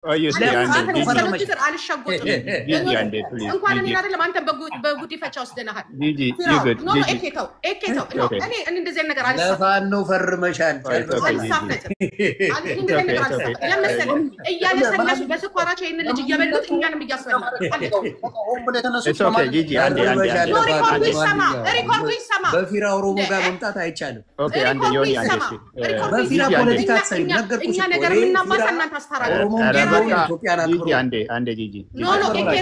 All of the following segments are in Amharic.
يستي عندي جيجي عندي እንኳን እኔ አይደለም አንተ በጉዲ ፈቻ ወስደናል جيجي ኖ ኤኬታው ኖ እኔ እንደዚህ ነገር አልሳ ለፋኖ ፈርመሻል እያለሰለሱ በስኳራቸው ይህን ልጅ እየበሉት እኛንም እያስበላል جيجي عندي ሪኮርዱ ይሰማ በፊራ ኦሮሞ ጋር መምጣት አይቻልም عندي يوني عندي በፊራ ፖለቲካ ሳይ ነገርኩሽ እኛ ነገር ምናባታ እናንተ አስታራቁ عندي جيجي ኖ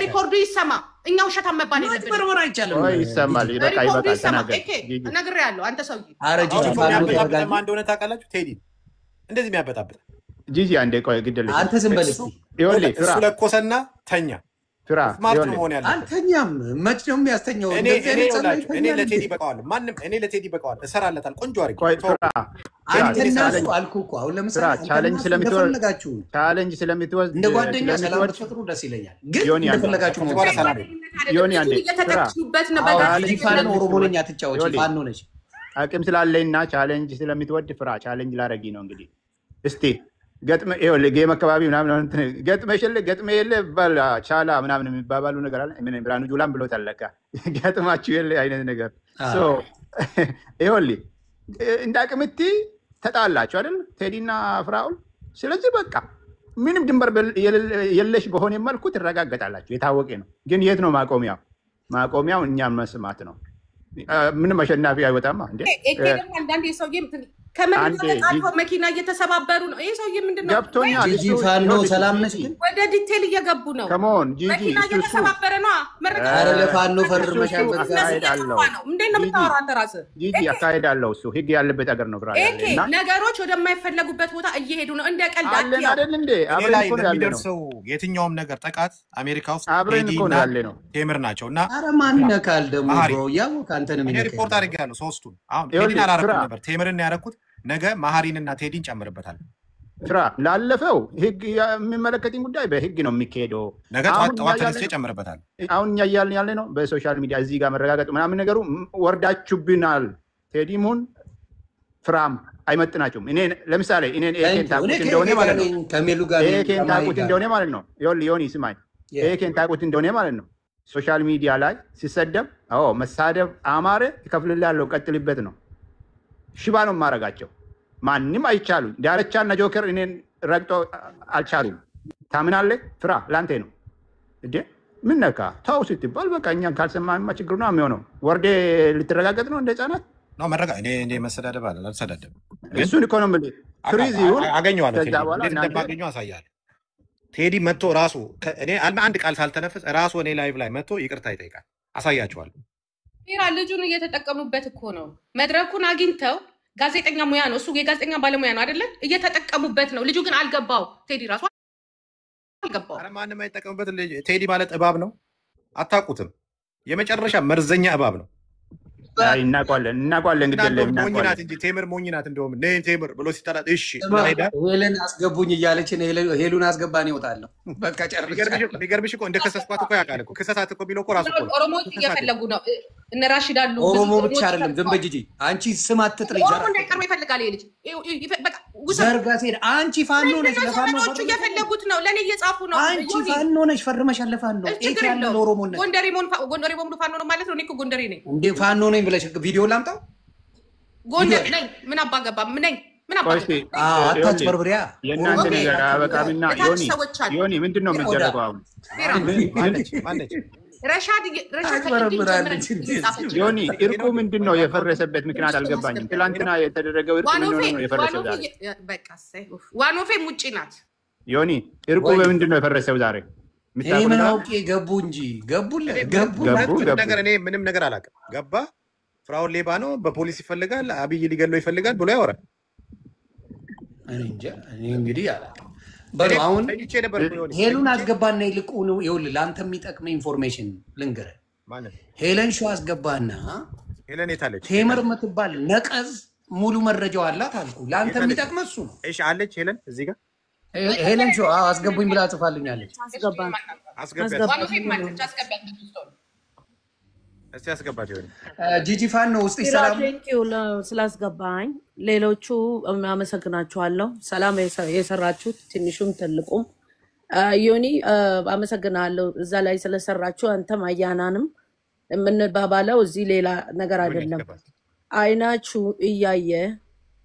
ሪኮርዱ ይሰማ እኛ ውሸታም መባል የለብንም በርበራ አይቻልም ይሰማል ይበቃ ተናገር ነግሬያለሁ አንተ ሰውዬ አረ ጂጂ ፋኖ እንደሆነ ታውቃላችሁ ቴዲ እንደዚህ የሚያበጣብጥ ጂጂ አንዴ ቆይ ግደልሽ አንተ ዝም በል እስኪ ይኸውልህ እሱ ለኮሰና ተኛ ፍራ ስማርት መሆን ያለበት አንተኛም መች ነው የሚያስተኛው እኔ ለቴዲ በቃዋለሁ ማንም እኔ ለቴዲ በቃዋለሁ እሰራለታል ቆንጆ አድርጌ ቆይ ፍራ አንተና እሱ አልኩህ እኮ አሁን ለምሳሌ ቻሌንጅ ስለምትወስድ እንደ ጓደኛ ሰላም ብትፈጥሩ ደስ ይለኛል ግን እንደፈለጋችሁ ነው ዮኒ አንዴ እየተጠቅሙበት ነው ፋኖ ኦሮሞ ነኝ አትጫወቺ ፋኖ ነሽ አቅም ስላለኝና ቻሌንጅ ስለምትወድ ፍራ ቻሌንጅ ላረጊ ነው እንግዲህ እስቲ ገጥመ ይኸውልህ ጌም አካባቢ ምናምን ገጥመ የለ ባል ቻላ ምናምን የሚባባሉ ነገር አለ ምን ብራኑ ጁላም ብሎታል ለካ ገጥማችሁ የለ አይነት ነገር ሶ ይኸውልህ እንዳቅምቲ ተጣላችሁ አይደል ቴዲና ፍራውል ስለዚህ በቃ ምንም ድንበር የለሽ በሆነ መልኩ ትረጋገጣላችሁ የታወቀ ነው ግን የት ነው ማቆሚያው እኛም መስማት ነው ምንም አሸናፊ አይወጣማ እንዴ አንዳንዴ ሰውዬ ከመንገድ መኪና እየተሰባበሩ ነው ይሄ ሰውዬ ምንድነው ገብቶኛል ጂጂ ፋኖ ሰላም ነሽ ግን ወደ ዲቴል እየገቡ ነው ከመሆን ጂጂ መኪና እየተሰባበረ ነው አረ ለፋኖ ፈርመሻል ነው እንዴት ነው የምታወራው አንተ ራስህ ጂጂ አካሄዳለሁ እሱ ህግ ያለበት ሀገር ነው ብራና ነገሮች ወደማይፈለጉበት ቦታ እየሄዱ ነው እንደ ቀልድ አይደል እንዴ አብረን እኮ የሚደርሰው የትኛውም ነገር ጥቃት አሜሪካ ውስጥ አብረን እኮ ያለ ነው ቴምር ናቸውና አረ ማን ነካል ደግሞ ብሮ ያው ካንተ ነው ሪፖርት አድርጌያለሁ ሶስቱን አሁን ቴዲን አላረኩም ነበር ቴምርን ያረኩት ነገ ማሃሪንና ቴዲን ጨምርበታል ፍራ ላለፈው ህግ የሚመለከተኝ ጉዳይ በህግ ነው የሚካሄደው ነገ ጠዋት ተነስቼ ጨምርበታል አሁን እኛ እያልን ያለ ነው በሶሻል ሚዲያ እዚህ ጋር መረጋገጥ ምናምን ነገሩ ወርዳችሁብናል ቴዲሙን ፍራም አይመጥናችሁም እኔ ለምሳሌ እኔን ኤኬን ታቁት እንደሆነ ማለት ነው ከሜሉ ጋር ኤኬን ታቁት እንደሆነ ማለት ነው ዮኒ ስማኝ ኤኬን ታቁት እንደሆነ ማለት ነው ሶሻል ሚዲያ ላይ ሲሰደብ መሳደብ አማረ ይከፍልልሃለሁ ቀጥልበት ነው ሽባ ነው ማረጋቸው ማንንም አይቻሉም ዳርቻና ጆከር እኔን ረግጦ አልቻሉም ታምናለህ ፍራ ላንተ ነው እንዴ ምን ነካ ታው ስትባል በቃ እኛን ካልሰማንማ ችግር ነው የሚሆነው ወርዴ ልትረጋገጥ ነው እንደ ህፃናት ነው መረጋ እኔ መሰዳደብ አለ አልሰዳደብ እሱን እኮ ነው የምልህ ፍሪዚውን አገኘዋለሁ ቴዲ እንደማገኘው አሳያለሁ ቴዲ መጥቶ ራሱ እኔ አንድ ቃል ሳልተነፍስ ራሱ እኔ ላይቭ ላይ መጥቶ ይቅርታ ይጠይቃል አሳያቸዋለሁ ፌራ ልጁን እየተጠቀሙበት እኮ ነው መድረኩን አግኝተው ጋዜጠኛ ሙያ ነው እሱ የጋዜጠኛ ባለሙያ ነው አይደለ እየተጠቀሙበት ነው ልጁ ግን አልገባው ቴዲ ራሱ አልገባው አረ ማንም አይጠቀምበት ቴዲ ማለት እባብ ነው አታውቁትም የመጨረሻ መርዘኛ እባብ ነው እናቋለን እንግዲህ ሞኝናት እንጂ ቴምር ሞኝናት እንደውም ነይ ቴምር ብሎ ሲጠራት እሺ ሄዳ ሄለን አስገቡኝ እያለች ሄሉን አስገባን ይወጣለሁ በቃ ጨርሻለሁ ቢገርምሽ እኮ እንደከሰስኳት እኮ ያውቃል እኮ ክሰሳት እኮ ቢለው እኮ ራሱ እኮ ኦሮሞዎች እየፈለጉ ነው እነ ራሺድ አሉ ኦሮሞ ብቻ አይደለም ዝም በጂጂ አንቺ ስም አትጥሪ ኦሮሞ እንዳይቀርብ ይፈልጋል ይሄ ልጅ በቃ ዘርጋት ሄድ አንቺ ፋኖ ነሽ ለፋኖቹ እየፈለጉት ነው ለኔ እየጻፉ ነው አንቺ ፋኖ ነሽ ፈርመሻል ለፋኖ ኤት ያለው ኦሮሞ ነሽ ጎንደሬ ሞን ፋኖ ነው ማለት ነው እኔ እኮ ጎንደሬ ነኝ እንዴ ፋኖ ነኝ ብለሽ ቪዲዮ ላምጣው ጎንደር ነኝ ምን አባገባ ምን አባገባ አታጭበርብሪያ የእናንተ ነገር አበቃምና ዮኒ ምንድነው የምትደረገው አሁን ማነች ረሻድ ዮኒ እርቁ ምንድነው የፈረሰበት ምክንያት አልገባኝም ትላንትና የተደረገው እርቁ ምንድነው የፈረሰው ዛሬ በቃ ዋኖፌ ሙጪ ናት ዮኒ እርቁ በምንድነው የፈረሰው ዛሬ ምን አውቄ ገቡ እንጂ ገቡ ነገር እኔ ምንም ነገር አላውቅም ገባ ፍራውን ሌባ ነው በፖሊስ ይፈልጋል አብይ ሊገለው ይፈልጋል ብሎ ያወራል እኔ እንጃ እኔ እንግዲህ አላውቅም አሁን ሄሉን አስገባና ይልቁ ነው ይኸውልህ ለአንተ የሚጠቅም ኢንፎርሜሽን ልንገርህ ሄለን ሾው አስገባና ሄለን የታለች ቴምር የምትባል ነቀዝ ሙሉ መረጃው አላት አልኩ ለአንተ የሚጠቅም እሱ ነው እሺ አለች ሄለን እዚህ ጋር ሄለን ሾው አስገቡኝ ብላ ጽፋልኛለች እስቲ አስገባች ይሆን ጂጂ ፋን ነው ውስጥ ይሰላም ቴንኪው ስላስገባኝ ሌሎቹ አመሰግናችኋለሁ ሰላም የሰራችሁት ትንሹም ትልቁም ዮኒ አመሰግናለሁ እዛ ላይ ስለሰራችሁ አንተም አያናንም የምንባባለው እዚህ ሌላ ነገር አይደለም አይናችሁ እያየ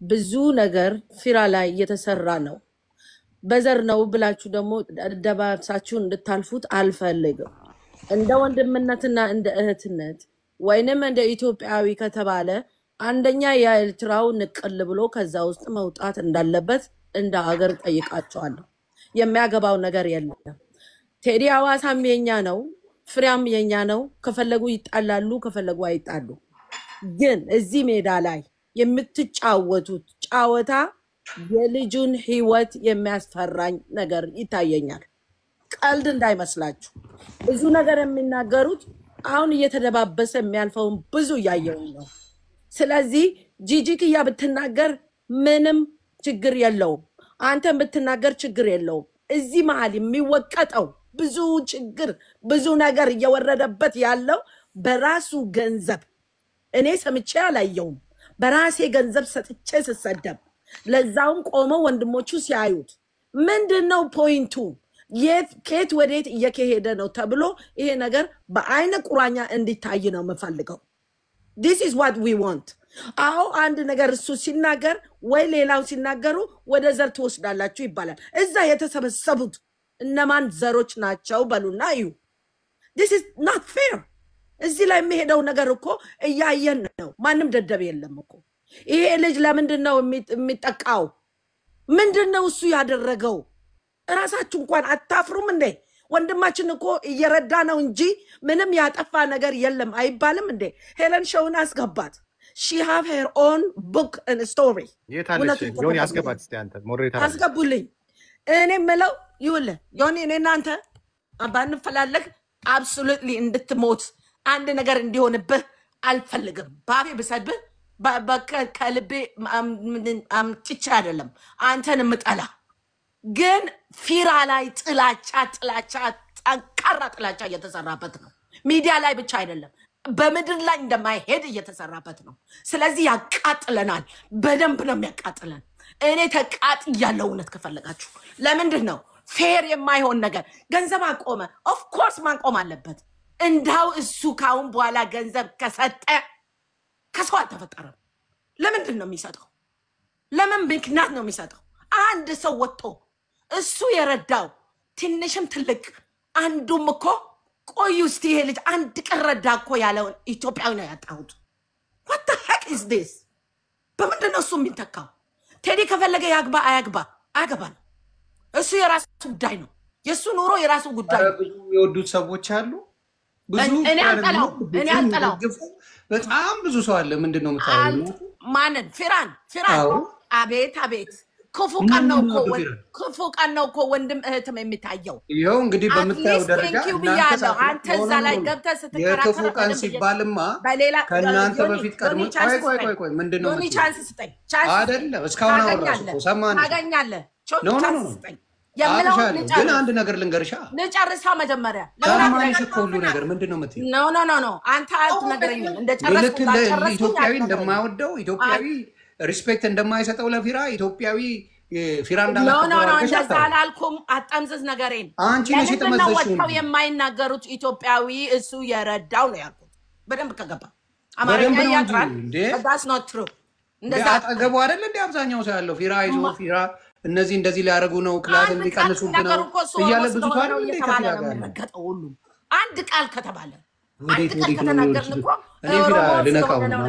ብዙ ነገር ፊራ ላይ እየተሰራ ነው በዘር ነው ብላችሁ ደግሞ ደባሳችሁ እንድታልፉት አልፈልግም እንደ ወንድምነትና እንደ እህትነት ወይንም እንደ ኢትዮጵያዊ ከተባለ አንደኛ የኤርትራው ንቅል ብሎ ከዛ ውስጥ መውጣት እንዳለበት እንደ ሀገር ጠይቃቸዋለሁ የሚያገባው ነገር የለም ቴዲ አዋሳም የኛ ነው ፍሬም የኛ ነው ከፈለጉ ይጣላሉ ከፈለጉ አይጣሉ ግን እዚህ ሜዳ ላይ የምትጫወቱት ጫወታ የልጁን ህይወት የሚያስፈራኝ ነገር ይታየኛል ቀልድ እንዳይመስላችሁ ብዙ ነገር የሚናገሩት አሁን እየተደባበሰ የሚያልፈውን ብዙ ያየው ነው ስለዚህ ጂጂክያ ብትናገር ምንም ችግር የለውም አንተም ብትናገር ችግር የለውም እዚህ መሃል የሚወቀጠው ብዙ ችግር ብዙ ነገር እየወረደበት ያለው በራሱ ገንዘብ እኔ ሰምቼ አላየውም በራሴ ገንዘብ ሰጥቼ ስሰደብ ለዛውን ቆመው ወንድሞቹ ሲያዩት ምንድነው ፖይንቱ የት ወዴት እየከሄደ ነው ተብሎ ይሄ ነገር በአይነ ቁራኛ እንዲታይ ነው መፈልገው this is what we want አው አንድ ነገር እሱ ሲናገር ወይ ሌላው ሲናገሩ ወደ ዘር ተወስዳላችሁ ይባላል እዛ የተሰበሰቡት እነማን ዘሮች ናቸው በሉና እዩ this is not fair እዚህ ላይ የሚሄደው ነገር እኮ እያየን ነው ማንም ደደብ የለም እኮ ይሄ ልጅ ለምንድነው የሚጠቃው ምንድነው እሱ ያደረገው ራሳችሁ እንኳን አታፍሩም እንዴ ወንድማችን እኮ እየረዳ ነው እንጂ ምንም ያጠፋ ነገር የለም አይባልም እንዴ ሄለን ሾውን አስገባት she have her own book and story የታለች ዮኒ አስገባት እስቲ አንተ ሞዴሬተር አስገቡልኝ እኔ ምለው ይውል ዮኒ እኔና አንተ ባንፈላለግ absolutely እንድትሞት አንድ ነገር እንዲሆንብህ አልፈልግም ባቤ በሰድብህ ከልቤ አምጥቼ አይደለም አንተን ምጠላ ግን ፊራ ላይ ጥላቻ ጠንካራ ጥላቻ እየተሰራበት ነው ሚዲያ ላይ ብቻ አይደለም በመድር ላይ እንደማይሄድ እየተሰራበት ነው ስለዚህ ያቃጥለናል በደንብ ነው የሚያቃጥለን እኔ ተቃጥያለሁ እውነት ከፈለጋችሁ ለምንድን ነው ፌር የማይሆን ነገር ገንዘብ አቆመ ኦፍ ኮርስ ማቆም አለበት እንዳው እሱ ካውን በኋላ ገንዘብ ከሰጠ ከሰው አልተፈጠረም ለምንድን ነው የሚሰጠው ለምን ምክንያት ነው የሚሰጠው አንድ ሰው ወጥቶ እሱ የረዳው ትንሽም ትልቅ አንዱም እኮ ቆዩ እስቲ ይሄ ልጅ አንድ ቀን ረዳ እኮ ያለው ኢትዮጵያዊ ነው ያጣሁት what the heck is this በምንድን ነው እሱ የሚተካው ቴዲ ከፈለገ ያግባ አያገባ እሱ የራሱ ጉዳይ ነው የሱ ኑሮ የራሱ ጉዳይ ነው ብዙ የወዱት ሰዎች አሉ ብዙ እኔ አልጠላው በጣም ብዙ ሰው አለ ምንድነው የምታየው ማንን ፊራን አቤት ክፉ ቀን ነው እኮ ወንድም እህትም የሚታየው ይሄው እንግዲህ በመታየው ደረጃ አንተ እዛ ላይ ገብተህ ስትከራከር የክፉ ቀን ሲባልማ ከእናንተ በፊት ቀድሞ ቆይ ምንድነው ዮኒ ቻንስ ስጠኝ አይደለም እስካሁን አወራሽ ሰማን ታገኛለህ ቻንስ ስጠኝ ግን አንድ ነገር ልንገርሻ ልጨርሳ መጀመሪያ ለማንሽ ሁሉ ነገር ምንድነው የምትይው ኖ አንተ አትነግረኝም እንደጨረስኩ ኢትዮጵያዊ እንደማይወደው ኢትዮጵያዊ ሪስፔክት እንደማይሰጠው ለፊራ ኢትዮጵያዊ ፊራ እንዳላልኩም አጣምዘዝ ነገሬን አንቺ ነሽ የተመዘዝሽው የማይናገሩት ኢትዮጵያዊ እሱ የረዳው ነው ያልኩት በደንብ ከገባ አማርኛ ያጥራል that's not true እንደዛ አጠገቡ አይደል እንዴ አብዛኛው ሰው ያለው ፊራ ይዞ ፊራ እነዚህ እንደዚህ ሊያረጉ ነው ክላስ እንዲቀንሱብን ነው እያለ ብዙ ታሪ እንዴ ከተናገረው ሁሉ አንድ ቃል ከተባለ አንድ ቃል ከተናገርን እኮ እኔ ፊራ ልነካው ነው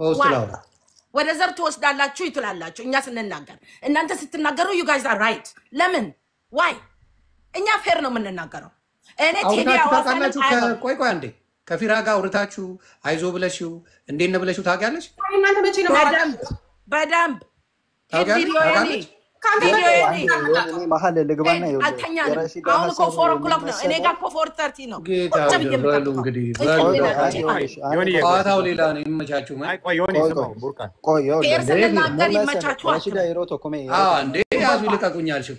ወስላው ወደ ዘር ተወስዳላችሁ ይትላላችሁ እኛ ስንናገር እናንተ ስትናገሩ you guys are right ለምን why እኛ ፌር ነው የምንናገረው እኔ ቴዲ አዋሳላችሁ ቆይ አንዴ ከፊራ ጋር አውርታችሁ አይዞ ብለሽው እንዴት ነው ብለሽው ታውቂያለሽ እናንተ መቼ ነው በደንብ ታውቂያለሽ መሀል ልግባና አሁን እኮ 4 o'clock ነው እኔ ጋር እኮ 4:30 ነው በሉ እንግዲህ ጨዋታው ሌላ ነው ይመቻችሁ እንዴ ያዙ ልቀቁኝ አልሽ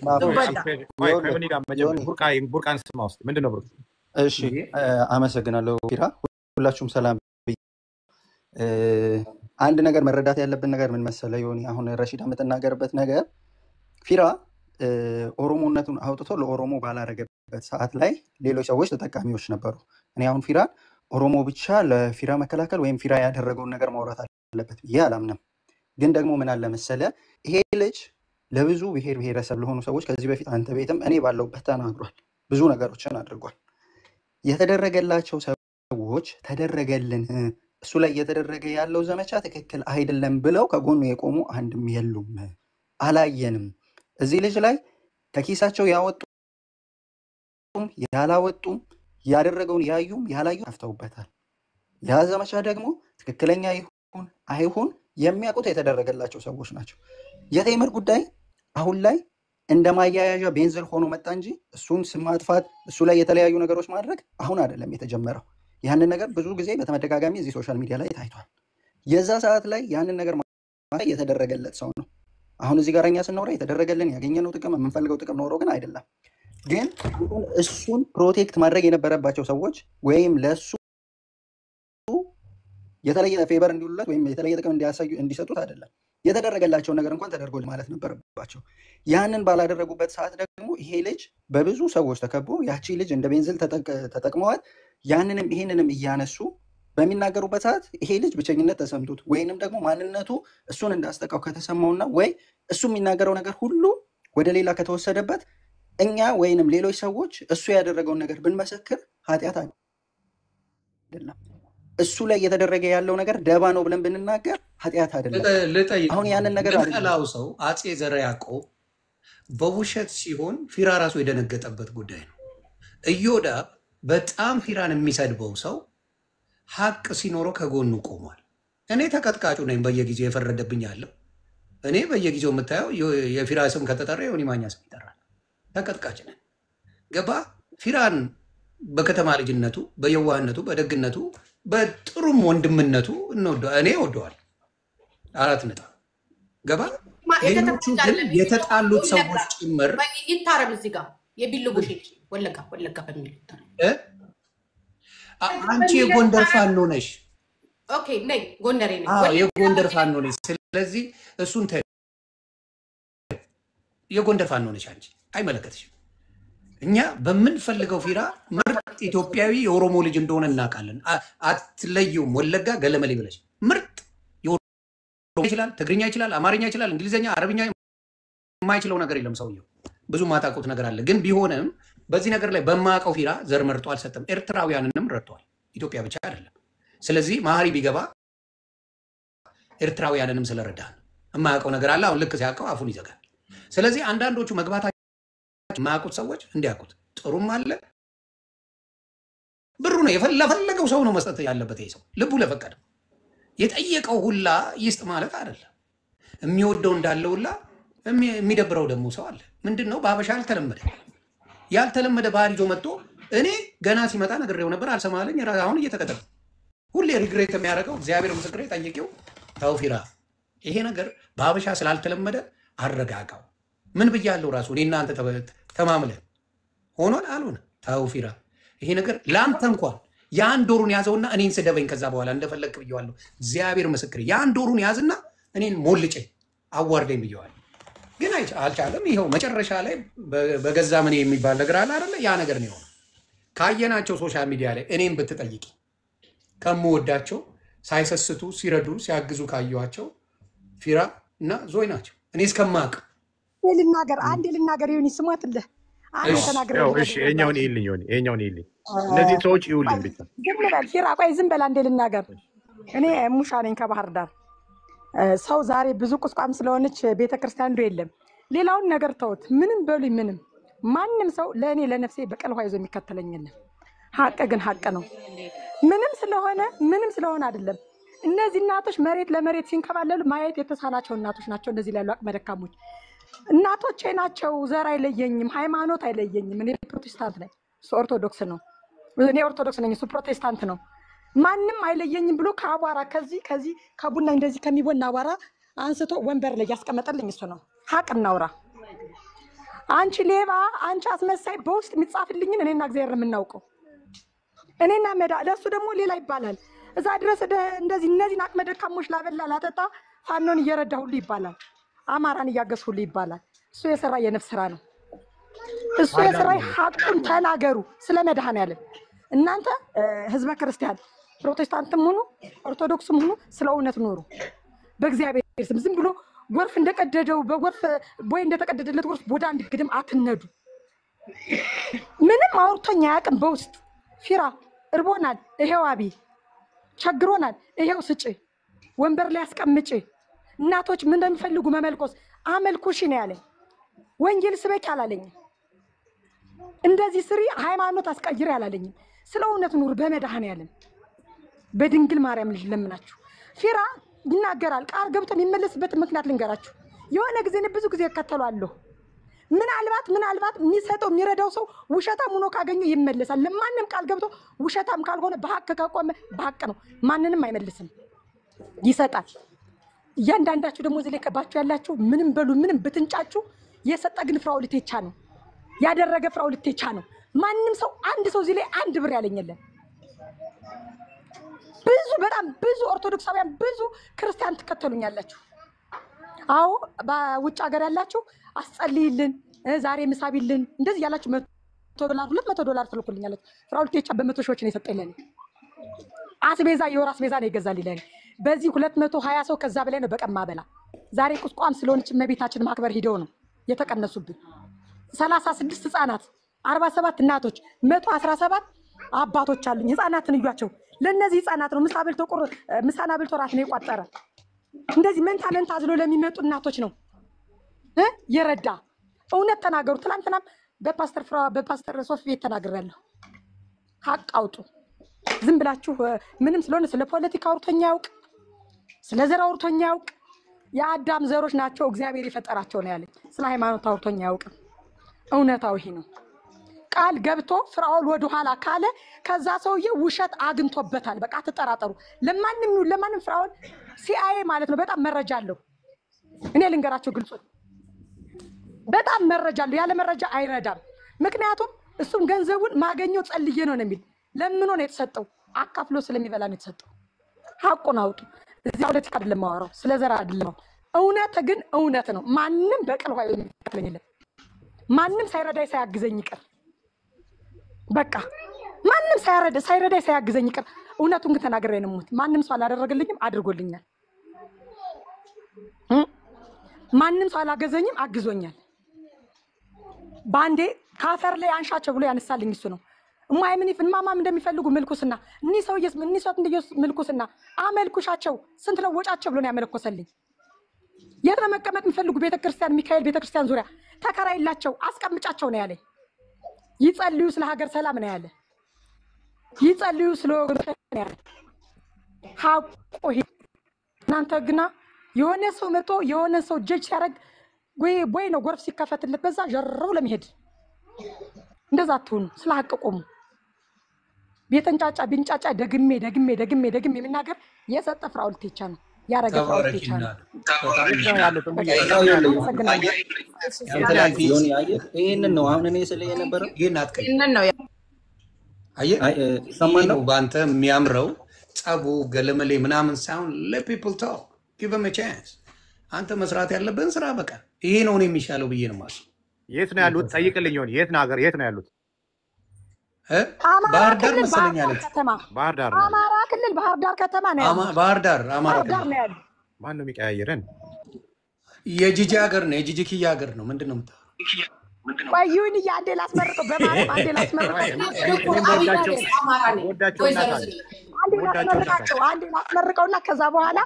ቡርቃን ስማ ውስጥ ምንድነው ብሩ እሺ አመሰግናለሁ ፊራ ሁላችሁም ሰላም አንድ ነገር መረዳት ያለብን ነገር ምን መሰለ ዮኒ አሁን ረሺዳ የምትናገርበት ነገር ፊራ ኦሮሞነቱን አውጥቶ ለኦሮሞ ባላረገበት ሰዓት ላይ ሌሎች ሰዎች ተጠቃሚዎች ነበሩ። እኔ አሁን ፊራን ኦሮሞ ብቻ ለፊራ መከላከል ወይም ፊራ ያደረገውን ነገር ማውራት አለበት ብዬ አላምንም። ግን ደግሞ ምን አለ መሰለ ይሄ ልጅ ለብዙ ብሔር ብሔረሰብ ለሆኑ ሰዎች ከዚህ በፊት አንተ ቤትም እኔ ባለውበት ተናግሯል። ብዙ ነገሮችን አድርጓል። የተደረገላቸው ሰዎች ተደረገልን እሱ ላይ እየተደረገ ያለው ዘመቻ ትክክል አይደለም ብለው ከጎኑ የቆሙ አንድም የሉም። አላየንም። እዚህ ልጅ ላይ ከኪሳቸው ያወጡም ያላወጡም ያደረገውን ያዩም ያላዩ አፍተውበታል። ያ ዘመቻ ደግሞ ትክክለኛ ይሁን አይሁን የሚያውቁት የተደረገላቸው ሰዎች ናቸው። የቴምር ጉዳይ አሁን ላይ እንደማያያዣ ቤንዝል ሆኖ መጣ እንጂ እሱን ስም ማጥፋት እሱ ላይ የተለያዩ ነገሮች ማድረግ አሁን አይደለም የተጀመረው። ያንን ነገር ብዙ ጊዜ በተመደጋጋሚ እዚህ ሶሻል ሚዲያ ላይ ታይቷል። የዛ ሰዓት ላይ ያንን ነገር ማለት የተደረገለት ሰው ነው። አሁን እዚህ ጋር እኛ ስናወራ የተደረገልን ያገኘነው ጥቅም የምንፈልገው ጥቅም ኖሮ ግን አይደለም። ግን እሱን ፕሮቴክት ማድረግ የነበረባቸው ሰዎች ወይም ለሱ የተለየ ፌቨር እንዲውሉለት ወይም የተለየ ጥቅም እንዲሰጡት አይደለም። የተደረገላቸው ነገር እንኳን ተደርጎ ማለት ነበረባቸው። ያንን ባላደረጉበት ሰዓት ደግሞ ይሄ ልጅ በብዙ ሰዎች ተከቦ ያቺ ልጅ እንደ ቤንዝል ተጠቅመዋል። ያንንም ይሄንንም እያነሱ በሚናገሩበት ሰዓት ይሄ ልጅ ብቸኝነት ተሰምቶት ወይንም ደግሞ ማንነቱ እሱን እንዳስጠቃው ከተሰማውና ወይ እሱ የሚናገረው ነገር ሁሉ ወደ ሌላ ከተወሰደበት እኛ ወይንም ሌሎች ሰዎች እሱ ያደረገውን ነገር ብንመሰክር ኃጢአት አይደለም። እሱ ላይ እየተደረገ ያለው ነገር ደባ ነው ብለን ብንናገር ኃጢአት አይደለም። አሁን ያንን ነገር ለጠላው ሰው አጼ ዘርዓ ያዕቆብ በውሸት ሲሆን ፊራ ራሱ የደነገጠበት ጉዳይ ነው። ኢዮዳብ በጣም ፊራን የሚሰድበው ሰው ሀቅ ሲኖረው ከጎኑ ቆሟል። እኔ ተቀጥቃጩ ነኝ፣ በየጊዜው የፈረደብኝ ያለው እኔ በየጊዜው የምታየው የፊራ ስም ከተጠራ የሆነ ማኛ ስም ይጠራል። ተቀጥቃጭ ነኝ። ገባ ፊራን በከተማ ልጅነቱ በየዋህነቱ በደግነቱ በጥሩም ወንድምነቱ እኔ ወደዋል 4 ነጥብ ገባ። ሌሎቹ ግን የተጣሉት ሰዎች ጭምር ይታረም እዚህ ጋር የቢልጉሽ ወለጋ በሚል አንቺ የጎንደር ፋኖ ነሽ። ኦኬ ነኝ፣ ጎንደሬ ነኝ። የጎንደር ፋኖ ነሽ። ስለዚህ እሱን የጎንደር ፋኖ ነሽ አንቺ፣ አይመለከትሽም። እኛ በምንፈልገው ፊራ ምርጥ ኢትዮጵያዊ የኦሮሞ ልጅ እንደሆነ እናውቃለን። አትለዩም። ወለጋ ገለመሌ ብለሽ ምርጥ ይችላል፣ ትግርኛ ይችላል፣ አማርኛ ይችላል፣ እንግሊዝኛ፣ አረብኛ የማይችለው ነገር የለም። ሰውየው ብዙ ማታውቁት ነገር አለ። ግን ቢሆንም በዚህ ነገር ላይ በማውቀው ፊራ ዘር መርጦ አልሰጠም። ኤርትራውያንንም ረድቷል፣ ኢትዮጵያ ብቻ አይደለም። ስለዚህ መሀሪ ቢገባ ኤርትራውያንንም ስለረዳ የማያውቀው ነገር አለ። አሁን ልክ ሲያውቀው አፉን ይዘጋል። ስለዚህ አንዳንዶቹ መግባታቸው የማያውቁት ሰዎች እንዲያውቁት ጥሩም አለ። ብሩ ነው ለፈለገው ሰው ነው መስጠት ያለበት። ይሄ ሰው ልቡ ለፈቀደው የጠየቀው ሁላ ይስጥ ማለት አይደለም። የሚወደው እንዳለው ሁላ የሚደብረው ደግሞ ሰው አለ። ምንድነው በአበሻ ያልተለመደ ባህሪ ይዞ መጥቶ እኔ ገና ሲመጣ ነግሬው ነበር አልሰማለኝ። አሁን እየተቀጠለ ሁሌ ሪግሬት የሚያደርገው እግዚአብሔር ምስክሬ ጠይቄው ተው ፊራ፣ ይሄ ነገር በአበሻ ስላልተለመደ አረጋጋው። ምን ብያለሁ ራሱ እኔ እናንተ ተማምለን ሆኖን አልሆነ። ተው ፊራ፣ ይሄ ነገር ለአንተ እንኳን የአንድ ወሩን ያዘውና እኔን ስደበኝ ከዛ በኋላ እንደፈለግክ ብየዋለሁ። እግዚአብሔር ምስክሬ የአንድ ወሩን ያዝና እኔን ሞልጨኝ አዋርደኝ ብየዋለሁ። ግን አልቻለም። ይኸው መጨረሻ ላይ በገዛ ምን የሚባል ነገር አለ አይደለ? ያ ነገር ነው የሆነው። ካየናቸው ሶሻል ሚዲያ ላይ እኔም ብትጠይቂ ከምወዳቸው ሳይሰስቱ ሲረዱ ሲያግዙ ካየኋቸው ፊራ እና ዞይ ናቸው። እኔ እስከማውቅ አንድ ልናገር ይሁን ይስማትልህ። አንድ ተናግረው እሺ፣ የኛውን ይልኝ እነዚህ ሰዎች ይውልኝ ብቻ ዝም በል ፊራ፣ ቆይ ዝም በል አንድ ልናገር። እኔ ሙሻ ነኝ ከባህር ዳር። ሰው ዛሬ ብዙ ቁስቋም ስለሆነች ቤተክርስቲያን እንደው የለም። ሌላውን ነገር ተውት። ምንም በሉኝ ምንም ማንም ሰው ለእኔ ለነፍሴ በቀል ውሃ ይዞ የሚከተለኝ የለም። ሀቅ ግን ሀቅ ነው። ምንም ስለሆነ አይደለም። እነዚህ እናቶች መሬት ለመሬት ሲንከባለሉ ማየት የተሳናቸው እናቶች ናቸው። እንደዚህ ላይ ያሉ አቅመ ደካሞች እናቶቼ ናቸው። ዘር አይለየኝም፣ ሃይማኖት አይለየኝም። እኔ ፕሮቴስታንት ነኝ፣ እሱ ኦርቶዶክስ ነው። እኔ ኦርቶዶክስ ነኝ፣ እሱ ፕሮቴስታንት ነው። ማንም አይለየኝም ብሎ ከአቧራ ከዚህ ከቡና እንደዚህ ከሚቦን አቧራ አንስቶ ወንበር ላይ ያስቀመጠልኝ እሱ ነው። ሀቅ እናውራ። አንቺ ሌባ፣ አንቺ አስመሳይ፣ በውስጥ የሚጻፍልኝን እኔና እግዚአብሔር የምናውቀው እኔና መዳ ለሱ ደግሞ ሌላ ይባላል። እዛ ድረስ እንደዚህ እነዚህን አቅመ ደካሞች ላበላ ላጠጣ ፋኖን እየረዳ ሁሉ ይባላል። አማራን እያገዝ ሁሉ ይባላል። እሱ የሰራ የነፍስ ስራ ነው። እሱ የሰራ ሐቁን ተናገሩ ስለ መድኃኔዓለም። እናንተ ህዝበ ክርስቲያን ፕሮቴስታንትም ሆኑ ኦርቶዶክስም ሆኑ ስለ እውነት ኖሩ። በእግዚአብሔር ስም ዝም ብሎ ጎርፍ እንደቀደደው በጎርፍ ቦይ እንደተቀደደለት ጎርፍ ቦዳ እንድግድም አትነዱ። ምንም አውርቶኛ ያቅም በውስጥ ፊራ እርቦናል፣ ይሄው አቢ ቸግሮናል፣ ይሄው ስጪ፣ ወንበር ላይ አስቀምጪ። እናቶች ምን እንደሚፈልጉ መመልኮስ አመልኩሽ ነው ያለኝ። ወንጌል ስበክ አላለኝም። እንደዚህ ስሪ ሃይማኖት አስቀይር ያላለኝም። ስለ እውነት ኑር በመድኃኔዓለም በድንግል ማርያም ልጅ ለምናችሁ። ፊራ ይናገራል ቃል ገብቶ የሚመለስበት ምክንያት ልንገራችሁ። የሆነ ጊዜ ብዙ ጊዜ እከተላለሁ። ምናልባት የሚሰጠው የሚረዳው ሰው ውሸታም ሆኖ ካገኘ ይመለሳል። ለማንም ቃል ገብቶ ውሸታም ካልሆነ በሐቅ ከቆመ በሐቅ ነው፣ ማንንም አይመልስም፣ ይሰጣል። እያንዳንዳችሁ ደግሞ እዚህ ላይ ከባችሁ ያላችሁ ምንም በሉ ምንም ብትንጫችሁ የሰጠ ግን ፍራው ልትቻ ነው ያደረገ ፍራው ልትቻ ነው። ማንም ሰው አንድ ሰው እዚህ ላይ አንድ ብር ያለኝ የለም። በጣም ብዙ ኦርቶዶክሳውያን ብዙ ክርስቲያን ትከተሉኛላችሁ። አዎ በውጭ ሀገር ያላችሁ አስጸልይልን ዛሬ ምሳቢልን እንደዚህ ያላችሁ $100 $200 ትልኩልኛላችሁ። ፍራው ልትቻ በ100 ሺዎች ነው የሰጠኝ ለኔ። አስቤዛ የወር አስቤዛ ነው ይገዛልኝ ለኔ። በዚህ 220 ሰው ከዛ በላይ ነው በቀን ማበላ። ዛሬ ቁስቋም ስለሆነች እመቤታችን ማክበር ሂደው ነው የተቀነሱብን። 36 ህፃናት 47 እናቶች 117 አባቶች አሉኝ። ህፃናትን እዩዋቸው። ለነዚህ ህፃናት ነው ምሳና በልቶ ራት ነው የቋጠረ። እንደዚህ መንታ ዝሎ ለሚመጡ እናቶች ነው የረዳ። እውነት ተናገሩ። ትናንትናም በፓስተር ሶፊ ቤት ተናግሬያለሁ። ሀቅ አውጡ። ዝም ብላችሁ ምንም ስለሆነ ስለ ፖለቲካ አውርቶኛ ያውቅ፣ ስለ ዘር አውርቶኛ ያውቅ። የአዳም ዘሮች ናቸው እግዚአብሔር የፈጠራቸው ነው ያለኝ። ስለ ሃይማኖት አውርቶኛ ያውቅ። እውነታው ይሄ ነው። ቃል ገብቶ ፍራኦል ወደ ኋላ ካለ ከዛ ሰውዬ ውሸት አግንቶበታል። በቃ ተጠራጠሩ። ለማንም ፍራኦል ሲአይኤ ማለት ነው በጣም መረጃ አለው። እኔ ልንገራቸው ግልጹ በጣም መረጃ አለው። ያለ መረጃ አይረዳም። ምክንያቱም እሱም ገንዘቡን ማገኘው ጸልዬ ነው የሚል ለምኖ ነው የተሰጠው። አካፍሎ ስለሚበላ ነው የተሰጠው። ሐቁን አውጡ። እዚህ ፖለቲካ አይደለም ማወራው፣ ስለ ዘር አይደለም። እውነት ግን እውነት ነው። ማንም በቀል ሆይ የሚከተለኝ ማንም ሳይረዳይ ሳያግዘኝ ይቀር። በቃ ማንም ሳይረዳይ ሳያግዘኝ ይቀር። እውነቱን ግን ተናግሬ ነው የምሞት። ማንም ሰው አላደረገልኝም፣ አድርጎልኛል። ማንም ሰው አላገዘኝም፣ አግዞኛል። ባንዴ ካፈር ላይ አንሻቸው ብሎ ያነሳልኝ እሱ ነው። እማማም እንደሚፈልጉ ምልኩስና እኒህ ሰውዬስ ምልኩስና አመልኩሻቸው ስንት ነው ወጫቸው ብሎ ነው ያመለኮሰልኝ። የት ነው መቀመጥ የሚፈልጉ ቤተክርስቲያን ሚካኤል ቤተክርስቲያን ዙሪያ ተከራይላቸው አስቀምጫቸው ነው ያለኝ። ይጸልዩ ስለ ሀገር ሰላም ነው ያለ። ይጸልዩ ስለ ወገኖች ነው ያለ። ሐቁ እናንተ ግና የሆነ ሰው መጥቶ የሆነ ሰው ጀጅ ሲያደርግ ወይ ነው ጎርፍ ሲከፈትለት በዛ ጀረው ለመሄድ እንደዛ አትሆኑ። ስለ ሐቅ ቆሙ። ቤተንጫጫ ቢንጫጫ ደግሜ የሚናገር የሰጠ ፍራኦል ልትቻ ነው ያረገ ፍራኦል ልትቻ ነው። ይሄንን ነው አሁን እኔ ስለ የነበረው ይሄንን ነው ሰማነው። ባንተ የሚያምረው ጸቡ ገለመሌ ምናምን ሳይሆን ለፒፕል ቶክ ጊቭ them a chance። አንተ መስራት ያለብን ስራ በቃ ይሄ ነው የሚሻለው ብዬ ነው ማለት። የት ነው ያሉት? ጠይቅልኝ። ይሆን የት ነው ሀገር? የት ነው ያሉት? ባህር ዳር መሰለኛል። ባህር ዳር አማራ ክልል ባህር ዳር ከተማ ነው ያለው። ባህር ዳር አማራ ክልል ነው ያለው። ማን ነው የሚቀያየረን? የጂጂ ሀገር ነው፣ የጂጂ ኪያ ሀገር ነው። ምንድነው የምታወራው? ቆዩኝ አንዴ ላስመርቀው፣ በማለት አንዴ ላስመርቀው። አንዴ ላስመርቀውና ከዛ በኋላ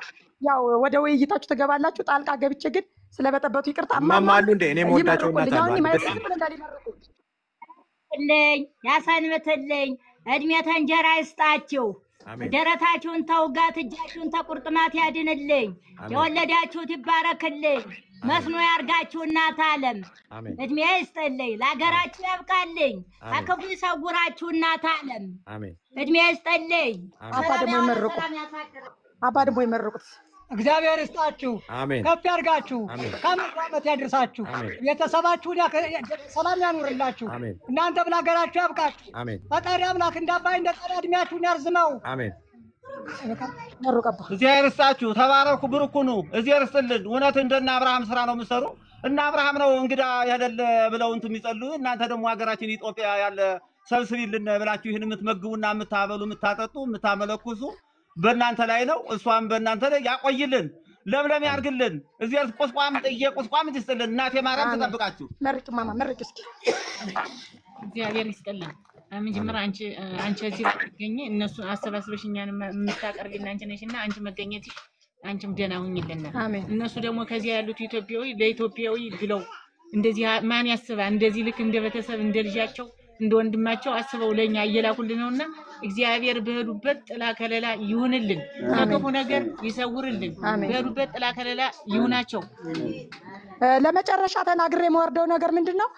ያው ወደ ውይይታችሁ ትገባላችሁ። ጣልቃ ገብቼ ግን ስለበጠበጡ ይቅርታ። ማማሉ እንደ እኔ ወዳቸው ለኝ ያሰንብትልኝ፣ እድሜ ተንጀራ ይስጣችሁ፣ ደረታችሁን ተውጋት፣ እጃችሁን ተቁርጥማት ያድንልኝ፣ የወለዳችሁት ይባረክልኝ፣ መስኖ ያርጋችሁ እናት ዓለም እድሜ ይስጥልኝ፣ ለሀገራችሁ ያብቃልኝ፣ ከክፉ ይሰውራችሁ እናት ዓለም እድሜ ይስጥልኝ። አባ ደግሞ ይመርቁት። እግዚአብሔር ይስጣችሁ፣ ከፍ ያርጋችሁ፣ ከመቶ ዓመት ያድርሳችሁ፣ ቤተሰባችሁን ሰላም ያኑርላችሁ፣ እናንተ ለሀገራችሁ ያብቃችሁ። ፈጣሪ አምላክ እንዳባይ እንደጠራ እድሜያችሁን ያርዝመው። እግዚአብሔር ይስጣችሁ፣ ተባረኩ፣ ብርኩ ነው። እግዚአብሔር ይስጥልን። እውነት እንደና አብርሃም ስራ ነው የምትሰሩ። እና አብርሃም ነው እንግዳ ያደለ ብለው እንትን የሚጸልዩ እናንተ ደግሞ ሀገራችን ኢትዮጵያ ያለ ሰብስቢልን ብላችሁ ይህን የምትመግቡና የምታበሉ የምታጠጡ የምታመለኩሱ በእናንተ ላይ ነው። እሷም በእናንተ ላይ ያቆይልን፣ ለምለም ያርግልን። እዚህ ቁስቋም ቁስቋም ይስጥልን። እናቴ ማርያም ተጠብቃችሁ። መርቅ ማማ መርቅ እስኪ እግዚአብሔር ይስጥልን። መጀመሪያ አንቺ እዚህ ትገኝ እነሱ አሰባስበሽ እኛን የምታቀርቢልን አንቺ ነሽና አንቺ መገኘት አንቺም ደህና ሁኝልና እነሱ ደግሞ ከዚህ ያሉት ኢትዮጵያዊ ለኢትዮጵያዊ ብለው እንደዚህ ማን ያስባል? እንደዚህ ልክ እንደ ቤተሰብ እንደ ልጃቸው እንደ ወንድማቸው አስበው ለኛ እየላኩልን ነውና እግዚአብሔር በሄዱበት ጥላ ከለላ ይሁንልን፣ ከክፉ ነገር ይሰውርልን። በሄዱበት ጥላ ከለላ ይሁናቸው። ለመጨረሻ ተናግሬ የምወርደው ነገር ምንድነው?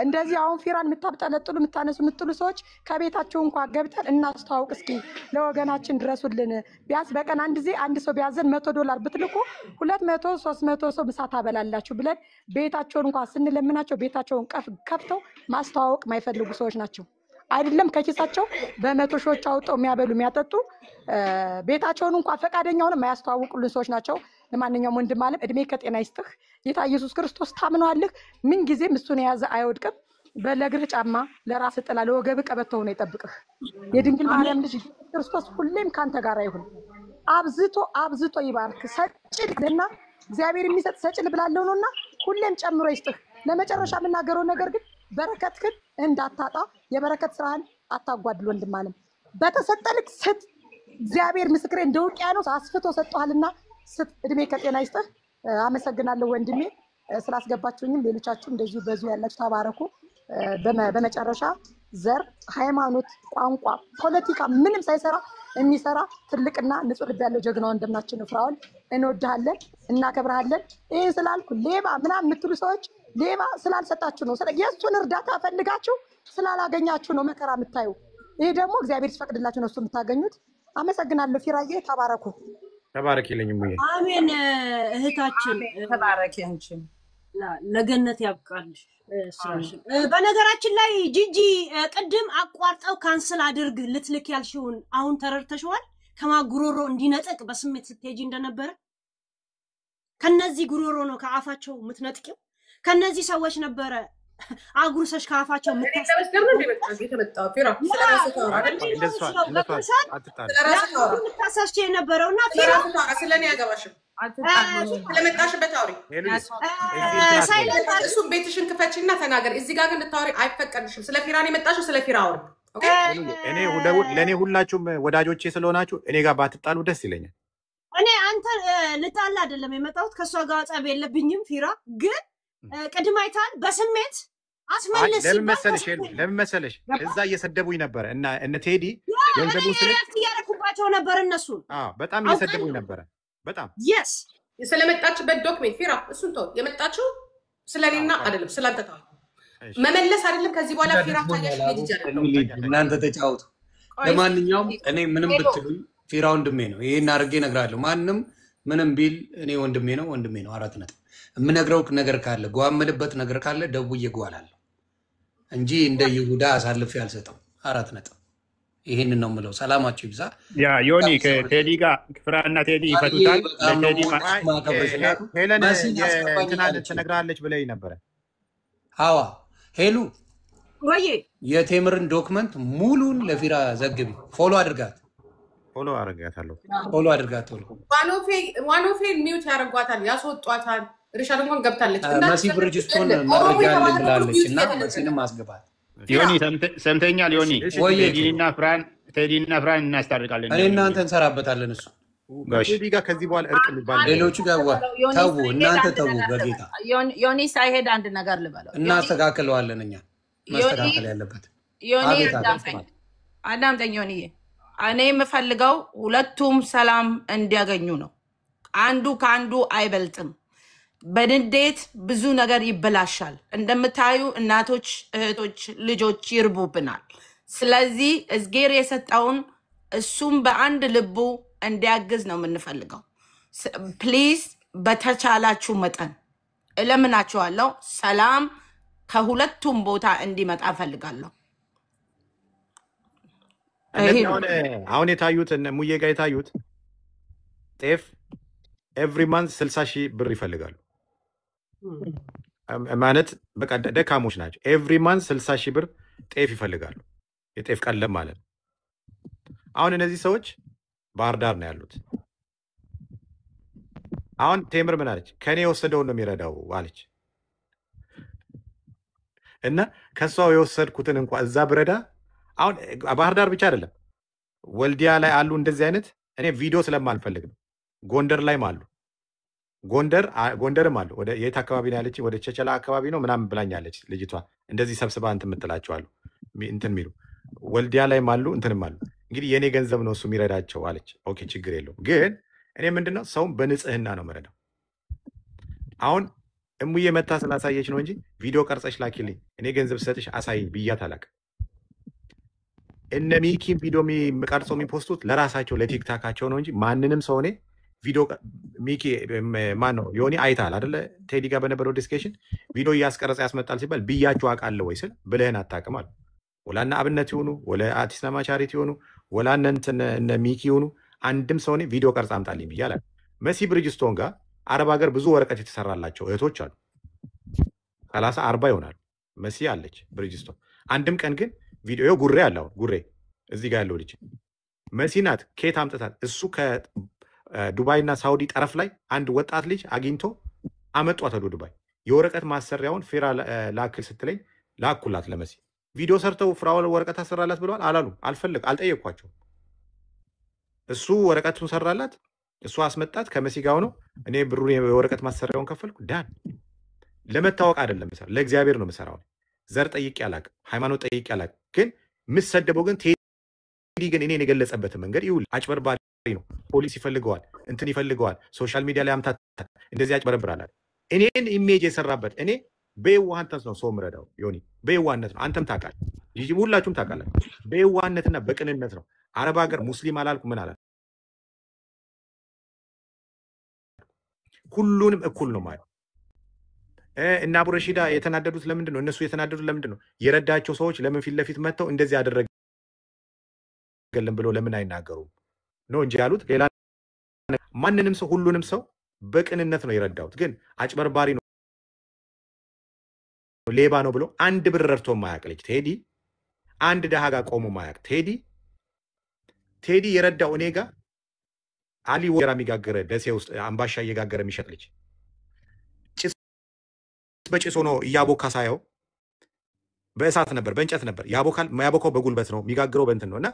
እንደዚህ አሁን ፊራን የምታብጠለጥሉ የምታነሱ የምትሉ ሰዎች ከቤታቸው እንኳን ገብተን እናስተዋውቅ እስኪ፣ ለወገናችን ድረሱልን። ቢያንስ በቀን አንድ ጊዜ አንድ ሰው ቢያዘን $100 ብትልኩ 200 300 ሰው ምሳ ታበላላችሁ ብለን ቤታቸውን እንኳን ስንለምናቸው ቤታቸውን ከፍተው ማስተዋወቅ የማይፈልጉ ሰዎች ናቸው። አይደለም ከኪሳቸው በመቶ ሺዎች አውጥተው የሚያበሉ የሚያጠጡ ቤታቸውን እንኳን ፈቃደኛ ሆነው የማያስተዋውቁልን ሰዎች ናቸው። ለማንኛውም ወንድም ዓለም እድሜ ከጤና ይስጥህ። ጌታ ኢየሱስ ክርስቶስ ታምነዋለህ። ምን ጊዜም እሱን የያዘ አይወድቅም። በለግርህ ጫማ ለራስ ጥላ ለወገብ ቀበቶ ሆኖ ይጠብቅህ። የድንግል ማርያም ልጅ ክርስቶስ ሁሌም ካንተ ጋር ይሁን። አብዝቶ ይባርክ። ሰጭልና እግዚአብሔር የሚሰጥ ሰጭል ብላለው ነውና ሁሌም ጨምሮ ይስጥህ። ለመጨረሻ የምናገረው ነገር ግን በረከትህን እንዳታጣ፣ የበረከት ስራህን አታጓድል። ወንድም ዓለም በተሰጠልክ ስጥ። እግዚአብሔር ምስክሬ እንደ ውቅያኖስ አስፍቶ ሰጥቷልና ስጥ። እድሜ ከጤና ይስጥህ። አመሰግናለሁ ወንድሜ ስላስገባችሁኝም። ሌሎቻችሁ እንደዚሁ በዙ ያላችሁ ተባረኩ። በመጨረሻ ዘር፣ ሃይማኖት፣ ቋንቋ፣ ፖለቲካ ምንም ሳይሰራ የሚሰራ ትልቅና ንጹህ ልብ ያለው ጀግና ወንድማችን ፍራኦል እንወድሃለን፣ እናከብርሃለን። ይሄን ስላልኩ ሌባ ምናምን የምትሉ ሰዎች ሌባ ስላልሰጣችሁ ነው፣ የእሱን እርዳታ ፈልጋችሁ ስላላገኛችሁ ነው መከራ የምታዩ። ይሄ ደግሞ እግዚአብሔር ሲፈቅድላችሁ ነው እሱ የምታገኙት። አመሰግናለሁ። ፊራዬ ተባረኩ። ተባረክ ይለኝም ወይ አሜን። እህታችን ተባረክ። አንቺም ለገነት ያብቃልሽ። በነገራችን ላይ ጂጂ ቅድም አቋርጠው ካንስል አድርግ ልትልክ ያልሽውን አሁን ተረድተሽዋል? ከማጉሮሮ እንዲነጥቅ በስሜት ስትሄጂ እንደነበረ ከነዚህ ጉሮሮ ነው ከአፋቸው የምትነጥቂው። ከነዚህ ሰዎች ነበረ አጉርሰሽ ከአፋቸው የምታሳስቸው የነበረውና ስለኔ ያገባሽም ስለመጣሽበት አውሪ። እሱም ቤትሽን ክፈችና ተናገር። እዚህ ጋር ግን ልታወሪ አይፈቀድሽም። ስለ ፊራን የመጣሽው ስለ ፊራ አውሪ። ለእኔ ሁላችሁም ወዳጆቼ ስለሆናችሁ እኔ ጋር ባትጣሉ ደስ ይለኛል። እኔ አንተ ልጣላ አይደለም የመጣሁት፣ ከእሷ ጋር ጸብ የለብኝም። ፊራ ግን ቅድም አይታል በስሜት አስመልስ። ለምን መሰለሽ እዛ እየሰደቡኝ ነበረ እና እነ ቴዲ ገንዘቡን እያደረኩባቸው ነበር። እነሱ በጣም እየሰደቡኝ ነበረ። በጣም የስ ስለመጣችበት ዶክሜንት ፊራ እሱን ተው። የመጣችው ስለኔና አይደለም ስላንተ ተው። መመለስ አይደለም። ከዚህ በኋላ ፊራ ታያሽ ልጅ አይደለም። እናንተ ተጫወቱ። ለማንኛውም እኔ ምንም ብትሉኝ ፊራ ወንድሜ ነው። ይሄን አድርጌ እነግራለሁ። ማንም ምንም ቢል እኔ ወንድሜ ነው። 4 ነጥብ። የምነግረው ነገር ካለ ጓምልበት ነገር ካለ ደውዬ እጓላለሁ እንጂ እንደ ይሁዳ አሳልፌ አልሰጠም። 4 ነጥብ። ይሄንን ነው የምለው። ሰላማችሁ ይብዛ። ያ ዮኒ ከቴዲ ጋር ፍራና ቴዲ ይፈቱታል። ለቴዲ ሄለን እንትናን ትነግራለች ብለኝ ነበረ። አዋ ሄሉ ወይ የቴምርን ዶክመንት ሙሉን ለፊራ ዘግቢ። ፎሎ አድርጋት። ፎሎ አድርጋታለሁ። ፎሎ አድርጋት። ዋኖፌ ሚውት ያደርጓታል፣ ያስወጧታል። ሪሻ ደግሞ ገብታለች። መሲ ብርጅስቶን መረጃ አለኝ ብላለች እና መሲንም አስገባት። ዮኒ ሰምተኛል። ዮኒ ቴዲና ፍራን እናስታርቃለን። እኔ እናንተ እንሰራበታለን። እሱ ቴዲ ጋር ከዚህ በኋላ እርቅ የሚባል ሌሎቹ ጋር ተው፣ እናንተ ተው። በጌታ ዮኒ ሳይሄድ አንድ ነገር ልበለው፣ እናስተካክለዋለን። እኛ ማስተካከል ያለበት ዮኒ አዳምጠኝ። ዮኒዬ እኔ የምፈልገው ሁለቱም ሰላም እንዲያገኙ ነው። አንዱ ከአንዱ አይበልጥም። በንዴት ብዙ ነገር ይበላሻል። እንደምታዩ እናቶች፣ እህቶች፣ ልጆች ይርቡብናል። ስለዚህ እዝጌር የሰጠውን እሱም በአንድ ልቡ እንዲያግዝ ነው የምንፈልገው። ፕሊዝ በተቻላችሁ መጠን እለምናችኋለሁ፣ ሰላም ከሁለቱም ቦታ እንዲመጣ እፈልጋለሁ። አሁን የታዩት ሙዬ ጋር የታዩት ጤፍ ኤቭሪ ማንት 60,000 ብር ይፈልጋሉ። ማለት በቃ ደካሞች ናቸው። ኤቭሪ ማንት 60 ሺህ ብር ጤፍ ይፈልጋሉ። የጤፍ ቀለብ ማለት ነው። አሁን እነዚህ ሰዎች ባህር ዳር ነው ያሉት። አሁን ቴምር ምን አለች? ከኔ የወሰደውን ነው የሚረዳው አለች። እና ከሷ የወሰድኩትን እንኳን እዛ ብረዳ አሁን ባህር ዳር ብቻ አይደለም ወልዲያ ላይ አሉ እንደዚህ አይነት። እኔ ቪዲዮ ስለማልፈልግ ነው። ጎንደር ላይም አሉ። ጎንደርም አሉ። ወደ የት አካባቢ ነው ያለች? ወደ ቸቸላ አካባቢ ነው ምናምን ብላኛለች ልጅቷ። እንደዚህ ሰብስባ እንትን የምትላቸው አሉ እንትን የሚሉ ወልዲያ ላይም አሉ እንትንም አሉ። እንግዲህ የእኔ ገንዘብ ነው እሱ የሚረዳቸው አለች። ኦኬ ችግር የለውም። ግን እኔ ምንድነው ሰውን በንጽህና ነው መረዳው። አሁን እሙዬ መታ ስላሳየች ነው እንጂ ቪዲዮ ቀርጸሽ ላኪልኝ እኔ ገንዘብ ሰጥሽ አሳይ ብያት አላውቅም። እነ ሚኪን ቪዲዮ ቀርጸው የሚፖስቱት ለራሳቸው ለቲክታካቸው ነው እንጂ ማንንም ሰው እኔ ቪዲዮ ሚኪ ማን ነው ዮኒ አይታል አይደለ? ቴዲ ጋር በነበረው ዲስከሽን ቪዲዮ እያስቀረጸ ያስመጣል ሲባል ብያችሁ አውቃለሁ ወይ ስል ብለህን አታውቅም አሉ። ወላና አብነት ይሆኑ ወላ አርቲስት ማቻሪቲ ይሆኑ ወላ እነ ሚኪ ይሆኑ አንድም ሰው እኔ ቪዲዮ ቀርጻ አምጣልኝ ብያለሁ። መሲ ብሪጅስቶን ጋር አረብ ሀገር ብዙ ወረቀት የተሰራላቸው እህቶች አሉ። 30 40 ይሆናሉ። መሲ አለች ብሪጅስቶን። አንድም ቀን ግን ቪዲዮ ጉሬ አለው ጉሬ እዚህ ጋር ያለው ልጅ መሲ ናት። ከየት አምጥታት? እሱ ከዱባይ እና ሳውዲ ጠረፍ ላይ አንድ ወጣት ልጅ አግኝቶ አመጧት ወደ ዱባይ። የወረቀት ማሰሪያውን ፌራ ላክል ስትለኝ ላኩላት ለመሲ። ቪዲዮ ሰርተው ፍራውል ወረቀት አሰራላት ብለዋል አላሉ። አልጠየኳቸውም። እሱ ወረቀቱን ሰራላት፣ እሱ አስመጣት ከመሲ ጋር ነው። እኔ ብሩን የወረቀት ማሰሪያውን ከፈልኩ። ዳን ለመታወቅ አይደለም ምሰራ፣ ለእግዚአብሔር ነው ምሰራው። ዘር ጠይቄ አላውቅም፣ ሃይማኖት ጠይቄ አላውቅም። ግን የምሰደበው ግን ቴዲ ግን እኔን የገለጸበትን መንገድ ይውል አጭበርባሪ ነው። ፖሊስ ይፈልገዋል፣ እንትን ይፈልገዋል፣ ሶሻል ሚዲያ ላይ አምታት እንደዚህ አጭበረብራላል። እኔን ኢሜጅ የሰራበት እኔ በየዋህነት ነው ሰው ምረዳው። ዮኒ በየዋህነት ነው። አንተም ታውቃለህ፣ ይጂ ሁላችሁም ታውቃላችሁ። በየዋህነትና በቅንነት ነው። አረብ ሀገር ሙስሊም አላልኩ ምን አላልኩ፣ ሁሉንም እኩል ነው ማለት። እና አቡ ረሺዳ የተናደዱት ለምንድን ነው? እነሱ የተናደዱት ለምንድን ነው? የረዳቸው ሰዎች ለምን ፊት ለፊት መጥተው እንደዚህ ያደረገልን ብሎ ለምን አይናገሩም ነው እንጂ ያሉት ሌላ። ማንንም ሰው ሁሉንም ሰው በቅንነት ነው የረዳሁት። ግን አጭበርባሪ ነው ሌባ ነው ብሎ አንድ ብር ረድቶ ማያውቅ ልጅ ቴዲ፣ አንድ ደሃ ጋር ቆሞ ማያውቅ ቴዲ የረዳው እኔ ጋር አሊ ወራ የሚጋገረ ደሴ ውስጥ አምባሻ እየጋገረ የሚሸጥ ልጅ በጭስ ሆኖ እያቦካ ሳየው በእሳት ነበር በእንጨት ነበር ያቦካው በጉልበት ነው የሚጋግረው በእንትን ነው። እና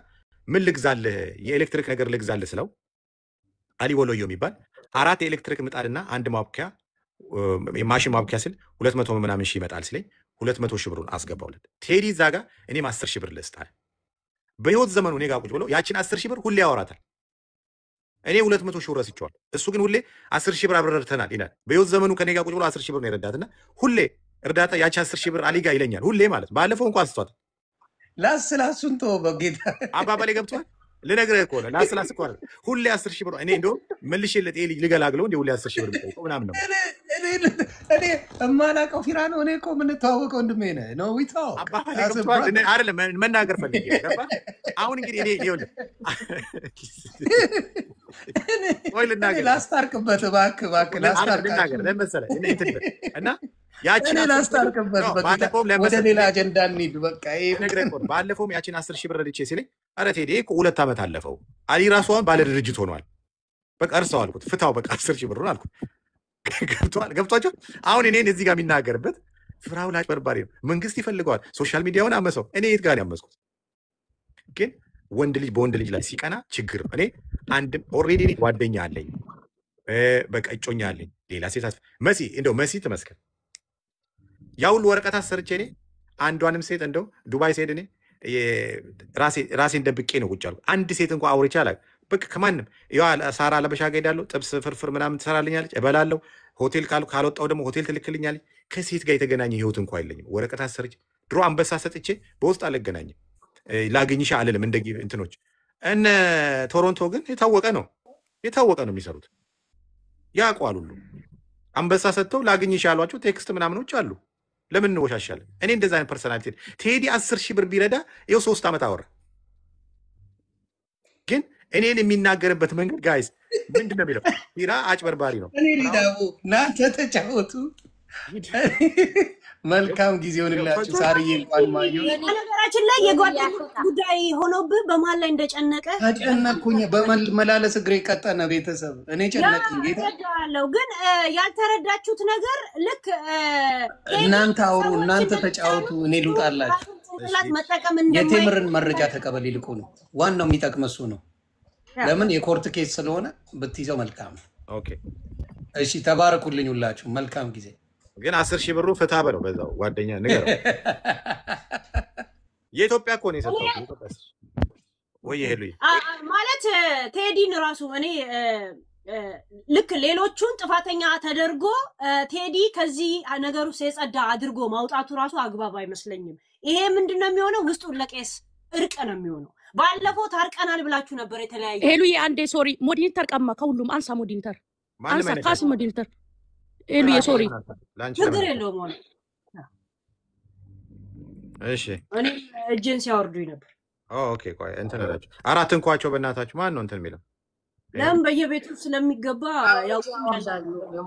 ምን ልግዛልህ የኤሌክትሪክ ነገር ልግዛልህ ስለው አሊ ወሎዮ የሚባል 4 የኤሌክትሪክ ምጣድና አንድ ማብኪያ የማሽን ማብኪያ ስል 200 ምናምን ሺህ ይመጣል ስለኝ 200 ሺህ ብሩን አስገባውለት። ቴዲ እዛ ጋር እኔም 10 ሺህ ብር ልስጣል። በህይወት ዘመኑ እኔ ጋር ቁጭ ብሎ ያችን 10 ሺህ ብር ሁሌ ያወራታል። እኔ 200 ሺህ ረስቼዋለሁ። እሱ ግን ሁሌ 10 ሺህ ብር አብረርተናል ይላል። በህይወት ዘመኑ ከኔ ጋር ቁጭ ብሎ 10 ሺህ ብር ነው የረዳትና ሁሌ እርዳታ ያቺ 10 ሺህ ብር አሊ ጋር ይለኛል ሁሌ ማለት። ባለፈው እንኳን አስቷት ላስላሱን ተው በጌታ አባባሌ ገብቷል። ልነግርህ እኮ ነው ላስላስ እኮ ነው ሁሌ 10 ሺህ ብር። እኔ እንደው መልሼለት ይሄ ልጅ ልገላግለው እንደ ሁሌ 10 ሺህ ብር የሚጠይቀው ምናምን ነው። እኔ እማላውቀው ፊራ ነው። እኔ እኮ የምንተዋወቀው ወንድሜ ነህ ነው ዊታው አባባሌ ገብቷል። አይደለም መናገር ፈልጌ ገባ። አሁን እንግዲህ እኔ ይኸውልህ ወይ ልናገር ላስታርቅበት እባክህ ልናገር ለመሰለህ እና ያችን ላስታርቅበት ወደ ሌላ አጀንዳ እንሂድ። በቃ ባለፈውም ያችን 10 ሺህ ብር ረድቼ ሲለኝ ኧረ ቴዲ እኮ 2 ዓመት አለፈው አሊ ራሱ አሁን ባለ ድርጅት ሆኗል። በቃ እርሰው አልኩት ፍታው በቃ 10 ሺህ ብሩን አልኩት። ገብቷቸው አሁን እኔን እዚህ ጋር የሚናገርበት ፍራውል አጭበርባሪ ነው። መንግስት ይፈልገዋል። ሶሻል ሚዲያውን አመሰው። እኔ የት ጋር ያመስኩት? ግን ወንድ ልጅ በወንድ ልጅ ላይ ሲቀና ችግር ነው። እኔ አንድም ኦልሬዲ ጓደኛ አለኝ፣ በቃ እጮኛ አለኝ። ሌላ ሴት መሲ እንደው መሲ ትመስከር ያ ሁሉ ወረቀት አሰርቼ እኔ አንዷንም ሴት እንደው ዱባይ ሴት እኔ ራሴን ደብቄ ነው ቁጭ አልኩት። አንድ ሴት እንኳን አውርቼ አላውቅም። በቃ ከማንም ያው ሳራ ለበሻ ጋር ሄዳለሁ። ጥብስ ፍርፍር ምናምን ትሰራልኛለች፣ እበላለሁ። ሆቴል ካልወጣሁ ደግሞ ሆቴል ትልክልኛለች። ከሴት ጋር የተገናኘ ህይወት እንኳን የለኝም። ወረቀት አሰርቼ ድሮ አንበሳ ሰጥቼ በውስጥ አልገናኝም። ላገኝሽ አልልም እንደ እንትኖች። እነ ቶሮንቶ ግን የታወቀ ነው የሚሰሩት ያውቀዋል ሁሉ። አንበሳ ሰጥተው ላገኝሽ ያሏቸው ቴክስት ምናምኖች አሉ። ለምን እንወሻሻለን? እኔ እንደዛ አይነት ፐርሰናሊቲ ቴዲ 10 ሺህ ብር ቢረዳ ይኸው 3 ዓመት አወራ። ግን እኔን የሚናገርበት መንገድ ጋይስ ምንድን ነው የሚለው? ፊራ አጭበርባሪ ነው። እኔ ሊዳቡ እናንተ ተጫወቱ መልካም ጊዜውን ላችሁ ሳርዬ እንኳን ማዩ ነገራችን ላይ የጓደኞች ጉዳይ ሆኖብህ በመሀል ላይ እንደጨነቀ ተጨነኩኝ። በመላለስ እግሬ ቀጠነ። ቤተሰብ እኔ ጨነቀኝ። ያለው ግን ያልተረዳችሁት ነገር ልክ እናንተ አውሩ፣ እናንተ ተጫወቱ፣ እኔ ልውጣላችሁ። መጠቀም የቴምርን መረጃ ተቀበል። ይልቁ ነው ዋናው የሚጠቅም እሱ ነው። ለምን የኮርት ኬስ ስለሆነ ብትይዘው መልካም ነው። ኦኬ እሺ፣ ተባረኩልኝ ሁላችሁ። መልካም ጊዜ። ግን 10,000 ብሩ ፍታ በለው በዛው ጓደኛ ንገረው። የኢትዮጵያ እኮ ነው የሰጠው ወይ ሄሉይ ማለት ቴዲን ራሱ እኔ ልክ ሌሎቹን ጥፋተኛ ተደርጎ ቴዲ ከዚህ ነገር ውስጥ የጸዳ አድርጎ ማውጣቱ ራሱ አግባብ አይመስለኝም። ይሄ ምንድነው የሚሆነው? ውስጡን ለቄስ እርቅ ነው የሚሆነው። ባለፈው ታርቀናል ብላችሁ ነበር የተለያየ ሄሉይ አንዴ ሶሪ ሞዲኒተር ቀማ ከሁሉም አንሳ ሞዲኒተር አንሳ ካስ ሞዲኒተር ሄሉይ ሶሪ ችግር የለውም ማለት እሺ እኔ እጄን ሲያወርዱኝ ነበር። ኦኬ ቆይ እንትን አላችሁ አራት እንኳቸው በእናታችሁ ማን ነው እንትን የሚለው ለምን በየቤቱ ስለሚገባ ያው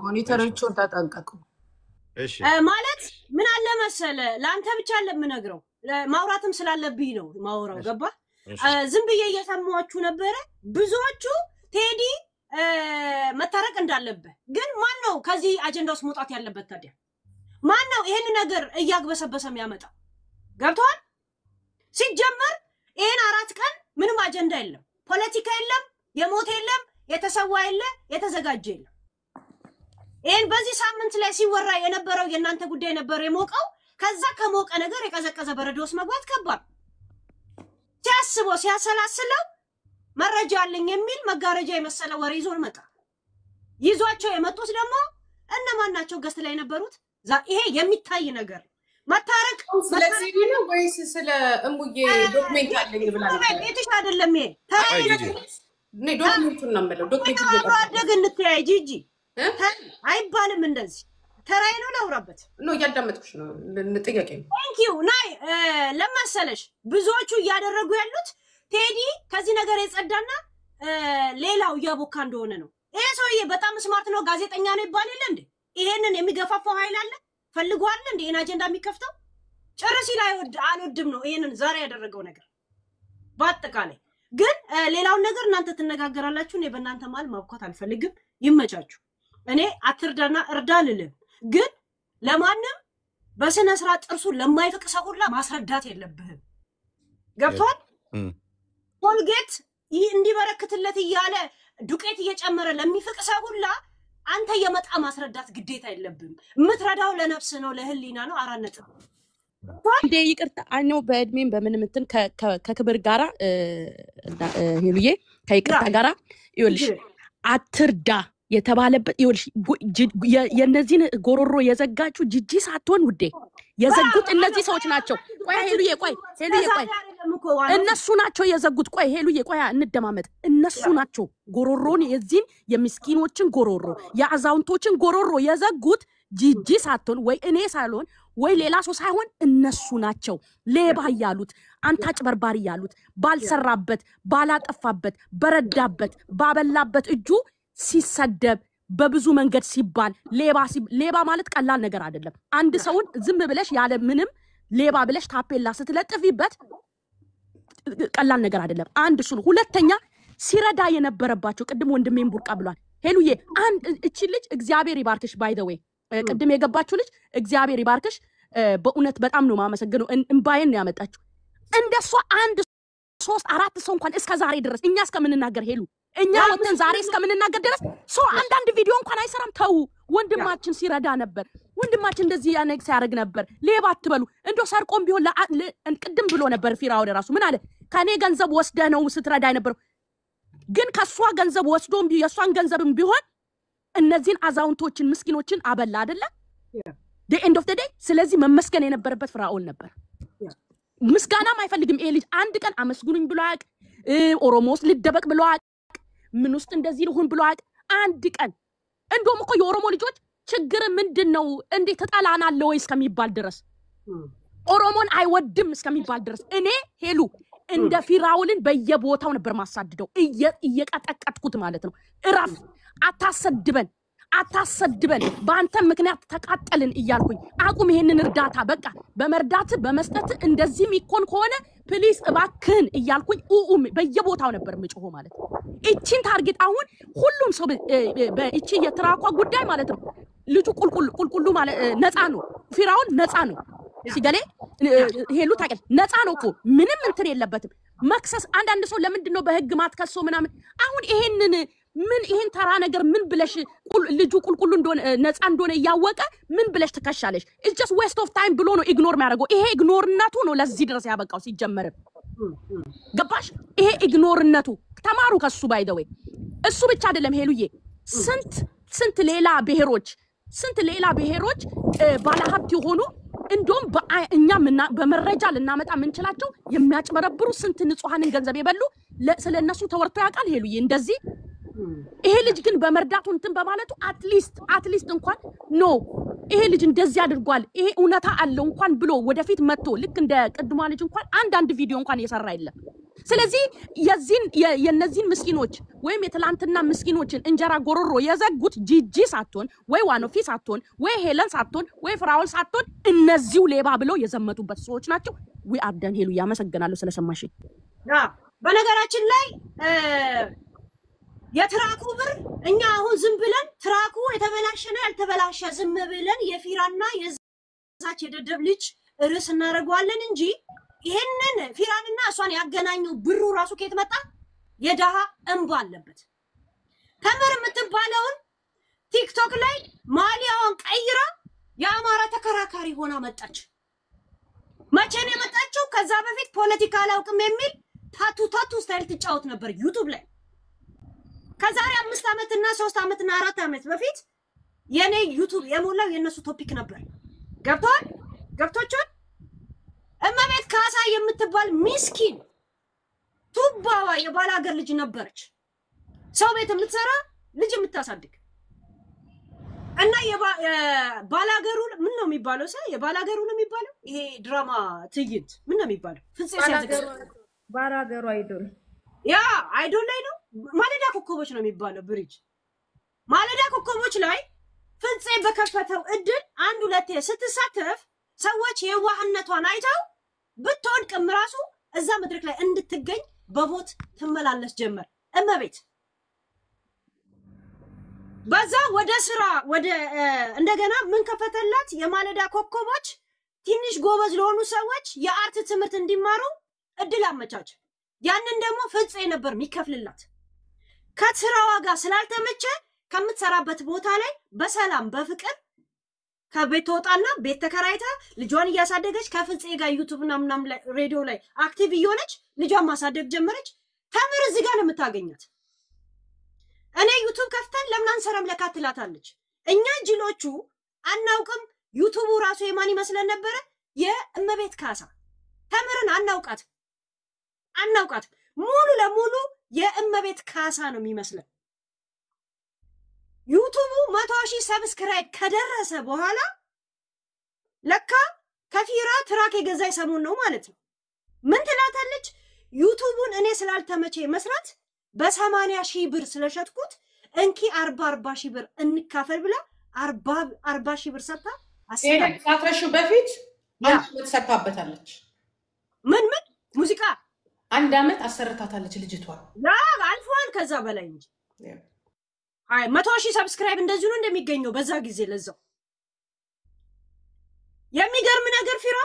ሞኒተሮቹን ተጠንቀቁ። እሺ ማለት ምን አለ መሰለ ለአንተ ብቻ ለምነግረው ማውራትም ስላለብኝ ነው ማውራው ገባ። ዝም ብዬ እየሰማችሁ ነበረ ብዙዎቹ ቴዲ መታረቅ እንዳለበት ግን ማን ነው ከዚህ አጀንዳ ውስጥ መውጣት ያለበት ታዲያ? ማን ነው ይሄን ነገር እያግበሰበሰ የሚያመጣው? ገብቷል? ሲጀመር ይሄን 4 ቀን ምንም አጀንዳ የለም፣ ፖለቲካ የለም፣ የሞት የለም፣ የተሰዋ የለ፣ የተዘጋጀ የለም። ይሄን በዚህ ሳምንት ላይ ሲወራ የነበረው የናንተ ጉዳይ ነበር የሞቀው። ከዛ ከሞቀ ነገር የቀዘቀዘ በረዶ ውስጥ መግባት ከባድ። ሲያስበው ሲያሰላስለው መረጃ አለኝ የሚል መጋረጃ የመሰለ ወሬ ይዞ መጣ። ይዟቸው የመጡት ደግሞ እነማን ናቸው? ገስት ላይ የነበሩት ይሄ የሚታይ ነገር መታረቅ ስለዚህ ነው ወይስ ስለ እሙዬ ዶክሜንት አለኝ ብላለች? ቤትሽ አይደለም ይሄ ተራይ ነው። ዶክሜንቱን ነው የምለው። ዶክሜንቱ አደግ እንትያይ ጂጂ አይባልም እንደዚህ ተራይ ነው ላውራበት ነው። እያዳመጥኩሽ ነው። ጥያቄ ነው። ቴንክ ዩ ናይ ለማሰለሽ ብዙዎቹ እያደረጉ ያሉት ቴዲ ከዚህ ነገር የጸዳና ሌላው ያቦካ እንደሆነ ነው። ይሄ ሰውዬ በጣም ስማርት ነው፣ ጋዜጠኛ ነው ይባል የለ እንዴ? ይሄንን የሚገፋፋው ኃይል አለ ፈልጓል እንዴ? ይሄን አጀንዳ የሚከፍተው ጭርሲ ላይ አልወድም ነው ይሄንን ዛሬ ያደረገው ነገር። በአጠቃላይ ግን ሌላውን ነገር እናንተ ትነጋገራላችሁ። እኔ በእናንተ ማል ማብኳት አልፈልግም። ይመቻችሁ። እኔ አትርዳና እርዳ ልልም፣ ግን ለማንም በስነ ስርዓት ጥርሱ ለማይፈቅ ሰው ሁላ ማስረዳት የለብህም። ገብቷል? ኮልጌት እንዲበረክትለት እያለ ዱቄት እየጨመረ ለሚፈቅ ሰው ሁላ አንተ የመጣ ማስረዳት ግዴታ የለብህም። የምትረዳው ለነፍስ ነው፣ ለህሊና ነው። 4 ነጥብ እንዴ ይቅርታ አኛው በእድሜም በምንም እንትን ከክብር ጋራ ሄሉዬ ከይቅርታ ጋራ ይኸውልሽ አትርዳ የተባለበት ይኸውልሽ የነዚህን ጎሮሮ የዘጋችሁ ጂጂ ሳትሆን ውዴ የዘጉት እነዚህ ሰዎች ናቸው። ቆይ ሄሉዬ ቆይ እነሱ ናቸው የዘጉት። ቆይ ሄሉዬ ቆይ እንደማመጥ እነሱ ናቸው ጎሮሮን የዚህን የምስኪኖችን ጎሮሮ የአዛውንቶችን ጎሮሮ የዘጉት ጂጂ ሳትሆን ወይ እኔ ሳልሆን ወይ ሌላ ሰው ሳይሆን እነሱ ናቸው። ሌባ ያሉት አንተ አጭበርባሪ ያሉት ባልሰራበት ባላጠፋበት በረዳበት ባበላበት እጁ ሲሰደብ በብዙ መንገድ ሲባል ሌባ ማለት ቀላል ነገር አይደለም። አንድ ሰውን ዝም ብለሽ ያለ ምንም ሌባ ብለሽ ታፔላ ስትለጥፊበት ቀላል ነገር አይደለም። አንድ እሱ ነው። ሁለተኛ ሲረዳ የነበረባቸው ቅድም ወንድሜን ቡርቃ ብሏል። ሄሉዬ አንድ እቺ ልጅ እግዚአብሔር ይባርክሽ። ባይ ዘ ዌይ ቅድም የገባችሁ ልጅ እግዚአብሔር ይባርክሽ። በእውነት በጣም ነው ማመሰግነው። እንባዬን ነው ያመጣችሁ። እንደሷ አንድ 3 4 ሰው እንኳን እስከ ዛሬ ድረስ እኛ እስከምንናገር ሄሉ እኛ ወጥተን ዛሬ እስከምንናገር ድረስ ሰው አንዳንድ ቪዲዮ እንኳን አይሰራም። ተው ወንድማችን ሲረዳ ነበር። ወንድማችን እንደዚህ ያነግ ሲያደርግ ነበር። ሌባ አትበሉ። እንዶ ሰርቆም ቢሆን ቅድም ብሎ ነበር ፊራ ወደ ራሱ ምን አለ? ከኔ ገንዘብ ወስደህ ነው ስትረዳ ነበር። ግን ከሷ ገንዘብ ወስዶም የሷን ገንዘብም ቢሆን እነዚህን አዛውንቶችን ምስኪኖችን አበላ አይደለ? the end of the day ስለዚህ መመስገን የነበረበት ፍራኦል ነበር። ምስጋናም አይፈልግም። ይሄ ልጅ አንድ ቀን አመስግኑኝ ብሎ አያውቅ። ኦሮሞስ ልደበቅ ብሎ አያውቅ። ምን ውስጥ እንደዚህ ልሁን ብሎ አያውቅ አንድ ቀን። እንደውም እኮ የኦሮሞ ልጆች ችግር ምንድነው እንዴት ተጣላናለ ወይ እስከሚባል ድረስ ኦሮሞን አይወድም እስከሚባል ድረስ እኔ ሄሉ እንደ ፊራውልን በየቦታው ነበር ማሳድደው እየቀጠቀጥኩት ማለት ነው። እራፍ አታሰድበን አታሰድበን በአንተ ምክንያት ተቃጠልን እያልኩኝ አቁም ይሄንን እርዳታ በቃ በመርዳት በመስጠት እንደዚህ ሚኮን ከሆነ ፕሊስ እባክህን እያልኩኝ በየቦታው ነበር ምጮሆ ማለት ነው። እቺን ታርጌት አሁን ሁሉም ሰው በእቺ የትራኳ ጉዳይ ማለት ነው ልጁ ቁልቁሉ ማለት ነፃ ነው። ፊራውን ነፃ ነው። ሲገሌ ሄሉ ታቀል ነፃ ነው እኮ ምንም እንትን የለበትም። መክሰስ አንዳንድ ሰው ለምንድን ነው በህግ ማትከሶ ምናምን አሁን ይሄን ተራ ነገር ምን ብለሽ ልጁ ቁልቁሉ እንደሆነ ነፃ እንደሆነ ያወቀ ምን ብለሽ ትከሻለሽ? ኢትስ ጀስት ዌስት ኦፍ ታይም ብሎ ነው ኢግኖር የሚያደርገው። ይሄ ኢግኖርነቱ ነው ለዚህ ድረስ ያበቃው ሲጀመር ገባሽ? ይሄ ኢግኖርነቱ ተማሩ ከሱ ባይደው እሱ ብቻ አይደለም ሄሉዬ ስንት ሌላ ብሔሮች ባለሀብት የሆኑ እንደውም እኛ በመረጃ ልናመጣ ምንችላቸው የሚያጭበረብሩ ስንት ንጹሃንን ገንዘብ የበሉ ስለነሱ ተወርቶ ያውቃል ሄሉዬ እንደዚህ ይሄ ልጅ ግን በመርዳቱ እንትን በማለቱ አትሊስት እንኳን ኖ ይሄ ልጅ እንደዚህ አድርጓል ይሄ እውነታ አለው እንኳን ብሎ ወደፊት መጥቶ ልክ እንደ ቅድሟ ልጅ እንኳን አንድ ቪዲዮ እንኳን የሰራ የለም። ስለዚህ የነዚህን ምስኪኖች ወይም የትላንትና ምስኪኖችን እንጀራ ጎሮሮ የዘጉት ጂጂ ሳትሆን ወይ ዋኖፊ ሳትሆን ወይ ሄለን ሳትሆን ወይ ፍራውል ሳትሆን እነዚሁ ሌባ ብለው የዘመቱበት ሰዎች ናቸው። ዊ አርደን ሄሉ ያመሰግናለሁ ስለሰማሽኝ። በነገራችን ላይ የትራኩ ብር እኛ አሁን ዝም ብለን ትራኩ የተበላሸ ነው ያልተበላሸ ዝም ብለን የፊራና የዛች የደደብ ልጅ ርዕስ እናደርገዋለን እንጂ ይሄንን ፊራንና እሷን ያገናኘው ብሩ ራሱ ከየት መጣ? የደሃ እንባ አለበት። ተምር የምትባለውን ቲክቶክ ላይ ማሊያውን ቀይራ የአማራ ተከራካሪ ሆና መጣች። መቼ ነው የመጣችው? ከዛ በፊት ፖለቲካ አላውቅም የሚል ታቱ ስታይል ትጫወት ነበር ዩቲዩብ ላይ። ከዛሬ 5 ዓመትና 3 ዓመትና 4 ዓመት በፊት የኔ ዩቲዩብ የሞላው የነሱ ቶፒክ ነበር። ገብቶቻል? እመቤት ካሳ የምትባል ሚስኪን ቱባዋ የባላገር ልጅ ነበረች። ሰው ቤት የምትሰራ ልጅ የምታሳድግ እና የባላገሩ ምን ነው የሚባለው? የባላገሩ ነው የሚባለው። ይሄ ድራማ ትዕይንት ምን ነው የሚባለው? ፍፄ ሲያዘጋጅ ባላገሩ አይዶል ላይ ነው። ማለዳ ኮከቦች ነው የሚባለው። ብሪጅ ማለዳ ኮከቦች ላይ ፍፄ በከፈተው እድል 1-2 ስትሳተፍ ሰዎች የዋህነቷን አይተው ብትወድቅም ራሱ እዛ መድረክ ላይ እንድትገኝ በቦት ትመላለስ ጀመር እመቤት። በዛ ወደ ስራ እንደገና ምን ከፈተላት? የማለዳ ኮከቦች ትንሽ ጎበዝ ለሆኑ ሰዎች የአርት ትምህርት እንዲማሩ እድል አመቻች። ያንን ደግሞ ፍፄ ነበር የሚከፍልላት። ከስራዋ ጋር ስላልተመቸ ከምትሰራበት ቦታ ላይ በሰላም በፍቅር ከቤት ተወጣና ቤት ተከራይታ ልጇን እያሳደገች ከፍፄ ጋር ዩቲዩብ ምናምን ላይ ሬዲዮ ላይ አክቲቭ እየሆነች ልጇን ማሳደግ ጀመረች። ተምር እዚህ ጋር ነው የምታገኛት። እኔ ዩቲዩብ ከፍተን ለምን አንሰራም ለካ ትላታለች። እኛ ጅሎቹ አናውቅም። ዩቲዩቡ ራሱ የማን ይመስለን ነበረ? የእመቤት ካሳ። ተምርን አናውቃት ሙሉ ለሙሉ የእመቤት ካሳ ነው የሚመስለን። ዩቲዩቡ 100,000 ሰብስክራይብ ከደረሰ በኋላ ለካ ከፊራ ትራክ የገዛይ ሰሞን ነው ማለት ነው። ምን ትላታለች? ዩቲዩቡን እኔ ስላልተመቼ መስራት በ80,000 ብር ስለሸጥኩት እንኪ 40,000 ብር እንካፈል ብላ 40,000 ብር ሰጥታ አስያለች። በፊት አንቺ ሰጥታበታለች። ምን ሙዚቃ 1 ዓመት አሰርታታለች ልጅቷ። አልፏል ከዛ በላይ እንጂ 100,000 ሰብስክራይብ እንደዚህ ነው እንደሚገኘው በዛ ጊዜ። ለዛው የሚገርም ነገር ፊራ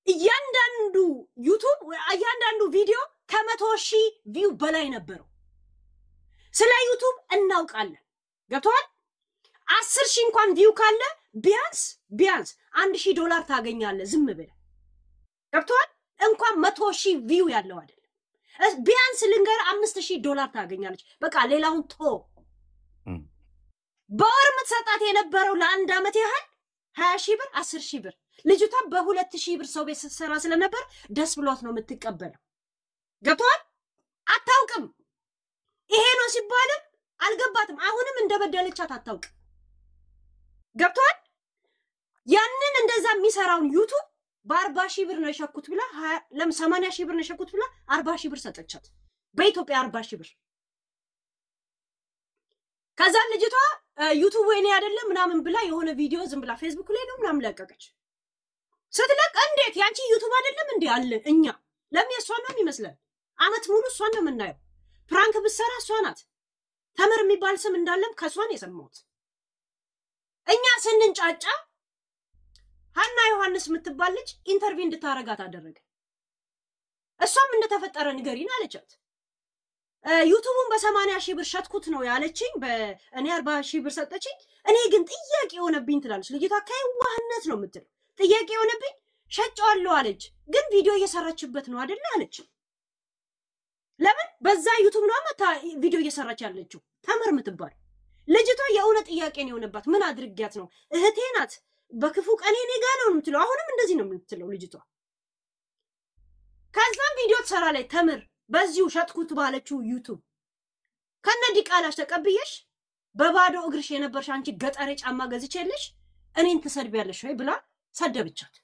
እያንዳንዱ ዩቲዩብ እያንዳንዱ ቪዲዮ ከ100,000 ቪው በላይ ነበረው። ስለ ዩቲዩብ እናውቃለን። ገብቷል? 10,000 እንኳን ቪው ካለ ቢያንስ $1,000 ታገኛለህ ዝም ብለህ። ገብቷል? እንኳን 100,000 ቪው ያለው አይደለም። ቢያንስ ልንገር $5,000 ታገኛለች። በቃ ሌላውን ቶ በወር የምትሰጣት የነበረው ለአንድ ዓመት ያህል 20,000 ብር 10,000 ብር። ልጅቷ በ2,000 ብር ሰው ቤት ስትሰራ ስለነበር ደስ ብሏት ነው የምትቀበለው። ገብቷል? አታውቅም። ይሄ ነው ሲባልም አልገባትም። አሁንም እንደበደለቻት አታውቅም። ገብቷል? ያንን እንደዛ የሚሰራውን ዩቲዩብ በ40,000 ብር ነው የሸኩት ብላ 80,000 ብር ነው የሸኩት ብላ 40,000 ብር ሰጠቻት። በኢትዮጵያ 40,000 ብር ከዛ ልጅቷ ዩቲዩብ ወይኔ አይደለም ምናምን ብላ የሆነ ቪዲዮ ዝም ብላ ፌስቡክ ላይ ነው ምናምን ለቀቀች። ስትለቅ እንዴት ያንቺ ዩቲዩብ አይደለም እንዴ አለ እኛ ለምን እሷ ነው የሚመስለን? አመት ሙሉ እሷ ነው የምናየው። ፕራንክ ብትሰራ እሷ ናት። ተምር የሚባል ስም እንዳለም ከሷ ነው የሰማሁት። እኛ ስንንጫጫ ሀና ዮሐንስ የምትባል ልጅ ኢንተርቪው እንድታረጋት አደረገ። እሷም እንደተፈጠረ ንገሪን አለቻት። ዩቲዩቡን በ80,000 ብር ሸጥኩት ነው ያለችኝ። በእኔ 40,000 ብር ሰጠችኝ። እኔ ግን ጥያቄ የሆነብኝ ትላለች ልጅቷ። ከዋህነት ነው የምትለው። ጥያቄ የሆነብኝ ሸጫዋለሁ አለች፣ ግን ቪዲዮ እየሰራችበት ነው አይደል አለች። ለምን በዛ ዩቲዩብ ነው መታ ቪዲዮ እየሰራች ያለችው? ተምር የምትባል ልጅቷ የእውነት ጥያቄ ነው የሆነባት። ምን አድርጊያት ነው? እህቴ ናት፣ በክፉ ቀኔ እኔ ጋር ነው የምትለው። አሁንም እንደዚህ ነው የምትለው ልጅቷ። ከዛም ቪዲዮ ትሰራለች ተምር በዚሁ ሸጥኩት ባለችው ዩቲዩብ። ከነ ዲቃላሽ ተቀብየሽ በባዶ እግርሽ የነበርሽ አንቺ ገጠሬ ጫማ ገዝቼልሽ እኔን ትሰድቢያለሽ ወይ ብላ ሰደብቻት።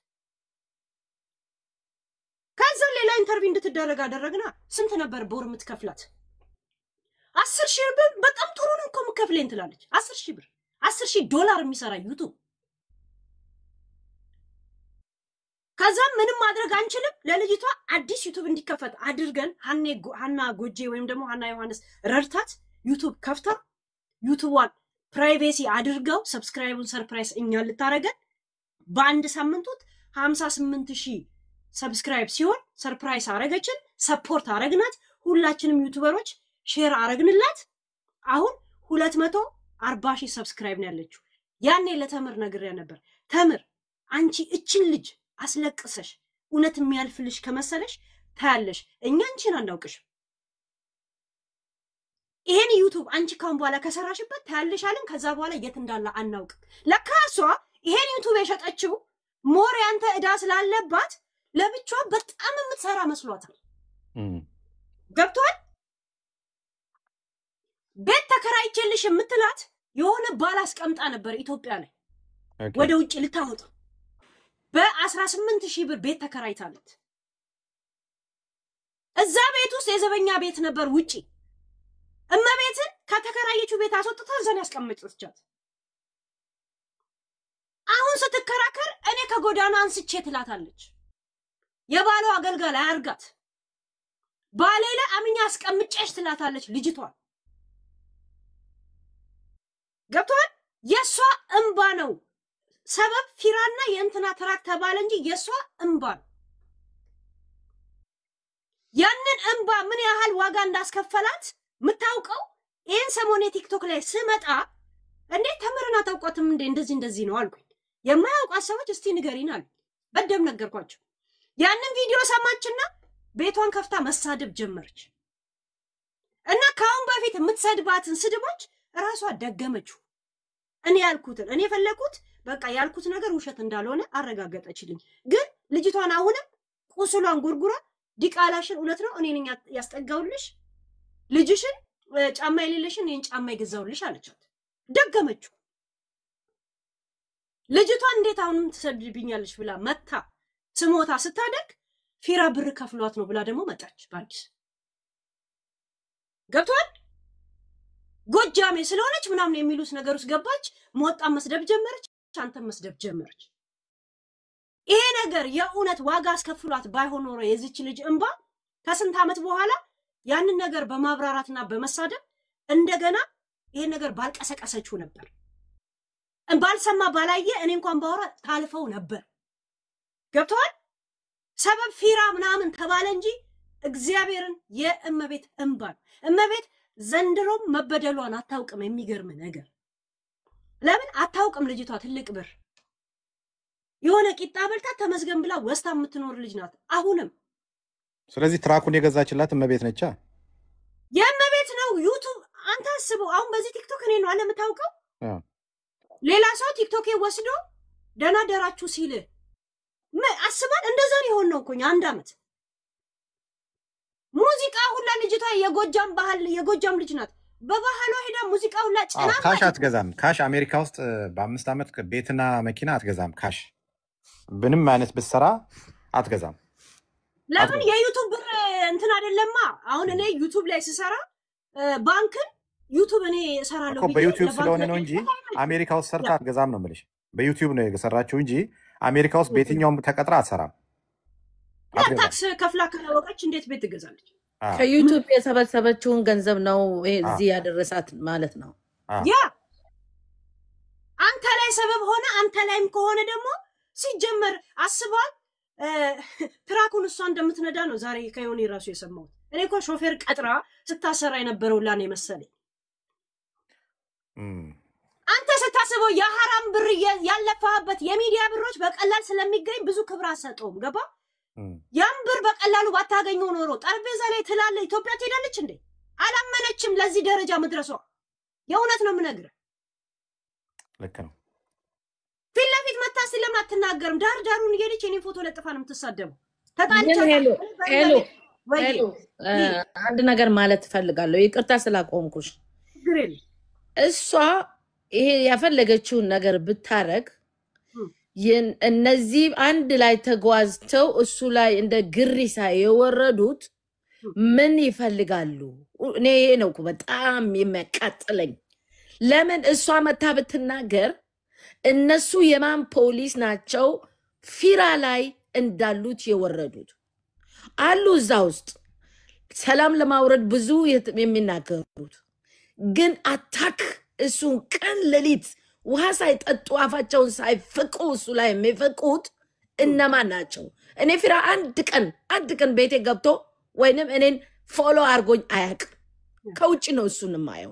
ከዛ ሌላ ኢንተርቪው እንድትደረግ አደረግና ስንት ነበር በወር የምትከፍላት? 10,000 ብር። በጣም ጥሩ ነው እኮ የምከፍለኝ ትላለች። 10,000 ብር፣ 10,000 ዶላር የሚሰራ ዩቲዩብ። ከዛም ምንም ማድረግ አንችልም። ለልጅቷ አዲስ ዩቲዩብ እንዲከፈት አድርገን ሀና ጎጄ ወይም ደግሞ ሀና ዮሐንስ ረድታት ዩቲዩብ ከፍታ ዩቲዩቧን ፕራይቬሲ አድርገው ሰብስክራይቡን ሰርፕራይዝ እኛ ልታረገን በአንድ ሳምንት ውስጥ 58,000 ሰብስክራይብ ሲሆን ሰርፕራይዝ አረገችን። ሰፖርት አረግናት። ሁላችንም ዩቲዩበሮች ሼር አረግንላት። አሁን 240,000 ሰብስክራይብ ነው ያለችው። ያኔ ለተምር ነግሬያ ነበር። ተምር አንቺ እችን ልጅ አስለቅሰሽ እውነት የሚያልፍልሽ ከመሰለሽ ታያለሽ። እኛ አንቺን አናውቅሽም። ይሄን ዩቲዩብ አንቺ ካሁን በኋላ ከሰራሽበት ታያለሽ አለን። ከዛ በኋላ የት እንዳለ አናውቅም። ለካ እሷ ይሄን ዩቲዩብ የሸጠችው ሞር ያንተ እዳ ስላለባት ለብቻዋ በጣም የምትሰራ መስሏታል። ገብቷል። ቤት ተከራይቼልሽ የምትላት የሆነ ባል አስቀምጣ ነበር ኢትዮጵያ ላይ ወደ ውጭ ልታወጣ በ18,000 ብር ቤት ተከራይታለት። እዛ ቤት ውስጥ የዘበኛ ቤት ነበር ውጪ። እመቤትን ከተከራየችው ቤት አስወጥታ እዛን ያስቀመጠቻት። አሁን ስትከራከር እኔ ከጎዳና አንስቼ ትላታለች። የባሏ አገልጋይ አያርጋት። ባሌ ላይ አምኛ አስቀምጬሽ ትላታለች ልጅቷ። ገብቷል። የሷ እንባ ነው ሰበብ ፊራና የእንትና ትራክ ተባለ እንጂ የሷ እንባ ነው። ያንን እንባ ምን ያህል ዋጋ እንዳስከፈላት ምታውቀው ይሄን ሰሞን ቲክቶክ ላይ ስመጣ እንዴ ተምርና ታውቋትም እንዴ እንደዚህ ነው አልኩኝ። የማያውቋት ሰዎች እስቲ ንገሪን አሉ። በደም ነገርኳቸው። ያንን ቪዲዮ ሰማችና ቤቷን ከፍታ መሳደብ ጀመረች። እና ካሁን በፊት የምትሰድባትን ስድቦች ራሷ ደገመችው። እኔ ፈለኩት በቃ ያልኩት ነገር ውሸት እንዳልሆነ አረጋገጠችልኝ። ግን ልጅቷን አሁንም ቁስሏን ጉርጉራ ዲቃላሽን እውነት ነው እኔ ነኝ ያስጠጋውልሽ፣ ልጅሽን ጫማ የሌለሽን እኔን ጫማ ይገዛውልሽ አለቻት። ደገመችው። ልጅቷን እንዴት አሁንም ትሰድብኛለሽ ብላ መታ ስሞታ ስታደግ ፊራ ብር ከፍሏት ነው ብላ ደግሞ መጣች ባንኪስ። ገብቷል። ጎጃሜ ስለሆነች ምናምን የሚሉት ነገር ውስጥ ገባች። ሞጣ መስደብ ጀመረች፣ አንተም መስደብ ጀመረች። ይሄ ነገር የእውነት ዋጋ አስከፍሏት ባይሆን ኖሮ የዚች ልጅ እንባ ከስንት ዓመት በኋላ ያንን ነገር በማብራራትና በመሳደብ እንደገና ይሄ ነገር ባልቀሰቀሰችው ነበር። ባልሰማ ባላየ እኔ እንኳን ባወራ ታልፈው ነበር። ገብቷል። ሰበብ ፊራ ምናምን ተባለ እንጂ እግዚአብሔርን የእመቤት እንባ እመቤት ዘንድሮም መበደሏን አታውቅም። የሚገርም ነገር ለምን አታውቅም? ልጅቷ ትልቅ ብር የሆነ ቂጣ በልታ ተመስገን ብላ ወስታ የምትኖር ልጅ ናት አሁንም። ስለዚህ ትራኩን የገዛችላት እመቤት ነቻ። የእመቤት ነው ዩቲዩብ። አንተ አስበው አሁን በዚህ ቲክቶክ እኔ ነው አለ የምታውቀው። ሌላ ሰው ቲክቶክ ወስዶ ደህና ደራችሁ ሲል አስባል። እንደዛ ሊሆን ነው እኮ አንድ አመት ሙዚቃ ሁላ ልጅቷ የጎጃም ባህል የጎጃም ልጅ ናት። በባህሏ ሄዳ ሙዚቃ ሁላ ጨና ካሽ አትገዛም። ካሽ አሜሪካ ውስጥ በ5 ዓመት ቤትና መኪና አትገዛም። ካሽ ምንም አይነት ብትሰራ አትገዛም። ለምን? የዩቲዩብ ብር እንትን አይደለማ። አሁን እኔ ዩቲዩብ ላይ ስሰራ ባንክን ዩቲዩብ እኔ እሰራለሁ እኮ ብዬ በዩቲዩብ ለባንክ ስለሆነ ነው እንጂ አሜሪካ ውስጥ ሰርታ አትገዛም ነው የምልሽ። በዩቲዩብ ነው የሰራችው እንጂ አሜሪካ ውስጥ በየትኛውም ተቀጥራ አትሰራም። ታክስ ከፍላ ካላወቀች እንዴት ቤት ትገዛለች? ከዩቲዩብ የሰበሰበችውን ገንዘብ ነው እዚህ ያደረሳት ማለት ነው። ያ አንተ ላይ ሰበብ ሆነ አንተ ላይም ከሆነ ደግሞ ሲጀመር አስቧል። ትራኩን እሷ እንደምትነዳ ነው ዛሬ ከዮኒ ራሱ የሰማሁት። እኔ እኮ ሾፌር ቀጥራ ስታሰራ የነበረው ላኔ መሰለኝ። አንተ ስታስበው የሐራም ብር ያለፈበት የሚዲያ ብሮች በቀላል ስለሚገኝ ብዙ ክብር አሰጠውም። ገባ? ያን ብር በቀላሉ ባታገኘው ኖሮ ጠረጴዛ ላይ ትላለ ኢትዮጵያ ትሄዳለች እንዴ? አላመነችም ለዚህ ደረጃ መድረሷ። የእውነት ነው የምነግርህ። ልክ ነው። ፊት ለፊት መታ ስለምን አትናገርም? ዳር ዳሩን እየሄደች የኔን ፎቶ ለጥፋ ነው የምትሳደበው። ሄሎ አንድ ነገር ማለት ፈልጋለሁ። ይቅርታ ስላቆምኩሽ። እሷ ይሄ ያፈለገችውን ነገር ብታረግ እነዚህ አንድ ላይ ተጓዝተው እሱ ላይ እንደ ግሪሳ የወረዱት ምን ይፈልጋሉ? እኔ ይሄ ነው በጣም የሚያቃጥለኝ። ለምን እሷ መታ ብትናገር እነሱ የማን ፖሊስ ናቸው ፊራ ላይ እንዳሉት የወረዱት አሉ። እዛ ውስጥ ሰላም ለማውረድ ብዙ የሚናገሩት ግን አታክ እሱን ቀን ሌሊት ውሃ ሳይጠጡ አፋቸውን ሳይፍቁ እሱ ላይ የሚፍቁት እነማን ናቸው? እኔ ፊራ አንድ ቀን ቤቴ ገብቶ ወይንም እኔን ፎሎ አርጎኝ አያውቅም። ከውጭ ነው እሱን የማየው።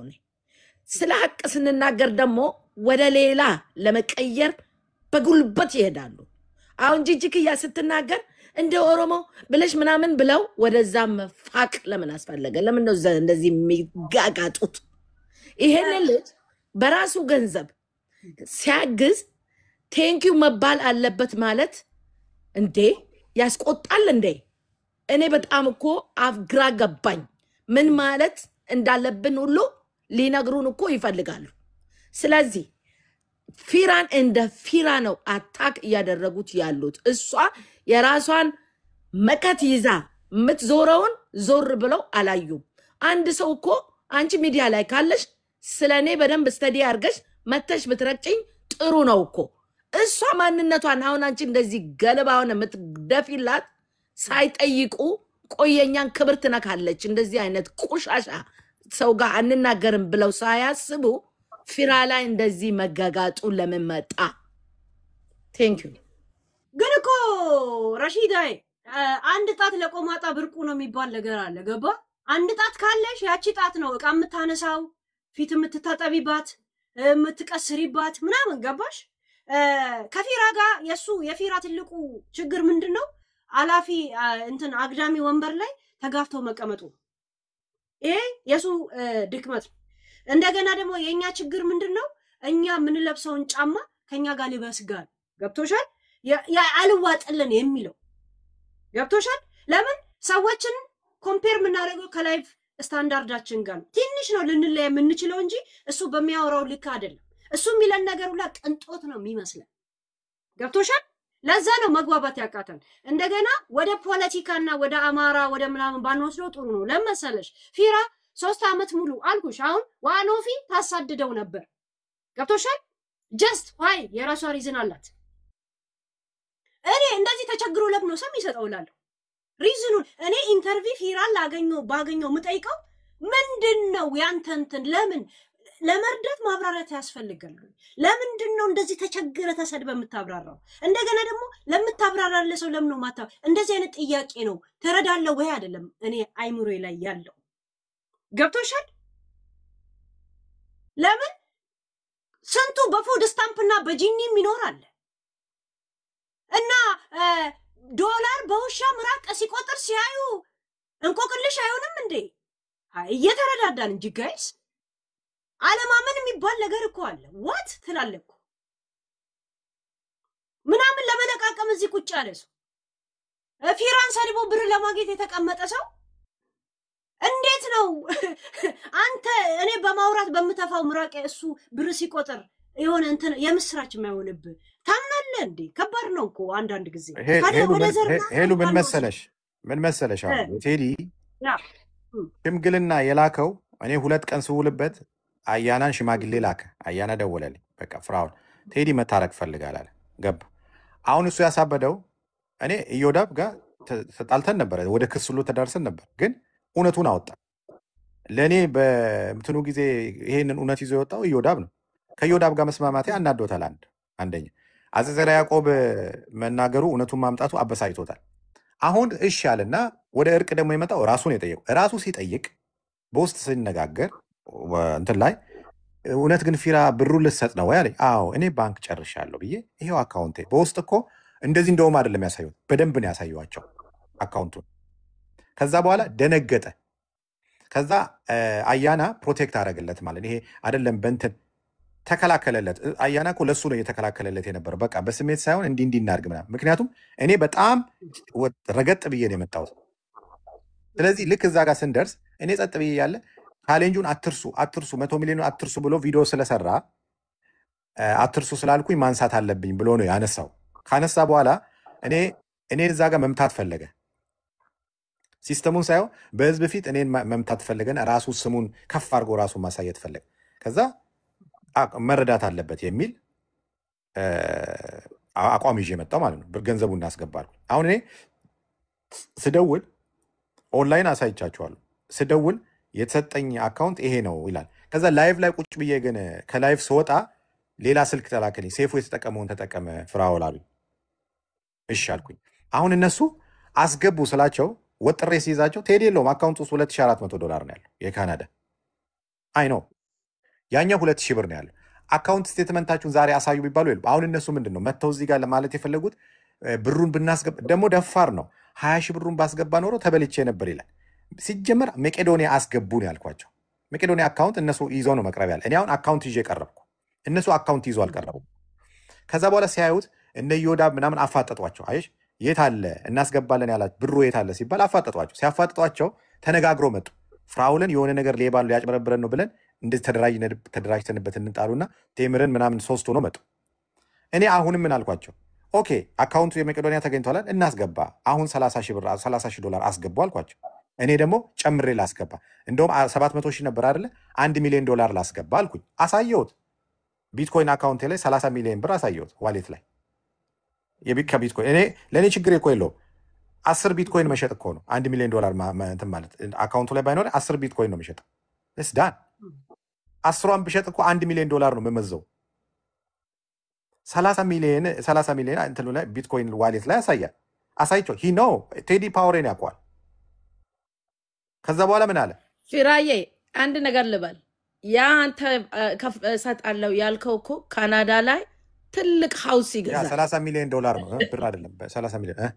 ስለ ሀቅ ስንናገር ደግሞ ወደ ሌላ ለመቀየር በጉልበት ይሄዳሉ። አሁን ጂጂክያ ስትናገር እንደ ኦሮሞ ብለሽ ምናምን ብለው ወደዛ መፋቅ ለምን አስፈለገ? ለምን ነው እንደዚህ የሚጋጋጡት? ይሄን ልጅ በራሱ ገንዘብ ሲያግዝ ቴንኪው መባል አለበት ማለት እንዴ ያስቆጣል እንዴ? እኔ በጣም እኮ አፍግራ ገባኝ። ምን ማለት እንዳለብን ሁሉ ሊነግሩን እኮ ይፈልጋሉ። ስለዚህ ፊራን እንደ ፊራ ነው አታክ እያደረጉት ያሉት። እሷ የራሷን መከት ይዛ የምትዞረውን ዞር ብለው አላዩም። አንድ ሰው እኮ አንቺ ሚዲያ ላይ ካለሽ ስለኔ በደንብ ስተዲ አርገሽ መተሽ ብትረጭኝ ጥሩ ነው እኮ። እሷ ማንነቷን አሁን አንቺ እንደዚህ ገለባውን የምትደፊላት ሳይጠይቁ ቆየኛን ክብር ትነካለች። እንደዚህ አይነት ቆሻሻ ሰው ጋር አንናገርም ብለው ሳያስቡ ፊራ ላይ እንደዚህ መጋጋጡ ለምን መጣ? ቴንክ ዩ። ግን እኮ ረሺዳይ አንድ ጣት ለቆማጣ ብርቁ ነው የሚባል ነገር አለ። ገባ? አንድ ጣት ካለሽ ያቺ ጣት ነው እቃ የምታነሳው፣ ፊት የምትታጠቢባት፣ የምትቀስሪባት ምናምን። ገባሽ? ከፊራ ጋር የፊራ ትልቁ ችግር ምንድነው? አላፊ እንትን አግዳሚ ወንበር ላይ ተጋፍተው መቀመጡ። ይሄ የሱ ድክመት። እንደገና ደግሞ የኛ ችግር ምንድነው? እኛ የምንለብሰውን ጫማ ከኛ ጋር ሊበስጋል። ገብቶሻል? አልዋጥልን የሚለው ገብቶሻል? ለምን ሰዎችን ኮምፔር የምናደርገው ከላይፍ ስታንዳርዳችን ጋር ትንሽ ነው ልንለይ የምንችለው እንጂ እሱ በሚያወራው ልክ አይደለም። እሱ የሚለን ነገር ሁላ ቅንጦት ነው የሚመስለን። ገብቶሻል? ለዛ ነው መግባባት ያቃተን። እንደገና ወደ ፖለቲካና ወደ አማራ ወደ ምናምን ባንወስደው ጥሩ ነው። ለመሰለሽ ፊራ 3 ዓመት ሙሉ አልኩሽ አሁን ዋኖፊ ታሳድደው ነበር። ገብቶሻል? ጀስት ዋይ የራሷ ሪዝን አላት። እኔ እንደዚህ ተቸግሮ ለብኖ ሰም ይሰጠውላለሁ ሪዝኑን። እኔ ኢንተርቪው ፊራን ባገኘው ምጠይቀው ምንድነው ያንተንትን ለምን ለመርዳት ማብራራት ያስፈልጋል? ለምንድነው እንደዚህ ተቸግረ ተሰድበ የምታብራራው? እንደገና ደግሞ ለምታብራራለ ሰው ለምን ነው ማታ? እንደዚህ አይነት ጥያቄ ነው ተረዳለው ወይ አይደለም? እኔ አይምሮዬ ላይ ያለው ገብቶሻል? ለምን ስንቱ በፉድ ስታምፕና በጂኒም ይኖራል እና ዶላር በውሻ ምራቅ ሲቆጥር ሲያዩ እንቆቅልሽ አይሆንም እንዴ? እየተረዳዳን እንጂ ጋይስ አለማመን የሚባል ነገር እኮ አለ። ዋት ትላለህ እኮ ምናምን ለመለቃቀም እዚህ ቁጭ ያለ ሰው ፊራን ሰድቦ ብር ለማግኘት የተቀመጠ ሰው እንዴት ነው አንተ እኔ በማውራት በመተፋው ምራቅ እሱ ብር ሲቆጥር የሆነ እንትን የምስራች የማይሆንብህ ታምናለህ እንዴ? ከባድ ነው እኮ አንዳንድ ጊዜ። ሄሉ ምን መሰለሽ አሁን ቴዲ ሽምግልና የላከው እኔ 2 ቀን ስውልበት አያናን ሽማግሌ ላከ። አያና ደወለልኝ። በቃ ፍራውን ቴዲ መታረቅ ፈልጋል አለ። ገባ። አሁን እሱ ያሳበደው እኔ ኢዮዳብ ጋር ተጣልተን ነበር፣ ወደ ክስ ሁሉ ተዳርሰን ነበር። ግን እውነቱን አወጣ። ለእኔ በምትኑ ጊዜ ይሄንን እውነት ይዞ የወጣው ኢዮዳብ ነው። ከኢዮዳብ ጋር መስማማቴ አናዶታል። አንደኛ አዘዘራ ያዕቆብ መናገሩ እውነቱን ማምጣቱ አበሳጭቶታል። አሁን እሺ አለና ወደ እርቅ ደግሞ የመጣው ራሱን የጠየቁ ራሱ ሲጠይቅ በውስጥ ስንነጋገር እንትን ላይ እውነት ግን ፊራ ብሩን ልትሰጥ ነው ወይ አለኝ። አዎ እኔ ባንክ ጨርሻለሁ ብዬ ይሄው አካውንቴ በውስጥ እኮ እንደዚህ እንደውም አይደለም ያሳዩት፣ በደንብ ነው ያሳዩዋቸው አካውንቱን። ከዛ በኋላ ደነገጠ። ከዛ አያና ፕሮቴክት አደረገለት ማለት ይሄ አይደለም በእንትን ተከላከለለት። አያና እኮ ለሱ ነው እየተከላከለለት የነበረው። በቃ በስሜት ሳይሆን እንዲህ እናድርግ ምናምን። ምክንያቱም እኔ በጣም ረገጥ ብዬ ነው የመጣሁት። ስለዚህ ልክ እዛ ጋር ስንደርስ እኔ ጸጥ ብዬ ያለ ቻሌንጁን አትርሱ 100 ሚሊዮን አትርሱ ብሎ ቪዲዮ ስለሰራ አትርሱ ስላልኩኝ ማንሳት አለብኝ ብሎ ነው ያነሳው። ካነሳ በኋላ እኔ እዛ ጋር መምታት ፈለገ። ሲስተሙን ሳይሆን በህዝብ ፊት እኔን መምታት ፈለገና ራሱ ስሙን ከፍ አድርጎ ራሱን ማሳየት ፈለገ። ከዛ መረዳት አለበት የሚል አቋም ይዤ መጣሁ ማለት ነው። ገንዘቡን እናስገባለሁ። አሁን እኔ ስደውል ኦንላይን አሳይቻችኋለሁ። ስደውል የተሰጠኝ አካውንት ይሄ ነው ይላል። ከዛ ላይቭ ላይ ቁጭ ብዬ ግን ከላይቭ ስወጣ ሌላ ስልክ ተላከልኝ። ሴፉ የተጠቀመውን ተጠቀመ ፍራኦል አሉኝ። እሺ አልኩኝ። አሁን እነሱ አስገቡ ስላቸው ወጥሬ ሲይዛቸው ቴዲ የለውም አካውንት ውስጥ $2400 ነው ያለው የካናዳ። አይ ነው ያኛው 2000 ብር ነው ያለው። አካውንት ስቴትመንታችሁን ዛሬ አሳዩ ቢባሉ ይሉ። አሁን እነሱ ምንድነው መተው እዚህ ጋር ለማለት የፈለጉት ብሩን ብናስገባ ደግሞ ደፋር ነው 20,000 ብሩን ባስገባ ኖሮ ተበልቼ ነበር ይላል። ሲጀመር መቄዶኒያ አስገቡ ነው ያልኳቸው። መቄዶኒያ አካውንት እነሱ ይዘው ነው መቅረብ ያለ። እኔ አሁን አካውንት ይዤ ቀረብኩ፣ እነሱ አካውንት ይዞ አልቀረቡ። ከዛ በኋላ ሲያዩት እነ ኢዮዳብ ምናምን አፋጠጧቸው። አይሽ የት አለ እናስገባለን ያላት ብሩ የት አለ ሲባል አፋጠጧቸው። ሲያፋጠጧቸው ተነጋግረው መጡ። ፍራውልን የሆነ ነገር ሌባ ሊያጭበረብረን ነው ብለን እንደዚህ ተደራጅተንበት እንጣሉና ቴምርን ምናምን 3 ሆኖ መጡ። እኔ አሁንም ምን አልኳቸው? ኦኬ አካውንቱ የመቄዶኒያ ተገኝቷል እናስገባ፣ አሁን $30,000 አስገቡ አልኳቸው። እኔ ደግሞ ጨምሬ ላስገባ፣ እንደውም 700,000 ነበር አይደለ $1 ሚሊዮን ላስገባ አልኩኝ። አሳየሁት። ቢትኮይን አካውንቴ ላይ 30 ሚሊዮን ብር አሳየሁት ዋሌት ላይ ከቢትኮይን። እኔ ለእኔ ችግር እኮ የለውም። 10 ቢትኮይን መሸጥ እኮ ነው $1 ሚሊዮን እንትን ማለት። አካውንቱ ላይ ባይኖር 10 ቢትኮይን ነው የሚሸጠው። ዳን 10ሯን ብሸጥ እኮ $1 ሚሊዮን ነው የምመዘው። 30 ሚሊዮን እንትኑ ላይ ቢትኮይን ዋሌት ላይ ያሳያል። አሳይቸው ሂ ነው ቴዲ ፓወሬን ያውቀዋል። ከዛ በኋላ ምን አለ ፊራዬ አንድ ነገር ልበል። ያ አንተ እሰጣለሁ ያልከው እኮ ካናዳ ላይ ትልቅ ሃውስ ይገዛል። $30 ሚሊዮን ነው ብር አይደለም። 30 ሚሊዮን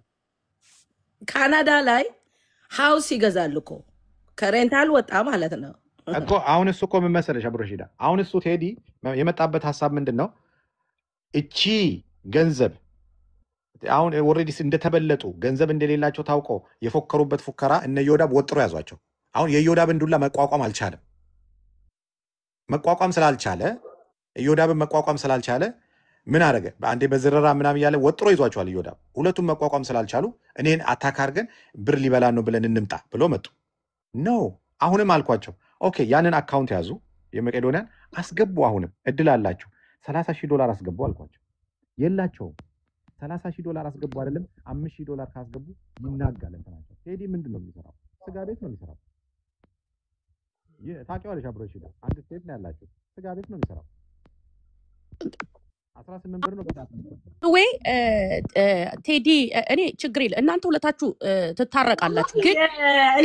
ካናዳ ላይ ሃውስ ይገዛል እኮ ከሬንታል ወጣ ማለት ነው እኮ። አሁን እሱ እኮ ምን መሰለሽ አብሮሽዳ፣ አሁን እሱ ቴዲ የመጣበት ሀሳብ ምንድን ነው? እቺ ገንዘብ አሁን ኦልሬዲ እንደተበለጡ ገንዘብ እንደሌላቸው ታውቀው የፎከሩበት ፉከራ እነ ኢዮዳብ ወጥሮ ያዟቸው። አሁን የኢዮዳብን ዱላ መቋቋም አልቻለም። መቋቋም ስላልቻለ ምን አደረገ? በአንዴ በዝረራ ምናምን እያለ ወጥሮ ይዟቸዋል ኢዮዳብ። ሁለቱም መቋቋም ስላልቻሉ እኔን አታክ አድርገን ብር ሊበላን ነው ብለን እንምጣ ብሎ መጡ። ነው አሁንም አልኳቸው ኦኬ ያንን አካውንት ያዙ፣ የመቄዶኒያን አስገቡ። አሁንም እድል አላችሁ $30,000 አስገቡ አልኳቸው። የላቸውም። $30,000 አስገቡ አይደለም $5,000 ካስገቡ ይናጋል እንትናቸው። ቴዲ ምንድን ነው የሚሰራው? ስጋ ቤት ነው የሚሰራው። ታውቂዋለሽ አብሮሽ ይላል። አንድ ስቴት ነው ያላችሁ፣ ስጋ ቤት ነው የሚሰራው። 18 ብር ነው በጣም ወይ ቴዲ። እኔ ችግር የለ እናንተ ሁለታችሁ ትታረቃላችሁ። ግን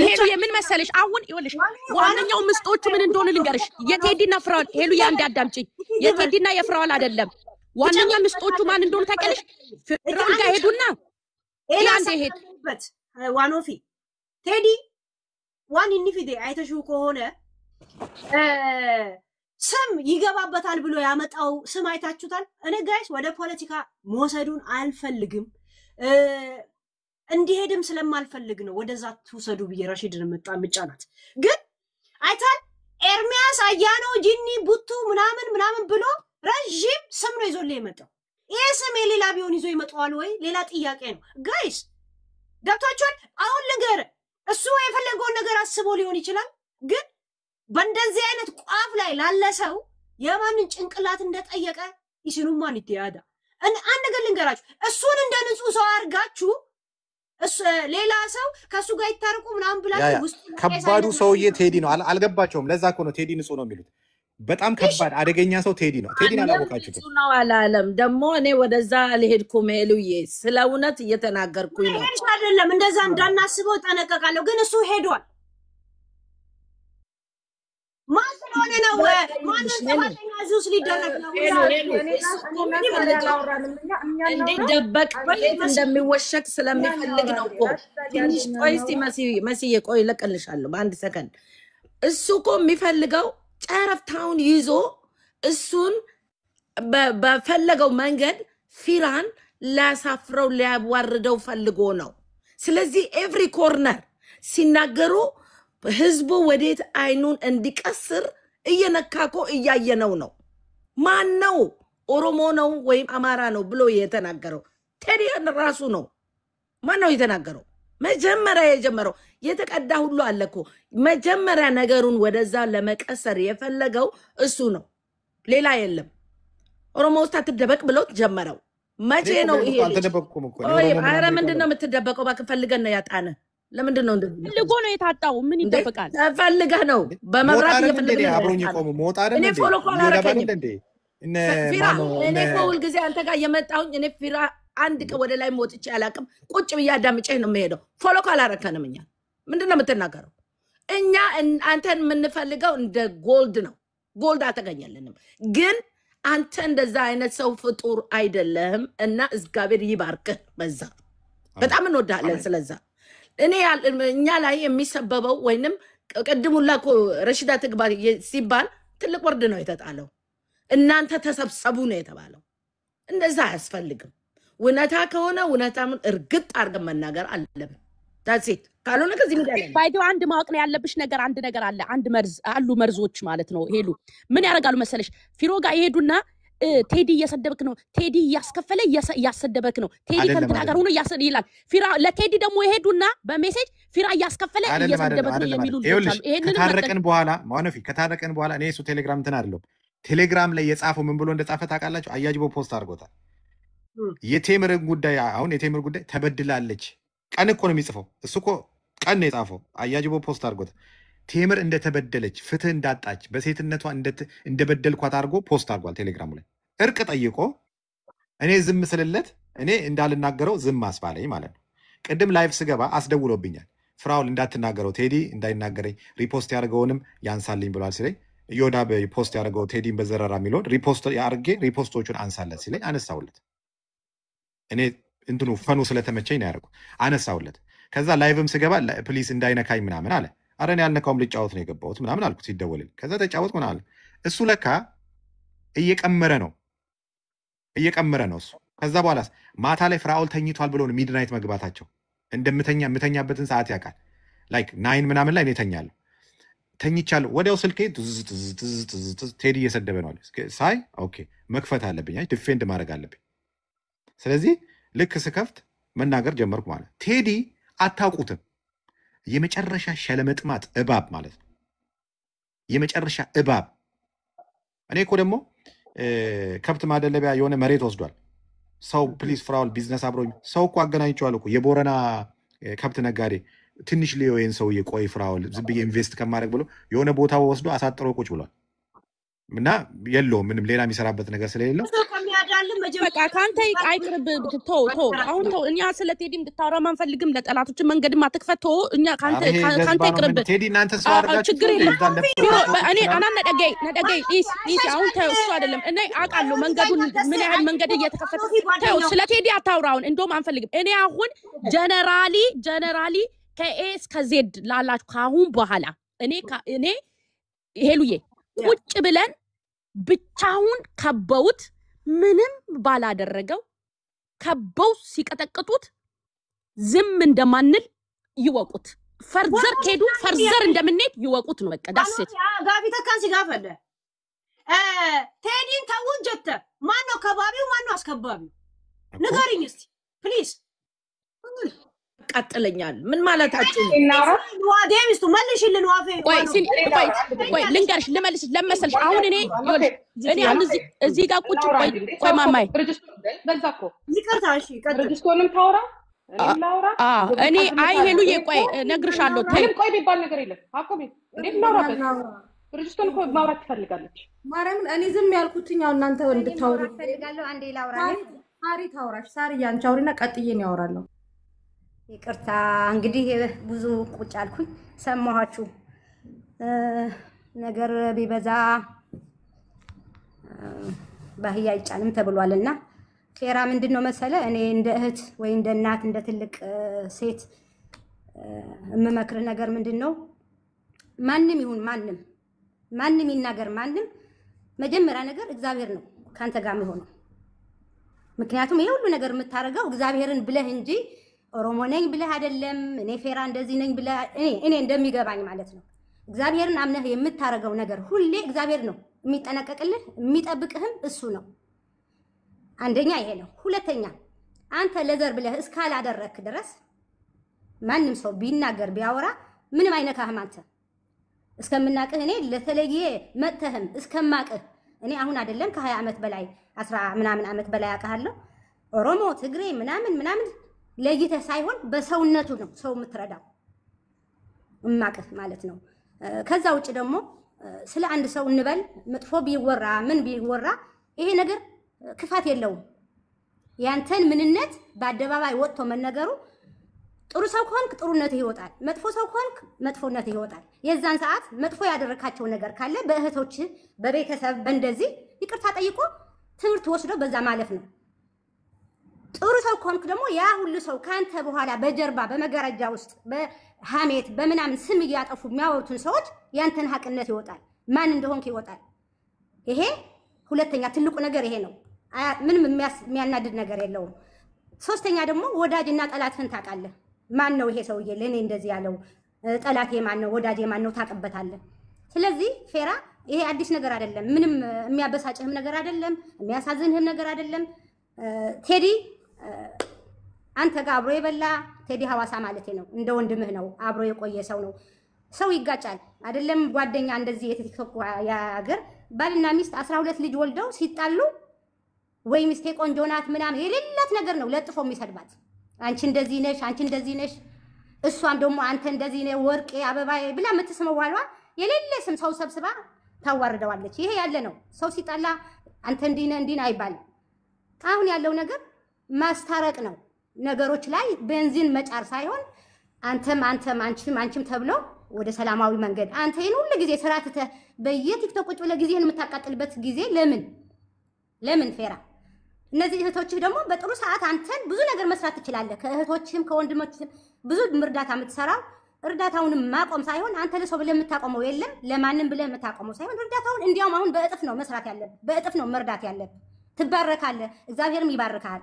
ሄሉ የምን መሰለሽ አሁን ይኸውልሽ ዋነኛው ምስጦቹ ምን እንደሆነ ልንገርሽ። የቴዲና ፍራኦል ሄሉ ያንዴ አዳምጪኝ። የቴዲና የፍራኦል አይደለም ዋነኛ ምስጦቹ ማን እንደሆነ ታውቂያለሽ? ፍራኦል ጋር ሄዱና ያንዴ ሄድበት ዋኖፊ ቴዲ ዋን ኢንፊዴ አይተሽው ከሆነ ስም ይገባበታል ብሎ ያመጣው ስም አይታችሁታል። እኔ ጋይስ ወደ ፖለቲካ መውሰዱን አልፈልግም፣ እንዲሄድም ስለማልፈልግ ነው ወደዛ ትውሰዱ ብዬ ረሺድን ምጫናት። ግን አይታል ኤርሚያስ አያኖ ጂኒ ቡቱ ምናምን ብሎ ረጅም ስም ነው ይዞ የመጣው። ይሄ ስም የሌላ ቢሆን ይዞ ይመጣዋል ወይ? ሌላ ጥያቄ ነው ጋይስ። ገብታችኋል? አሁን ልንገር፣ እሱ የፈለገውን ነገር አስቦ ሊሆን ይችላል ግን በእንደዚህ አይነት ቋፍ ላይ ላለሰው የማንን ጭንቅላት እንደጠየቀ ይስኑማን ይተያዳ አንድ ነገር ልንገራችሁ እሱን እንደ ንጹህ ሰው አርጋችሁ ሌላ ሰው ከሱ ጋር ይታረቁ ምናምን ብላችሁ ውስጥ ከባዱ ሰውዬ ቴዲ ነው አልገባቸውም ለዛ እኮ ነው ቴዲ ንጹህ ነው የሚሉት በጣም ከባድ አደገኛ ሰው ቴዲ ነው ቴዲን አላወቃችሁት ነው አላለም ደግሞ እኔ ወደዛ አልሄድኩም ሄሉዬ ስለ እውነት እየተናገርኩኝ ነው ሄድሽ አይደለም እንደዛ እንዳናስበው ተነቀቃለሁ ግን እሱ ሄዷል ማን ስለሆነ ነው ማን ሰባተኛ ዙስ ሊደረግ ነው እንዲደበቅ እንደሚወሸቅ ስለሚፈልግ ነው እኮ ትንሽ ቆይ እስቲ መስዬ ቆይ ለቀልሻለሁ በአንድ ሰከንድ እሱ እኮ የሚፈልገው ጨረፍታውን ይዞ እሱን በፈለገው መንገድ ፊራን ላሳፍረው ሊያዋርደው ፈልጎ ነው ስለዚህ ኤቭሪ ኮርነር ሲናገሩ ህዝቡ ወዴት አይኑን እንዲቀስር እየነካኮ እያየነው ነው ማን ነው ኦሮሞ ነው ወይም አማራ ነው ብሎ የተናገረው ቴዲያን ራሱ ነው ማን ነው የተናገረው መጀመሪያ የጀመረው የተቀዳ ሁሉ አለኮ መጀመሪያ ነገሩን ወደዛ ለመቀሰር የፈለገው እሱ ነው ሌላ የለም ኦሮሞ ውስጥ አትደበቅ ብሎ ጀመረው መቼ ነው ይሄ ኦይ አረ ምንድነው የምትደበቀው ባከፈልገን ነው ያጣነ ለምንድን ነው እንደዚህ ልጎ ነው የታጣው ምን ይደበቃል ፈልገህ ነው በመብራት እየፈለገ ነው አብሮኝ ቆሙ ሞት አይደል እኔ ፎሎ ኮል አረከኝ ፊራ እኔ እነ ሁል ጊዜ አንተ ጋር የመጣሁኝ እኔ ፊራ አንድ ቀን ወደ ላይ ሞጥቼ አላቅም ቁጭ ብዬ አዳምጬህ ነው የምሄደው ፎሎ ኮል አረከንም እኛ ምንድነው የምትናገረው እኛ አንተን የምንፈልገው እንደ ጎልድ ነው ጎልድ አተገኘልንም ግን አንተ እንደዛ አይነት ሰው ፍጡር አይደለም እና እግዚአብሔር ይባርክህ በዛ በጣም እንወዳለን ስለዛ እኛ ላይ የሚሰበበው ወይንም ቀድሙላ እኮ ረሽዳ ትግባ ሲባል ትልቅ ወርድ ነው የተጣለው እናንተ ተሰብሰቡ ነው የተባለው እንደዛ አያስፈልግም ወነታ ከሆነ ወነታም እርግጥ አርገን መናገር አለብን ታሲት ካልሆነ ከዚህ ምን ያለ ባይዶ አንድ ማወቅ ነው ያለብሽ ነገር አንድ ነገር አለ አንድ መርዝ አሉ መርዞች ማለት ነው ሄሉ ምን ያረጋሉ መሰለሽ ፊሮጋ ይሄዱና ቴዲ እያሰደበክ ነው ቴዲ ያስከፈለ ያሰደበክ ነው ቴዲ ከንትና ጋር ሆኖ ያሰድ ይላል ፊራ ለቴዲ ደግሞ ይሄዱና በሜሴጅ ፊራ ያስከፈለ ያሰደበክ ነው የሚሉ ልጆች ይሄንን ከታረቀን በኋላ ማነፊ ከታረቀን በኋላ እኔ እሱ ቴሌግራም እንትን አይደለም ቴሌግራም ላይ የጻፈው ምን ብሎ እንደጻፈ ታውቃላችሁ አያጅቦ ፖስት አድርጎታል የቴምር ጉዳይ አሁን የቴምር ጉዳይ ተበድላለች ቀን እኮ ነው የሚጽፈው እሱ እኮ ቀን ነው የጻፈው አያጅቦ ፖስት አድርጎት ቴምር እንደተበደለች ፍትህ እንዳጣች በሴትነቷ እንደበደልኳት አድርጎ ፖስት አድርጓል ቴሌግራሙ ላይ እርቅ ጠይቆ እኔ ዝም ስለለት እኔ እንዳልናገረው ዝም አስባለኝ ማለት ነው ቅድም ላይቭ ስገባ አስደውሎብኛል ፍራውል እንዳትናገረው ቴዲ እንዳይናገረኝ ሪፖስት ያደርገውንም ያንሳልኝ ብሏል ሲለኝ ዮዳ በፖስት ያደርገው ቴዲን በዘረራ የሚለውን ሪፖስት ያርጌ ሪፖስቶቹን አንሳለት ሲለኝ አነሳውለት እኔ እንትኑ ፈኑ ስለተመቸኝ ነው ያደርገው አነሳውለት ከዛ ላይቭም ስገባ ፕሊስ እንዳይነካኝ ምናምን አለ አረን ያልነካውም ልጫወት ነው የገባሁት ምናምን አልኩት ሲደወልልኝ ከዛ ተጫወት ምን አለ እሱ ለካ እየቀመረ ነው እሱ ከዛ በኋላ ማታ ላይ ፍራኦል ተኝቷል ብሎ ነው ሚድናይት መግባታቸው እንደምተኛበትን ሰዓት ያውቃል ላይክ 9 ምናምን ላይ እኔ ተኛለሁ ተኝቻለሁ ወዲያው ስልኬ ቴዲ እየሰደበ ነው ሳይ ኦኬ መክፈት አለብኝ ዲፌንድ ማድረግ አለብኝ ስለዚህ ልክ ስከፍት መናገር ጀመርኩ ማለት ቴዲ አታውቁትም የመጨረሻ ሸለመጥማት እባብ ማለት ነው የመጨረሻ እባብ እኔ እኮ ደግሞ ከብት ማደለቢያ የሆነ መሬት ወስዷል ሰው ፕሊዝ ፍራውል ቢዝነስ አብሮኝ ሰው እኮ አገናኝቼዋለሁ እኮ የቦረና ከብት ነጋዴ ትንሽ ሊዮን ሰው የቆይ ፍራውል ዝም ብዬ ኢንቨስት ከማድረግ ብሎ የሆነ ቦታ ወስዶ አሳጥሮ ቁጭ ብሏል እና የለውም ምንም ሌላ የሚሰራበት ነገር ስለሌለው በቃ ካንተ አይቅርብ ተው አሁን ተው እኛ ስለ ቴዲ እንድታወራ ማንፈልግም ለጠላቶች መንገድም አትክፈት ተው እኛ ካንተ ይቅርብ ቴዲ እናንተ ሰው አድርጋችሁ ችግር የለም እኔ ነደገይ ኢስ አሁን ተው እሱ አይደለም እኔ አውቃለሁ መንገዱን ምን ያህል መንገድ እየተከፈተ ተው ስለ ቴዲ አታውራውን እንደውም አንፈልግም እኔ አሁን ጀነራሊ ከኤ እስከ ዜድ ላላችሁ ካሁን በኋላ እኔ ሄሉዬ ቁጭ ብለን ብቻውን ከበውት ምንም ባላደረገው ከበው ሲቀጠቅጡት ዝም እንደማንል ይወቁት ፈርዘር ከሄዱ ፈርዘር እንደምንሄድ ይወቁት ነው በቃ ዳስት ጋቢ ተካን ሲጋፈለ ቴዲን ተውንጀተ ማነው ከባቢው ማነው አስከባቢው ንገሪኝ እስቲ ፕሊዝ ያቃጥለኛል። ምን ማለታችሁ ነው? ዴሚስቱ መልሽልን ዋፌ ቆይ ልንገርሽ ልመልስሽ ለመሰልሽ አሁን እኔ አሁን እዚህ ጋር ቁጭ ቆይ ማማይ በዛኮ ይቅርታ እሺ ቅድስቶንም ታውራ እኔ አይ ሄሉዬ ቆይ ነግርሻለሁ ምንም ቆይ ቢባል ነገር የለም አቆሚ እንዴት እናውራበት ብርጅስቶን እኮ ማውራት ትፈልጋለች ማርያምን እኔ ዝም ያልኩትኛው እናንተ እንድታወሩ ፈልጋለሁ አንዴ ላውራ ሳሪ ታውራሽ ሳሪ ያንቺ አውሪና ቀጥዬ ነው ያወራለሁ ይቅርታ እንግዲህ ብዙ ቁጭ አልኩኝ ሰማኋችሁ ነገር ቢበዛ ባህያ ይጫንም ተብሏልና ፌራ ምንድነው መሰለ እኔ እንደ እህት ወይ እንደ እናት እንደ ትልቅ ሴት እመመክር ነገር ምንድነው ማንንም ይሁን ማንንም ይናገር ማንንም መጀመሪያ ነገር እግዚአብሔር ነው ካንተ ጋር የሚሆነው ምክንያቱም ይሄ ሁሉ ነገር የምታረጋው እግዚአብሔርን ብለህ እንጂ ኦሮሞ ነኝ ብለህ አይደለም እኔ ፌራ እንደዚህ ነኝ ብለህ እኔ እንደሚገባኝ ማለት ነው እግዚአብሔርን አምነህ የምታረጋው ነገር ሁሌ እግዚአብሔር ነው የሚጠነቀቅልህ የሚጠብቅህም እሱ ነው አንደኛ ይሄ ነው ሁለተኛ አንተ ለዘር ብለህ እስካላደረክ ድረስ ማንንም ሰው ቢናገር ቢያወራ ምንም አይነካህም አንተ እስከምናቅህ እኔ ለተለየ መጥተህም እስከማቅህ እኔ አሁን አይደለም ከ20 ዓመት በላይ 10 ምናምን ዓመት በላይ አውቃለሁ ኦሮሞ ትግሬ ምናምን ለይተህ ሳይሆን በሰውነቱ ነው ሰው የምትረዳው እማቅህ ማለት ነው ከዛ ውጪ ደግሞ ስለ አንድ ሰው እንበል መጥፎ ቢወራ ምን ቢወራ ይሄ ነገር ክፋት የለውም ያንተን ምንነት በአደባባይ ወጥቶ መነገሩ ጥሩ ሰው ከሆንክ ጥሩነትህ ይወጣል መጥፎ ሰው ከሆንክ መጥፎነትህ ይወጣል የዛን ሰዓት መጥፎ ያደረካቸው ነገር ካለ በእህቶች በቤተሰብ በእንደዚህ ይቅርታ ጠይቆ ትምህርት ወስዶ በዛ ማለፍ ነው ጥሩ ሰው ከሆንክ ደግሞ ያ ሁሉ ሰው ካንተ በኋላ በጀርባ በመጋረጃ ውስጥ በሐሜት በመናምን ስም ያጠፉ የሚያወሩትን ሰዎች ያንተን ሐቅነት ይወጣል ማን እንደሆንክ ይወጣል ይሄ ሁለተኛ ትልቁ ነገር ይሄ ነው ምንም የሚያናድድ ነገር የለውም ሶስተኛ ደግሞ ወዳጅና ጠላትህን ታውቃለህ ማን ነው ይሄ ሰውዬ ለኔ እንደዚህ ያለው ጠላቴ ማን ነው ወዳጄ ማን ነው ታውቅበታለህ ስለዚህ ፌራ ይሄ አዲስ ነገር አይደለም ምንም የሚያበሳጭህም ነገር አይደለም የሚያሳዝንህም ነገር አይደለም ቴዲ አንተ ጋር አብሮ የበላ ቴዲ ሐዋሳ ማለት ነው እንደ ወንድምህ ነው አብሮ የቆየ ሰው ነው ሰው ይጋጫል አይደለም ጓደኛ እንደዚህ የቲክቶክ ያገር ባልና ሚስት 12 ልጅ ወልደው ሲጣሉ ወይ ሚስቴ ቆንጆ ናት ምናምን የሌላት ነገር ነው ለጥፎ የሚሰድባት አንቺ እንደዚህ ነሽ እሷም ደግሞ አንተ እንደዚህ ነህ ወርቄ አበባዬ ብላ የምትስመው ዋሏ የሌለ ስም ሰው ሰብስባ ታዋርደዋለች ይሄ ያለ ነው ሰው ሲጣላ አንተ እንዲና አይባልም አሁን ያለው ነገር ማስታረቅ ነው ነገሮች ላይ ቤንዚን መጫር ሳይሆን አንተም አንቺም ተብሎ ወደ ሰላማዊ መንገድ አንተ ይሄን ሁሉ ጊዜ ስራ ትተህ በየቲክቶክ ቁጭ ብለህ ጊዜህን የምታቃጥልበት ጊዜ ለምን ፌራ እነዚህ እህቶችህ ደግሞ በጥሩ ሰዓት አንተን ብዙ ነገር መስራት ትችላለህ ከእህቶችህም ከወንድሞችህም ብዙ እርዳታ የምትሰራው እርዳታውንም ማቆም ሳይሆን አንተ ለሰው ብለህ የምታቆመው የለም ለማንም ብለህ የምታቆመው ሳይሆን እርዳታውን እንዲያውም አሁን በእጥፍ ነው መስራት ያለብህ በእጥፍ ነው መርዳት ያለብህ ትባረካለህ እግዚአብሔርም ይባርካል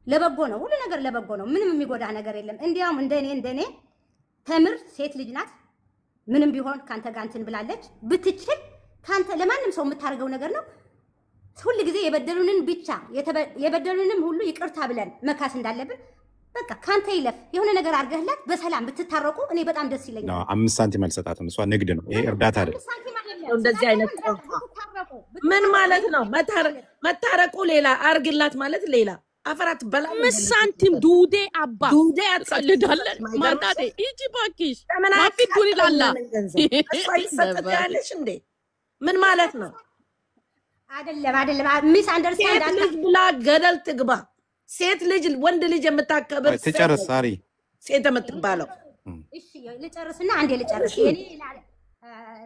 ለበጎ ነው ሁሉ ነገር ለበጎ ነው ምንም የሚጎዳ ነገር የለም እንዲያውም እንደኔ ተምር ሴት ልጅ ናት ምንም ቢሆን ካንተ ጋር እንትን ብላለች ብትችል ካንተ ለማንም ሰው የምታርገው ነገር ነው ሁሉ ጊዜ የበደሉንን ብቻ የበደሉንም ሁሉ ይቅርታ ብለን መካስ እንዳለብን በቃ ካንተ ይለፍ የሆነ ነገር አርገህላት በሰላም ብትታረቁ እኔ በጣም ደስ ይለኛል 5 ሳንቲም አልሰጣትም እሷ ንግድ ነው ይሄ እርዳታ አይደለም እንደዚህ አይነት ምን ማለት ነው መታረቁ ሌላ አርግላት ማለት ሌላ አፈራት በላ 5 ሳንቲም ዱዴ አባ ዱዴ አጽልዳለን ማናዴ እጂ ባኪሽ ማፊ ዱሪ ላላ ያለሽ እንዴ ምን ማለት ነው አይደለም ሚስ አንደርስታንድ ብላ ገደል ትግባ ሴት ልጅ ወንድ ልጅ የምታከብር ትጨርስ ሳሪ ሴት የምትባለው እሺ ልጨርስና አንዴ ልጨርስ እኔ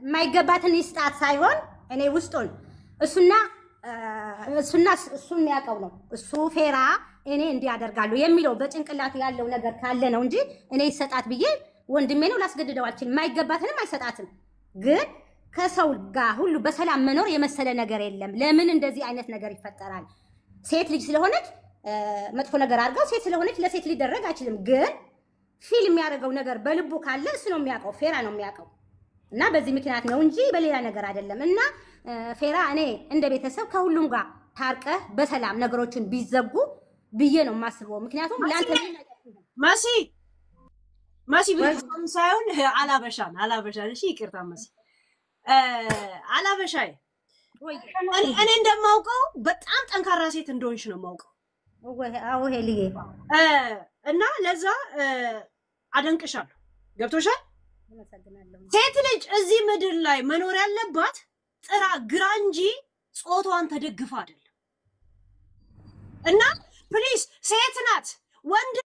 የማይገባትን ይስጣት ሳይሆን እኔ ውስጡን እሱና እሱን የሚያውቀው ነው እሱ ፌራ እኔ እንዲያደርጋሉ የሚለው በጭንቅላቱ ያለው ነገር ካለ ነው እንጂ እኔ ይሰጣት ብዬ ወንድሜ ነው ላስገድደው አልችልም የማይገባትንም አይሰጣትም ግን ከሰው ጋር ሁሉ በሰላም መኖር የመሰለ ነገር የለም ለምን እንደዚህ አይነት ነገር ይፈጠራል ሴት ልጅ ስለሆነች መጥፎ ነገር አድርገው ሴት ስለሆነች ለሴት ሊደረግ አይችልም ግን ፊልም የሚያደርገው ነገር በልቡ ካለ እሱ ነው የሚያውቀው ፌራ ነው የሚያውቀው እና በዚህ ምክንያት ነው እንጂ በሌላ ነገር አይደለም እና ፌራ እኔ እንደ ቤተሰብ ከሁሉም ጋር ታርቀህ በሰላም ነገሮችን ቢዘጉ ብዬ ነው የማስበው ምክንያቱም ላንተ መሲ መሲ ብቻም ሳይሆን አላበሻን እሺ ይቅርታ መሲ አላበሻይ እኔ እንደማውቀው በጣም ጠንካራ ሴት እንደሆንሽ ነው የማውቀው አዎ ሄልዬ እና ለዛ አደንቅሻለሁ ገብቶሻል ሴት ልጅ እዚህ ምድር ላይ መኖር ያለባት ጥራ ግራ እንጂ ጾቷን ተደግፋ አይደለም እና ፕሊዝ ሴት ናት ወንድ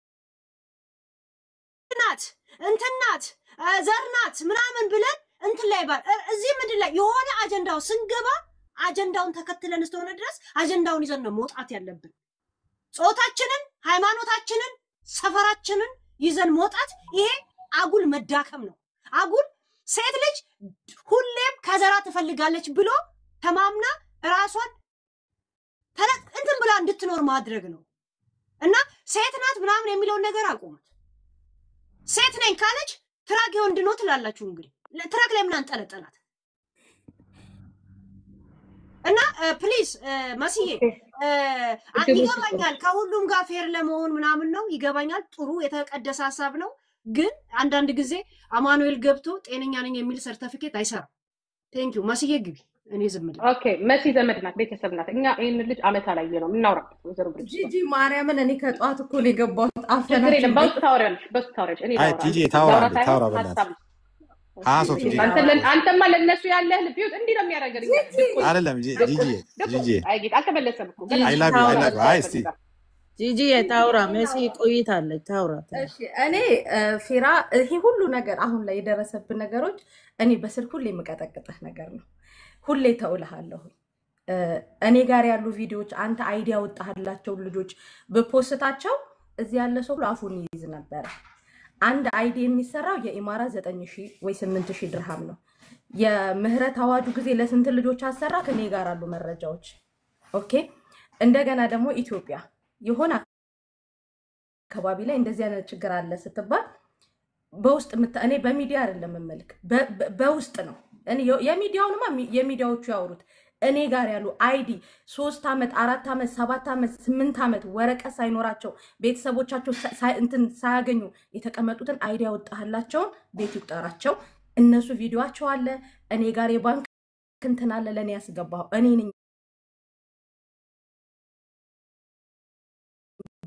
ናት እንትን ናት ዘር ናት ምናምን ብለን እንትን ላይ ባል እዚህ ምድር ላይ የሆነ አጀንዳው ስንገባ አጀንዳውን ተከትለን እስከሆነ ድረስ አጀንዳውን ይዘን ነው መውጣት ያለብን ጾታችንን ሃይማኖታችንን ሰፈራችንን ይዘን መውጣት ይሄ አጉል መዳከም ነው አጉል ሴት ልጅ ሁሌም ከዘራ ትፈልጋለች ብሎ ተማምና ራሷን እንትን ብላ እንድትኖር ማድረግ ነው እና ሴት ናት ምናምን የሚለውን ነገር አቁሙት ሴት ነኝ ካለች ትራክ ወንድ ነው ትላላችሁ እንግዲህ ትራክ ላይ ምን አንጠለጠላት እና ፕሊዝ መስዬ ይገባኛል ከሁሉም ጋር ፌር ለመሆን ምናምን ነው ይገባኛል ጥሩ የተቀደሰ ሐሳብ ነው ግን አንዳንድ ጊዜ አማኑኤል ገብቶ ጤነኛ ነኝ የሚል ሰርቲፊኬት አይሰራም ቴንክ ዩ መስዬ ግቢ እኔ ዝም ብለ ኦኬ መሲ ዘመድ ናት ቤተሰብ ናት እኛ ይሄን ልጅ አመት አላየ ነው ምናውራበት ወዘሩ ብቻ ጂጂ ማርያምን እኔ ከጧት እኮ ነው የገባሁት አፈና በውስጥ ታወሪያለሽ እኔ አይ ጂጂ ታወራ በእናትህ አሶ ጂጂ አንተማ ለነሱ ያለህ ልብዩት እንዲህ ነው የሚያደርገኝ አይደለም ጂጂ አይ ጌታ አልተመለሰም እኮ አይ ላቭ ዩ አይ እስቲ ጂጂ የታውራ መሲ ቆይታለች ታውራ እሺ እኔ ፊራ ይሄ ሁሉ ነገር አሁን ላይ የደረሰብን ነገሮች እኔ በስልክ ሁሌ የምቀጠቅጥህ ነገር ነው ሁሌ ተውልሃለሁ እኔ ጋር ያሉ ቪዲዮዎች አንተ አይዲያ ወጣህላቸው ልጆች በፖስታቸው እዚህ ያለ ሰው አፉን ይይዝ ነበር አንድ አይዲ የሚሰራው የኢማራ 9000 ወይ 8000 ድርሃም ነው የምህረት አዋጁ ጊዜ ለስንት ልጆች አሰራ ከኔ ጋር አሉ መረጃዎች ኦኬ እንደገና ደግሞ ኢትዮጵያ የሆነ አካባቢ ላይ እንደዚህ አይነት ችግር አለ ስትባል በውስጥ እኔ በሚዲያ አይደለም መልክ በውስጥ ነው እኔ የሚዲያውንማ የሚዲያዎቹ ያወሩት እኔ ጋር ያሉ አይዲ 3 አመት 4 አመት 7 አመት 8 አመት ወረቀት ሳይኖራቸው ቤተሰቦቻቸው እንትን ሳያገኙ የተቀመጡትን አይዲ ያወጣህላቸው ቤት ይቁጠራቸው እነሱ ቪዲዮአቸው አለ እኔ ጋር የባንክ እንትን አለ ለኔ ያስገባው እኔ ነኝ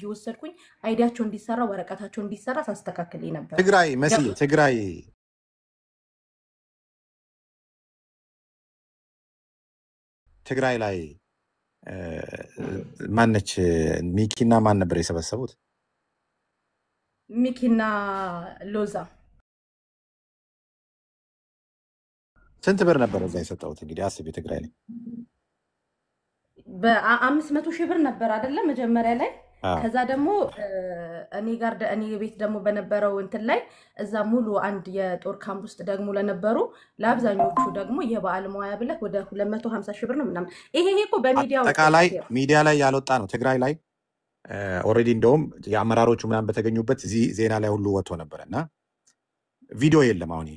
ይወሰድኩኝ አይዲያቸው እንዲሰራ ወረቀታቸው እንዲሰራ ሳስተካክል ነበር ትግራይ መሲ ትግራይ ላይ ማነች ሚኪና ማን ነበር የሰበሰቡት ሚኪና ሎዛ ስንት ብር ነበር እዛ የሰጠውት እንግዲህ አስብ ትግራይ ላይ በ500,000 ብር ነበር አይደለ መጀመሪያ ላይ ከዛ ደግሞ እኔ ጋር እኔ ቤት ደግሞ በነበረው እንትን ላይ እዛ ሙሉ አንድ የጦር ካምፕ ውስጥ ደግሞ ለነበሩ ለአብዛኞቹ ደግሞ የበዓል ሙያ ብለህ ወደ 250,000 ብር ነው ምናምን ይሄ እኮ በሚዲያው ተቃላይ ሚዲያ ላይ ያልወጣ ነው ትግራይ ላይ ኦሬዲ እንደውም የአመራሮቹ ምናምን በተገኙበት ዜና ላይ ሁሉ ወጥቶ ነበርና ቪዲዮ የለም አሁን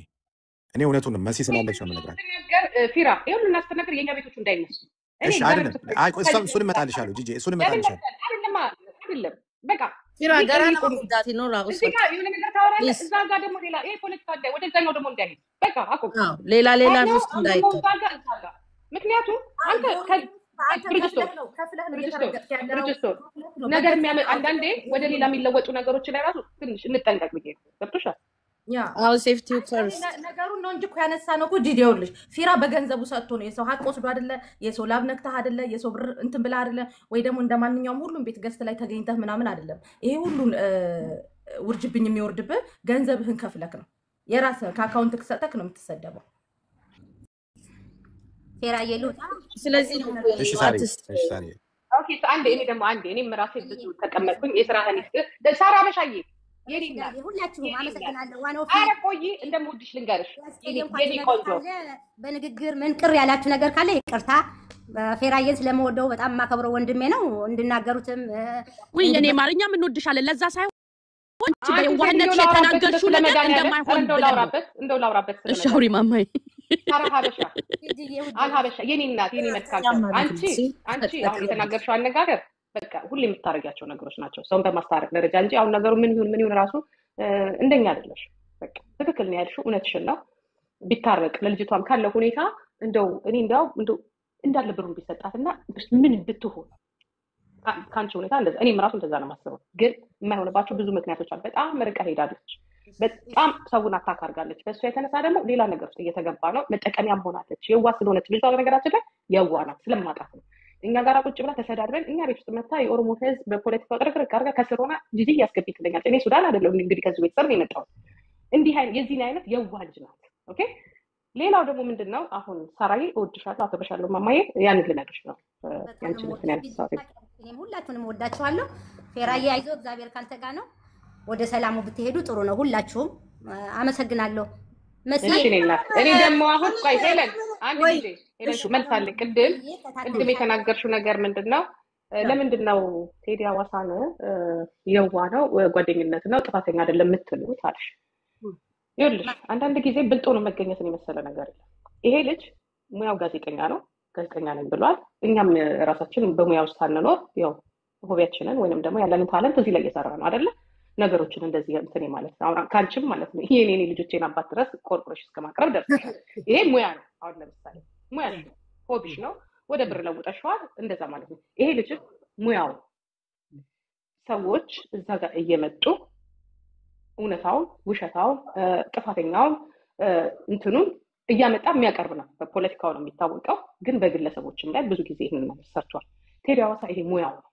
እኔ እውነቱን መሲ ስላለች ነው የምነግራችሁ ፊራ ይሁን እናስተናገር የኛ ቤቶች እንዳይነሱ እሺ አይደለም አይ እሱን እመጣልሻለሁ ጂጂ እሱን እመጣልሻለሁ አይደለም በቃ ፊራ ገራና ወዳት ይኖራው እዚህ ጋር የሆነ ነገር ታወራለህ እዛ ጋር ደግሞ ሌላ ይሄ ፖለቲካ እንዳይ ወደዛኛው ደግሞ እንዳይሄድ በቃ አቆም ሌላ ውስጥ እንዳይሄድ ምክንያቱም አንተ ነገር የሚያመጣ አንዳንዴ ወደ ሌላ የሚለወጡ ነገሮች ላይ ራሱ ትንሽ እንጠንቀቅ ብዬ ገብቶሻል አው ሴፍቲ ፈርስት ነገሩን ነው እንጂ እኮ ያነሳ ነው እኮ ጂዲዮልሽ ፊራ በገንዘቡ ሰጥቶ ነው የሰው ሀቅ ወስዶ አይደለ የሰው ላብ ነክተህ አይደለ የሰው ብር እንትን ብላ አይደለ ወይ ደግሞ እንደማንኛውም ሁሉም ቤት ገስት ላይ ተገኝተህ ምናምን አይደለም ይሄ ሁሉን ውርጅብኝ የሚወርድብህ ገንዘብህን ከፍለክ ነው የራስህ ከአካውንት ከሰጠክ ነው የምትሰደበው ፊራ የሉታ ስለዚህ እሺ ሳሪ ኦኬ አንዴ እኔ ደግሞ አንዴ እኔም ራሴ ብዙ ተቀመጥኩኝ የስራህን ሳራ በሻዬ ሁላችሁም አመሰግናለሁ ዋናው አረ ቆይ እንደምወድሽ ልንገርሽ የኔ ቆንጆ በንግግር ምን ቅር ያላችሁ ነገር ካለ ይቅርታ ፌራዬን ስለምወደው በጣም ማከብረው ወንድሜ ነው እንድናገሩትም ወይ እኔ ማርኛ ምን ወድሻለን ለዛ ሳይሆን አንቺ በየዋህነት የተናገርሽው ነገር እንደማይሆን እንደው ላውራበት እሺ አውሪ ማማይ አልሀበሻ የኔ እናት የኔ መልካም አንቺ አሁን የተናገርሽው አነጋገር በቃ ሁሌ የምታረጋቸው ነገሮች ናቸው ሰውን በማስታረቅ ደረጃ እንጂ አሁን ነገሩ ምን ይሁን ራሱ እንደኛ አይደለሽ በቃ ትክክል ነው ያልሽው፣ እውነትሽን ነው። ቢታረቅ ለልጅቷም ካለው ሁኔታ እንደው እኔ እንደው እንዳለ ብሩን ቢሰጣትና ምን ብትሆን ካንቺ ሁኔታ እንደዛ እኔም ራሱ እንደዛ ነው የማስበው። ግን የማይሆንባቸው ብዙ ምክንያቶች አሉ። በጣም ርቃ ሄዳለች። በጣም ሰውን አታክ አድርጋለች። በእሷ የተነሳ ደግሞ ሌላ ነገር ውስጥ እየተገባ ነው። መጠቀሚያም ሆናለች። የዋ ስለሆነች ልጇ በነገራችን ላይ የዋ ናት። ስለማጣት ነው እኛ ጋር ቁጭ ብላ ተሰዳድበን እኛ ቤት ውስጥ መታ የኦሮሞ ህዝብ በፖለቲካው ጥርቅርቅ አድርጋ ከስር ሆና ጂጂ እያስገቢ ትለኛለች። እኔ ሱዳን አይደለሁም እንግዲህ ከዚህ ቤተሰብ ነው የመጣሁት። እንዲህ የዚህን አይነት የዋ ልጅ ናት። ኦኬ። ሌላው ደግሞ ምንድነው አሁን ሳራዬ እወድሻለሁ፣ አከብርሻለሁ ማማዬ ያንን ልነግርሽ ነው። ያንቺ ነው ያንሳው። እኔም ሁላችሁንም ወዳችኋለሁ። ፌራዬ አይዞህ፣ እግዚአብሔር ካንተ ጋር ነው። ወደ ሰላሙ ብትሄዱ ጥሩ ነው። ሁላችሁም አመሰግናለሁ። እኔ ደግሞ አሁን ቆይ ሄለን አንድ ጊዜ ሄለን መልሳለ ቅድም የተናገርሽው ነገር ምንድነው? ለምንድነው ቴዲ አዋሳን የዋ ነው ጓደኝነት ነው ጥፋተኛ አይደለም የምትሉት አልሽ? ይኸውልሽ አንዳንድ ጊዜ ብልጦ ነው መገኘትን የመሰለ ነገር የለም። ይሄ ልጅ ሙያው ጋዜጠኛ ነው፣ ጋዜጠኛ ነኝ ብሏል። እኛም ራሳችን በሙያው ሳንኖር ያው ሆቢያችንን ወይንም ደግሞ ያለንን ታለንት እዚህ ላይ እየሰራ ነው አይደለ? ነገሮችን እንደዚህ እንትን ማለት ነው። አሁን ካንቺም ማለት ነው ይሄ እኔ ልጆቼን አባት ድረስ ኮርፖሬሽን እስከማቅረብ ደርሰሻል። ይሄ ሙያ ነው። አሁን ለምሳሌ ሙያ ነው፣ ሆቢሽ ነው፣ ወደ ብር ለውጠሽዋል፣ እንደዛ ማለት ነው። ይሄ ልጅ ሙያው ሰዎች እዛ ጋር እየመጡ እውነታውን፣ ውሸታውን፣ ጥፋተኛውን እንትኑን እያመጣ የሚያቀርብ ነው። በፖለቲካው ነው የሚታወቀው፣ ግን በግለሰቦችም ላይ ብዙ ጊዜ ይሄን ነገር ሰርቷል። ቴዲ አዋሳ ይሄ ሙያው ነው።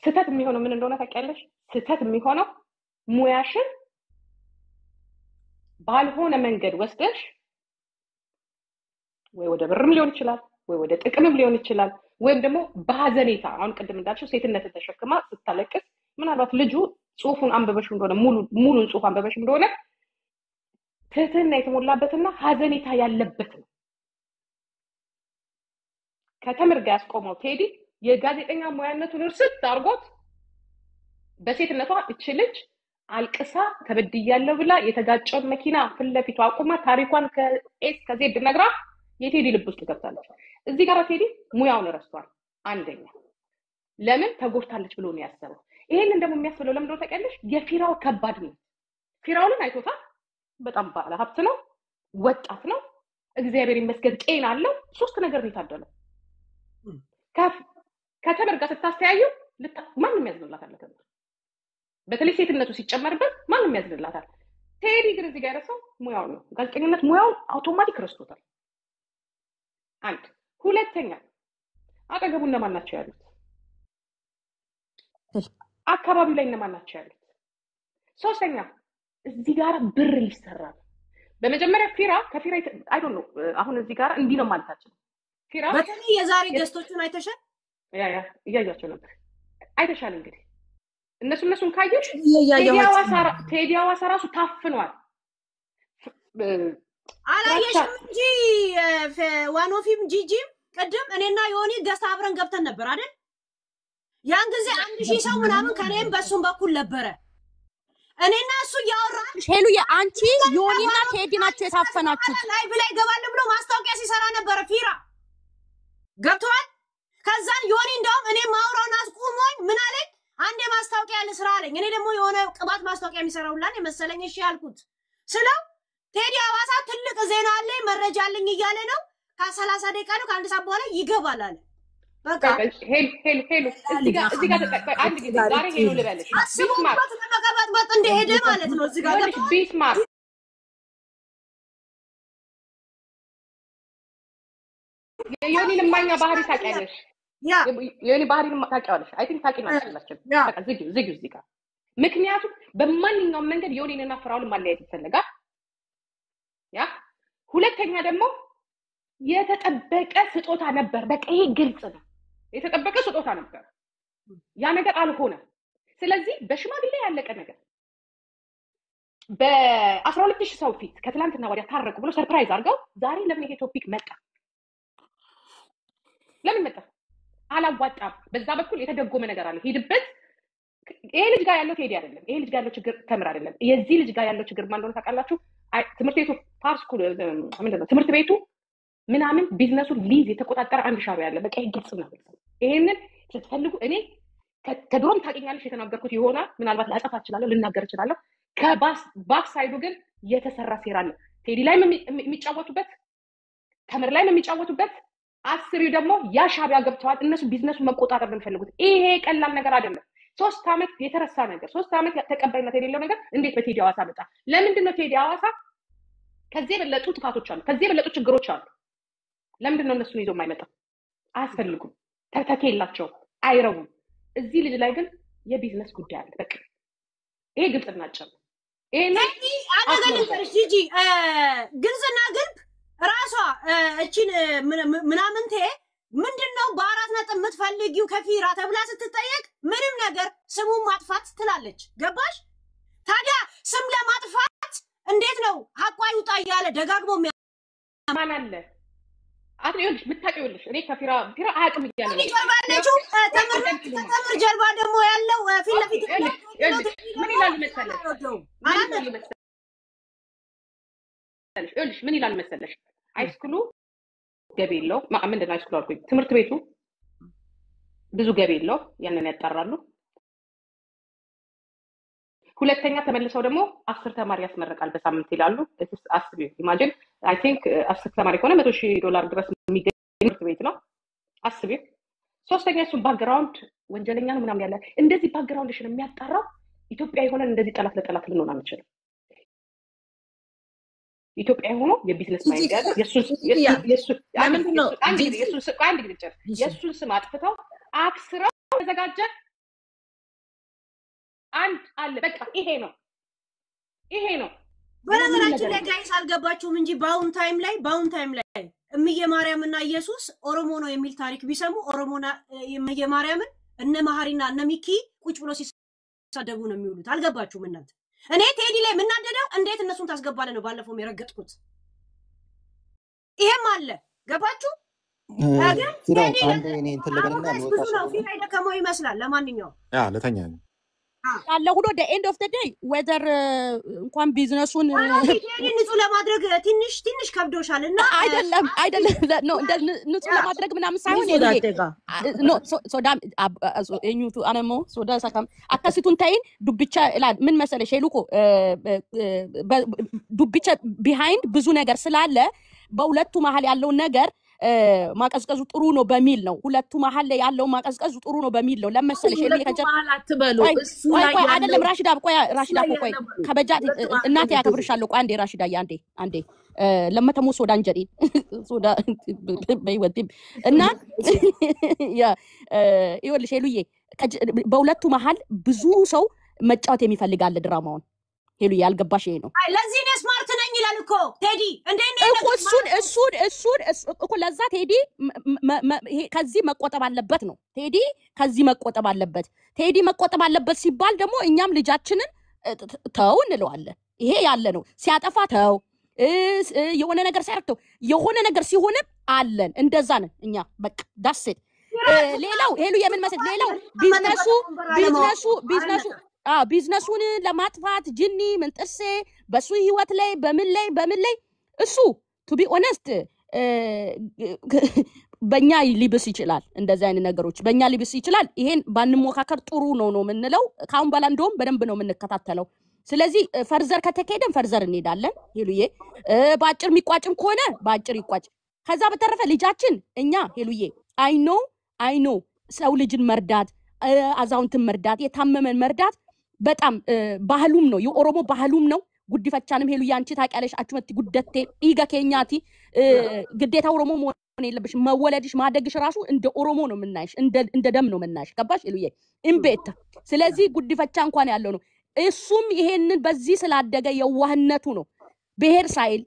ስህተት የሚሆነው ምን እንደሆነ ታውቂያለሽ? ስህተት የሚሆነው ሙያሽን ባልሆነ መንገድ ወስደሽ ወይ ወደ ብርም ሊሆን ይችላል፣ ወይ ወደ ጥቅምም ሊሆን ይችላል፣ ወይም ደግሞ በሀዘኔታ አሁን ቅድም እንዳልሽው ሴትነትን ተሸክማ ስታለቅስ ምናልባት ልጁ ጽሁፉን አንበበሽ እንደሆነ ሙሉን ጽሁፍ አንበበሽ እንደሆነ ትህትና የተሞላበትና ሀዘኔታ ያለበት ነው። ከተምር ጋር ያስቆመው ቴዲ የጋዜጠኛ ሙያነቱን እርስት አድርጎት በሴትነቷ እች ልጅ አልቅሳ ተበድያለሁ ብላ የተጋጨውን መኪና ፊት ለፊቱ አቁማ ታሪኳን ከኤስ ከዜድ ነግራ የቴዲ ልብ ውስጥ ገብታለች። እዚህ ጋር ቴዲ ሙያውን ረስቷል። አንደኛ ለምን ተጎድታለች ብሎ ነው ያሰበው። ይሄንን ደግሞ የሚያስብለው ለምን እንደሆነ ታውቂያለሽ? የፊራው ከባድ ነው። ፊራውልን አይቶታል። በጣም ባለ ሀብት ነው፣ ወጣት ነው፣ እግዚአብሔር ይመስገን ጤና አለው። ሶስት ነገር ነው የታደለው። ከተምር ጋር ስታስተያዩ ማንም ያዝንላታል። ከተምር በተለይ ሴትነቱ ሲጨመርበት ማንም ያዝንላታል። ቴዲ ግን እዚህ ጋር ያረሰው ሙያው ነው። ጋዜጠኝነት ሙያውን አውቶማቲክ ረስቶታል። አንድ ሁለተኛ አጠገቡ እነማን ናቸው ያሉት? አካባቢው ላይ እነማን ናቸው ያሉት? ሶስተኛ እዚህ ጋር ብር ሊሰራ ነው። በመጀመሪያ ፊራ ከፊራ አይ ዶንት ኖ አሁን እዚህ ጋር እንዲህ ነው ማለታችን። ፊራ በተለይ የዛሬ ገስቶቹን አይተሻል? እያያቸው ነበር። አይተሻል እንግዲህ እነሱን ካየሽ ቴዲ አዋሳ ራሱ ታፍኗል። አላየሽም እንጂ ዋኖፊም ጂጂም ቅድም እኔና ዮኒ ገስት አብረን ገብተን ነበር አይደል? ያን ጊዜ 1000 ሰው ምናምን ከኔም በሱም በኩል ነበረ። እኔና እሱ ያወራን ሄሉ አንቺ ዮኒና ቴዲ ናቸው የታፈናችሁት። ላይቭ ላይ ገባል ብሎ ማስታወቂያ ሲሰራ ነበር ፊራ ገብቷል። ከዛን ዮኒ እንደውም እኔ ማውራውን አስቆሞኝ ምን አለኝ? አንዴ ማስታወቂያ ልስራ አለኝ። እኔ ደግሞ የሆነ ቅባት ማስታወቂያ የሚሰራውላን የመሰለኝ እሺ ያልኩት ስለው ቴዲ አዋሳ ትልቅ ዜና አለኝ መረጃ አለኝ እያለ ነው። ከ30 ደቂቃ ነው ከአንድ ሰዓት በኋላ ይገባል አለ። በቃ ሄሉ እዚህ ጋር አንድ ጊዜ ዛሬ ሄሉ ልበልሽ አስቡበት ተመቀበጥ እንደሄደ ማለት ነው። እዚህ ጋር ቢስማር የዮኒን ማኛ ባህሪ ታውቂያለሽ? የዮኒ ባህሪን ታውቂያለሽ? አይ ቲንክ ታውቂ ነው ያላችሁ። በቃ ዝጊው እዚህ ጋር ምክንያቱም በማንኛውም መንገድ ዮኒንና ፍራውልን ማለያየት ይፈልጋል። ያ ሁለተኛ ደግሞ የተጠበቀ ስጦታ ነበር። በቃ ይሄ ግልጽ ነው። የተጠበቀ ስጦታ ነበር። ያ ነገር አልሆነ። ስለዚህ በሽማግሌ ያለቀ ነገር በ12000 ሰው ፊት ከትላንትና ወዲያ ታረቁ ብሎ ሰርፕራይዝ አድርገው ዛሬ ለምን ይሄ ቶፒክ መጣ? ለምን መጣ? አላዋጣም። በዛ በኩል የተደጎመ ነገር አለ። ሄድበት። ይሄ ልጅ ጋር ያለው ቴዲ አይደለም። ይሄ ልጅ ጋር ያለው ችግር ተምር አይደለም። የዚህ ልጅ ጋር ያለው ችግር ማን እንደሆነ ታውቃላችሁ? ትምህርት ቤቱ ፓርስኩል ምንድነው? ትምህርት ቤቱ ምናምን ቢዝነሱን ሊዝ የተቆጣጠረ አንድ ሻሩ ያለ በቃ ግልጽ ነው። ይሄንን ስትፈልጉ እኔ ከድሮም ታውቂኛለሽ የተናገርኩት ይሆናል። ምናልባት ላጠፋ እችላለሁ፣ ልናገር እችላለሁ። ከባክ ሳይዱ ግን የተሰራ ሴራ አለ። ቴዲ ላይ የሚጫወቱበት ተምር ላይ የሚጫወቱበት አስሪው ደግሞ ያሻቢያ ገብተዋል። እነሱ ቢዝነሱን መቆጣጠር ነው የሚፈልጉት። ይሄ ቀላል ነገር አይደለም። 3 ዓመት የተረሳ ነገር 3 ዓመት ተቀባይነት የሌለው ነገር እንዴት በቴዲ ሐዋሳ መጣ? ለምንድን ነው ቴዲ ሐዋሳ ከዚህ የበለጡ ጥፋቶች አሉ፣ ከዚህ የበለጡ ችግሮች አሉ። ለምንድን ነው እነሱን ይዞ የማይመጣው? አያስፈልጉም፣ ተተኪ የላቸውም፣ አይረቡም። እዚህ ልጅ ላይ ግን የቢዝነስ ጉዳይ አለ። በቃ ይሄ ግልጽና አጭር ነው። ይሄን አደረገልሽ ጂጂ ግልጽና ግልብ ራሷ እቺን ምናምንቴ ምንድነው በ4 ነጥብ የምትፈልጊው ከፊራ ተብላ ስትጠየቅ ምንም ነገር ስሙን ማጥፋት ትላለች። ገባሽ? ታዲያ ስም ለማጥፋት እንዴት ነው ሐቋ ይውጣ እያለ ደጋግሞ ማን አለ አትሪውልሽ ብታቂውልሽ እኔ ከፊራ አያውቅም እያለ ነው ይቀርባለችው። ተምር ጀርባ ደግሞ ያለው ፊት ለፊት ምን ይላል መሰለሽ? ምን ይላል መሰለሽ? ሃይስኩሉ ገቢ የለው ምንድን ነው ሃይስኩሉ አልኩኝ፣ ትምህርት ቤቱ ብዙ ገቢ የለው፣ ያንን ያጣራሉ። ሁለተኛ ተመልሰው ደግሞ 10 ተማሪ ያስመርቃል በሳምንት ይላሉ። አስቢ ኢማጂን አይ ቲንክ 10 ተማሪ ከሆነ $100,000 ድረስ የሚገኝ ትምህርት ቤት ነው። አስቢ። ሶስተኛ እሱ ባክግራውንድ ወንጀለኛ ነው ምናምን ያለ እንደዚህ ባክግራውንድሽን የሚያጣራው ኢትዮጵያ የሆነ እንደዚህ ጠላት ለጠላት ልንሆን አንችልም። ኢትዮጵያ ሆኖ የቢዝነስ ማይንድ ያለ የሱን ስም አጥፍተው አክስረው ተዘጋጀ አንድ አለ። በቃ ይሄ ነው። በነገራችን ላይ ጋይስ አልገባችሁም እንጂ በአሁን ታይም ላይ እምዬ ማርያምና ኢየሱስ ኦሮሞ ነው የሚል ታሪክ ቢሰሙ ኦሮሞና እምዬ ማርያምን እነ መሐሪና እነ ሚኪ ቁጭ ብሎ ሲሳደቡ ነው የሚውሉት። አልገባችሁም እናንተ? እኔ ቴዲ ላይ ምናደደው እንዴት እነሱን ታስገባለ ነው ባለፈው የረገጥኩት። ይሄም አለ። ገባችሁ? ቴዲ አንዴ እኔ እንትን ልበልና ብዙ ነው ፊት አይደከመው ይመስላል። ለማንኛውም ለተኛ ነው አለ ሁሉ the end of the day whether እንኳን ቢዝነሱን ንጹህ ለማድረግ ትንሽ ከብዶሻልና አይደለም ነው ንጹህ ለማድረግ ምናምን ሳይሆን ነው ሶዳም እኙቱ አነሞ ሶዳ ሳካም አካሲቱን ታይን ዱብቻ ይላል። ምን መሰለሽ ሄሉኮ ዱብቻ ቢሃይንድ ብዙ ነገር ስላለ በሁለቱ መሃል ያለው ነገር ማቀዝቀዙ ጥሩ ነው በሚል ነው። ሁለቱ መሃል ላይ ያለው ማቀዝቀዙ ጥሩ ነው በሚል ነው። ለምሳሌ ሸሊ አትበሉ እሱ ላይ አይደለም ራሽዳ ቆይ ከበጃት እናቴ ያከብርሻለሁ። ቆይ አንዴ ራሽዳ አንዴ ለመተሙ ሶዳን ጀዲ ሶዳ በይወጥ እና ይወልሽ ሄሉዬ በሁለቱ መሃል ብዙ ሰው መጫወት የሚፈልጋል ድራማውን። ሄሉ ያልገባሽ ይሄ ነው። አይ ለዚህ ነው ስማርት ነኝ ይላል እኮ ቴዲ። እንዴት ነው እሱን እኮ ለዛ ቴዲ ከዚህ መቆጠብ አለበት ነው። ቴዲ ከዚህ መቆጠብ አለበት። ቴዲ መቆጠብ አለበት ሲባል ደግሞ እኛም ልጃችንን ተው እንለዋለን። ይሄ ያለ ነው። ሲያጠፋ ተው፣ የሆነ ነገር ሲያርተው የሆነ ነገር ሲሆን አለን። እንደዛ ነን እኛ በቃ ዳስት። ሌላው ሄሉ የምን መስል ሌላው ቢዝነሱ ቢዝነሱን ለማጥፋት ጅኒ ምን ጥርሴ በሱ ህይወት ላይ በምን ላይ እሱ ቱ ቢ ኦነስት በእኛ ሊብስ ይችላል። እንደዚህ አይነት ነገሮች በእኛ ሊብስ ይችላል። ይሄን ባንሞካከር ጥሩ ነው የምንለው። ካሁን በኋላ እንደውም በደንብ ነው የምንከታተለው። ስለዚህ ፈርዘር ከተከሄደን ፈርዘር እንሄዳለን። ሄሉዬ በአጭር የሚቋጭም ከሆነ በአጭር ይቋጭ። ከዛ በተረፈ ልጃችን እኛ ሄሉዬ አይ ኖ ሰው ልጅን መርዳት፣ አዛውንትን መርዳት፣ የታመመን መርዳት በጣም ባህሉም ነው፣ የኦሮሞ ባህሉም ነው። ጉዲፈቻንም ሄሉ ያንቺ ታውቂያለሽ። አቹመቲ ጉደቴ ኢጋ ኬኛቲ ግዴታ ኦሮሞ መሆን የለብሽ። መወለድሽ ማደግሽ ራሱ እንደ ኦሮሞ ነው የምናይሽ፣ እንደ ደም ነው የምናይሽ። ገባሽ ሄሉዬ? እምቤት ስለዚህ ጉዲፈቻ እንኳን ያለው ነው። እሱም ይሄንን በዚህ ስላደገ የዋህነቱ ነው። ብሔር ሳይል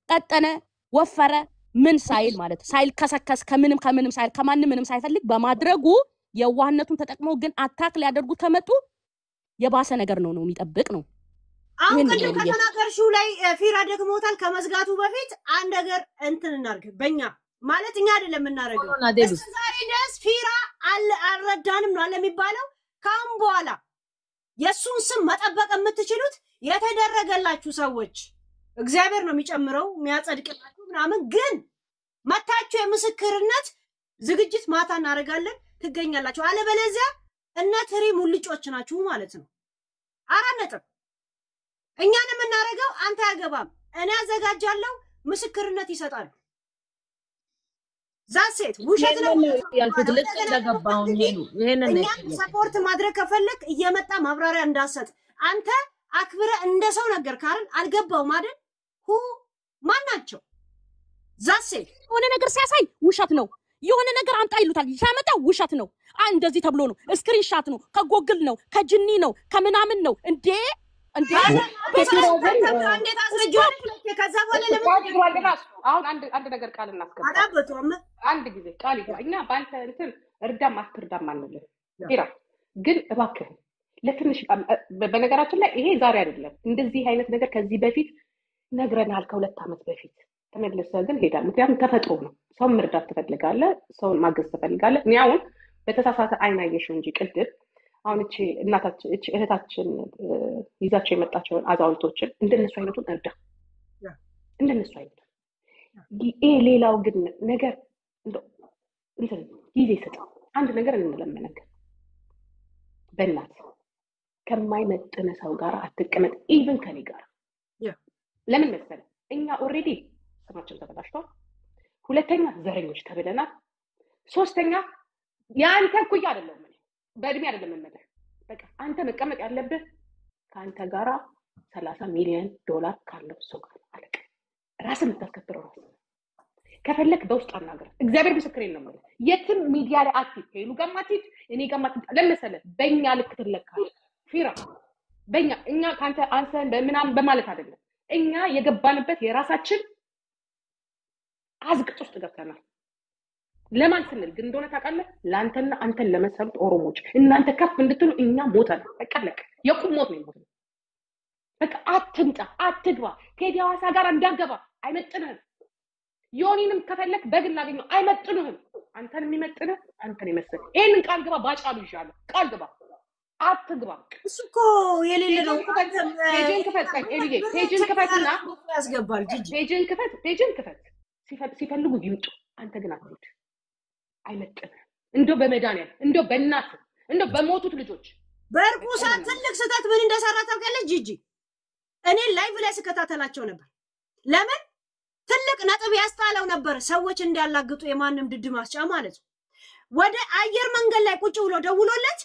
ቀጠነ ወፈረ ምን ሳይል ማለት ሳይል ከሰከስ ከምንም ሳይል ከማንም ምንም ሳይፈልግ በማድረጉ የዋህነቱን ተጠቅመው ግን አታክ ሊያደርጉት ከመጡ የባሰ ነገር ነው የሚጠብቅ ነው። አሁን ቅድም ከተናገርሽው ላይ ፊራ ደግሞታል። ከመዝጋቱ በፊት አንድ ነገር እንትን እናርግ። በእኛ ማለት እኛ አይደለም የምናረገው። ዛሬ ድረስ ፊራ አልረዳንም ነው የሚባለው። ካሁን በኋላ የሱን ስም መጠበቅ የምትችሉት የተደረገላችሁ ሰዎች እግዚአብሔር ነው የሚጨምረው የሚያጸድቅላችሁ ምናምን። ግን መታችሁ የምስክርነት ዝግጅት ማታ እናደርጋለን ትገኛላችሁ። አለበለዚያ እነ ትሪ ሙልጮች ናችሁ ማለት ነው። 4 ነጥብ እኛን የምናደርገው አንተ ያገባም እኔ አዘጋጃለሁ ምስክርነት ይሰጣሉ ዛሴት ውሸት ነው ያልኩት ልክ እንደገባው ይሄንን እኛን ሰፖርት ማድረግ ከፈለክ እየመጣ ማብራሪያ እንዳሰጥ አንተ አክብረ እንደ ሰው ነገር ካልን አልገባው ማለት ማናቸው ዛሴት የሆነ ነገር ሲያሳይ ውሸት ነው የሆነ ነገር አምጣ ይሉታል ያመጣ ውሸት ነው እንደዚህ ተብሎ ነው ስክሪንሻት ነው ከጎግል ነው ከጅኒ ነው ከምናምን ነው እንዴ እንዴት አስረጃለሁ ከዛ በኋላ ለምን አሁን አንድ ነገር ቃል እናስገባ አዳበቶም አንድ ጊዜ ቃል እኛ ባንተ እንትን እርዳም አትርዳም አንልም ቢራ ግን እባክህ ለትንሽ በነገራችን ላይ ይሄ ዛሬ አይደለም እንደዚህ አይነት ነገር ከዚህ በፊት ነግረናል ከ2 ዓመት በፊት ተመለሰ ግን ሄዳል ምክንያቱም ተፈጥሮ ነው ሰው መርዳት ትፈልጋለህ ሰውን ማገዝ ትፈልጋለህ እኔ አሁን በተሳሳተ አይን አየሽው እንጂ ቅድም አሁን እቺ እናታችን እቺ እህታችን ይዛቸው የመጣቸውን አዛውንቶችን እንደነሱ አይነቱን እርዳ እንደነሱ አይነቱ ይሄ ሌላው ግን ነገር እንትን ጊዜ ሰጣው አንድ ነገር እንለመነክ በእናት ከማይመጥነ ሰው ጋር አትቀመጥ ኢቭን ከኔ ጋር ለምን መሰለ እኛ ኦሬዲ ስማችን ተበላሽቷል ሁለተኛ ዘረኞች ተብለናል ሶስተኛ ያንተ ኩያ አይደለም በእድሜ አይደለም መመደር በቃ አንተ መቀመጥ ያለብህ ካንተ ጋራ $30 ሚሊዮን ካለው ሰው ጋር አለቀ ራስን ተከብረው ራስ ከፈለክ በውስጥ አናገር እግዚአብሔር ምስክሬን ነው ማለት የትም ሚዲያ ላይ አትይት ሄሉ ጋማቲት እኔ ጋማት ለምሳሌ በእኛ ልክ ትለካለህ ፊራ በእኛ እኛ ካንተ አንሰን በምናም በማለት አይደለም እኛ የገባንበት የራሳችን አዝቅጥ ውስጥ ገብተናል ለማን ስንል ግን እንደሆነ ታውቃለህ ላንተና አንተን ለመሰሉት ኦሮሞች እናንተ ከፍ እንድትሉ እኛ ሞተን በቃለቅ የቁሞት ነው ሞት በቃ አትምጣ አትግባ ቴዲ ሐዋሳ ጋር እንዳገባ አይመጥንህም ዮኒንም ከፈለክ በግል አገኘው አይመጥንህም አንተን የሚመጥንህ አንተን ይመስል ይሄንን ቃል ግባ ባጫሉ ይሻላል ቃል ግባ አትግባ እሱኮ የሌለ ነው ፔጅን ክፈት ኤሊጌ ፔጅን ክፈትና ያስገባል ጂጂ ፔጅን ክፈት ሲፈልጉ ይምጡ አንተ ግን አትሄድ አይመጥን እንደው በመዳንያ እንደው በእናት እንደው በሞቱት ልጆች በርቁሳ ትልቅ ስህተት ምን እንደሰራ ታውቃለህ ጂጂ እኔ ላይቭ ላይ ስከታተላቸው ነበር ለምን ትልቅ ነጥብ ያስጣለው ነበር ሰዎች እንዲያላግጡ የማንም ድድ ማስጫ ማለት ወደ አየር መንገድ ላይ ቁጭ ብሎ ደውሎለት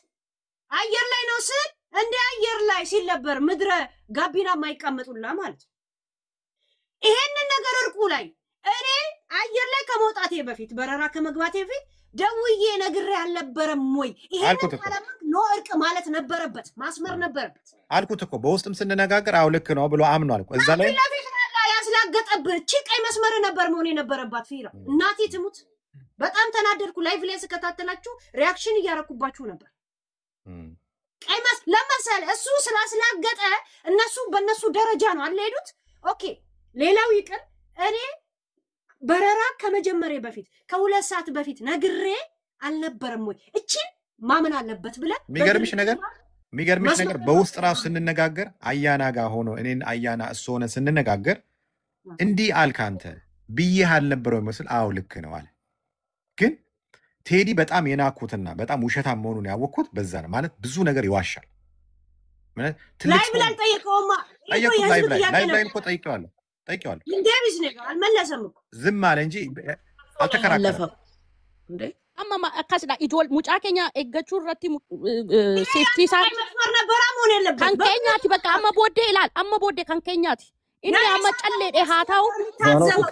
አየር ላይ ነው ስል እንደ አየር ላይ ሲለበር ምድረ ጋቢና ማይቀመጡላ ማለት ይሄንን ነገር እርቁ ላይ እኔ አየር ላይ ከመውጣቴ በፊት በረራ ከመግባቴ በፊት ደውዬ ነግሬ አልነበረም ወይ ይሄንን ካላመንክ ነው እርቅ ማለት ነበረበት ማስመር ነበረበት አልኩት እኮ በውስጥም ስንነጋገር አው ልክ ነው ብሎ አምኗል እዛ ላይ ያስላገጠብህ ቺቀይ መስመር ነበር መሆን የነበረባት ፊራ እናቴ ትሙት በጣም ተናደድኩ ላይቭ ላይ ስከታተላችሁ ሪአክሽን እያረኩባችሁ ነበር ቀይማስ ለምሳሌ እሱ ስላስላገጠ እነሱ በእነሱ ደረጃ ነው አልሄዱት ኦኬ ሌላው ይቅር እኔ በረራ ከመጀመሪያ በፊት ከ2 ሰዓት በፊት ነግሬ አልነበረም ወይ እቺ ማመን አለበት ብለ የሚገርምሽ ነገር በውስጥ ራሱ ስንነጋገር አያና ጋር ሆኖ እኔን አያና እሱ ሆነ ስንነጋገር እንዲህ አልካንተ ብዬ አልነበረው መስል አው ልክ ነው አለ ግን ቴዲ በጣም የናኩትና በጣም ውሸታም መሆኑን ያወቅኩት በዛ ነው ማለት ብዙ ነገር ይዋሻል ማለት ላይ ብለን ጠይቀውማ ላይ እኮ ጠይቀዋለሁ እንደዚህ ነገር አልመለሰም እኮ ዝም አለ እንጂ አልተከራከረም እንዴ አማማ አካስዳ ኢዶል ሙጫከኛ እገቹ ረቲ ሴፍቲ ሳ መስመር ነበር አሞን የለበት ካንከኛቲ በቃ አመቦዴ ይላል አመቦዴ ካንከኛቲ እኔ አመጨለ ሀታው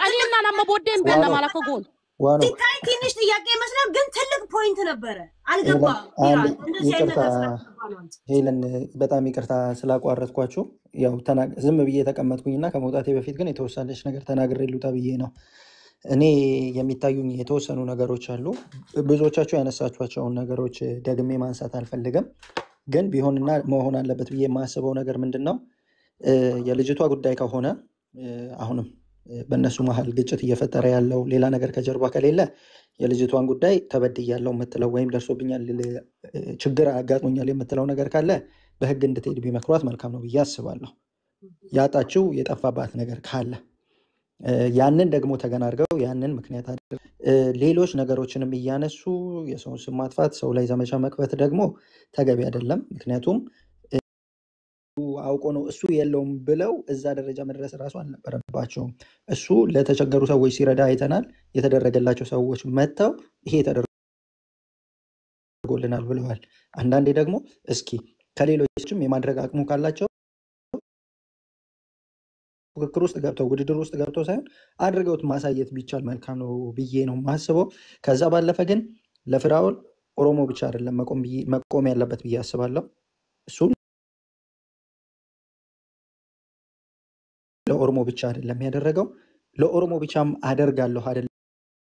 ቀሊና አመቦዴ እንበላ ማለከ ጎን ሲታይ ትንሽ ጥያቄ መስላል ግን ትልቅ ፖይንት ነበር አልገባም እንደዚህ አይነት ሄለን በጣም ይቅርታ ስላቋረጥኳችሁ ያው ዝም ብዬ ተቀመጥኩኝና ከመውጣቴ በፊት ግን የተወሰነች ነገር ተናግሬ ልውጣ ብዬ ነው እኔ የሚታዩኝ የተወሰኑ ነገሮች አሉ ብዙዎቻችሁ ያነሳችኋቸውን ነገሮች ደግሜ ማንሳት አልፈልግም ግን ቢሆንና መሆን አለበት ብዬ የማስበው ነገር ምንድነው የልጅቷ ጉዳይ ከሆነ አሁንም በእነሱ መሃል ግጭት እየፈጠረ ያለው ሌላ ነገር ከጀርባ ከሌለ የልጅቷን ጉዳይ ተበድያለሁ የምትለው ወይም ደርሶብኛል ችግር አጋጥሞኛል የምትለው ነገር ካለ በህግ እንድትሄድ ቢመክሯት መልካም ነው ብዬ አስባለሁ ያጣችው የጠፋባት ነገር ካለ ያንን ደግሞ ተገናርገው ያንን ምክንያት ሌሎች ነገሮችንም እያነሱ የሰውን ስም ማጥፋት ሰው ላይ ዘመቻ መክፈት ደግሞ ተገቢ አይደለም ምክንያቱም አውቆ ነው እሱ የለውም ብለው እዛ ደረጃ መድረስ ራሱ አልነበረባቸውም። እሱ ለተቸገሩ ሰዎች ሲረዳ አይተናል። የተደረገላቸው ሰዎች መጥተው ይሄ ተደርጎልናል ብለዋል። አንዳንዴ ደግሞ እስኪ ከሌሎችም የማድረግ አቅሙ ካላቸው ፉክክር ውስጥ ገብተው ውድድር ውስጥ ገብተው ሳይሆን አድርገውት ማሳየት ቢቻል መልካም ነው ብዬ ነው የማስበው። ከዛ ባለፈ ግን ለፍራኦል ኦሮሞ ብቻ አይደለም መቆም ያለበት ብዬ አስባለሁ። እሱ ለኦሮሞ ብቻ አይደለም ያደረገው፣ ለኦሮሞ ብቻም አደርጋለሁ አይደለም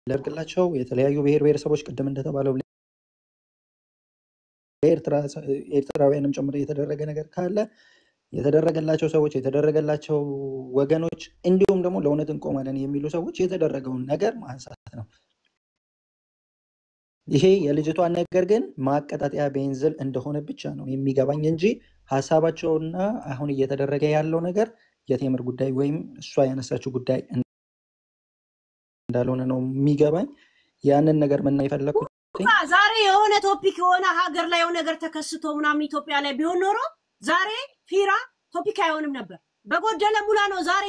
ያደርግላቸው የተለያዩ ብሔር ብሔረሰቦች ቅድም እንደተባለው ኤርትራውያንም ጭምር የተደረገ ነገር ካለ የተደረገላቸው ሰዎች የተደረገላቸው ወገኖች እንዲሁም ደግሞ ለእውነት እንቆማለን የሚሉ ሰዎች የተደረገውን ነገር ማንሳት ነው። ይሄ የልጅቷን ነገር ግን ማቀጣጠያ ቤንዝል እንደሆነ ብቻ ነው የሚገባኝ እንጂ ሀሳባቸውና አሁን እየተደረገ ያለው ነገር የቴምር ጉዳይ ወይም እሷ ያነሳችው ጉዳይ እንዳልሆነ ነው የሚገባኝ። ያንን ነገር ምን የፈለኩት ዛሬ የሆነ ቶፒክ የሆነ ሀገር ላይ የሆነ ነገር ተከስቶ ምናምን ኢትዮጵያ ላይ ቢሆን ኖሮ ዛሬ ፊራ ቶፒክ አይሆንም ነበር። በጎደለ ሙላ ነው ዛሬ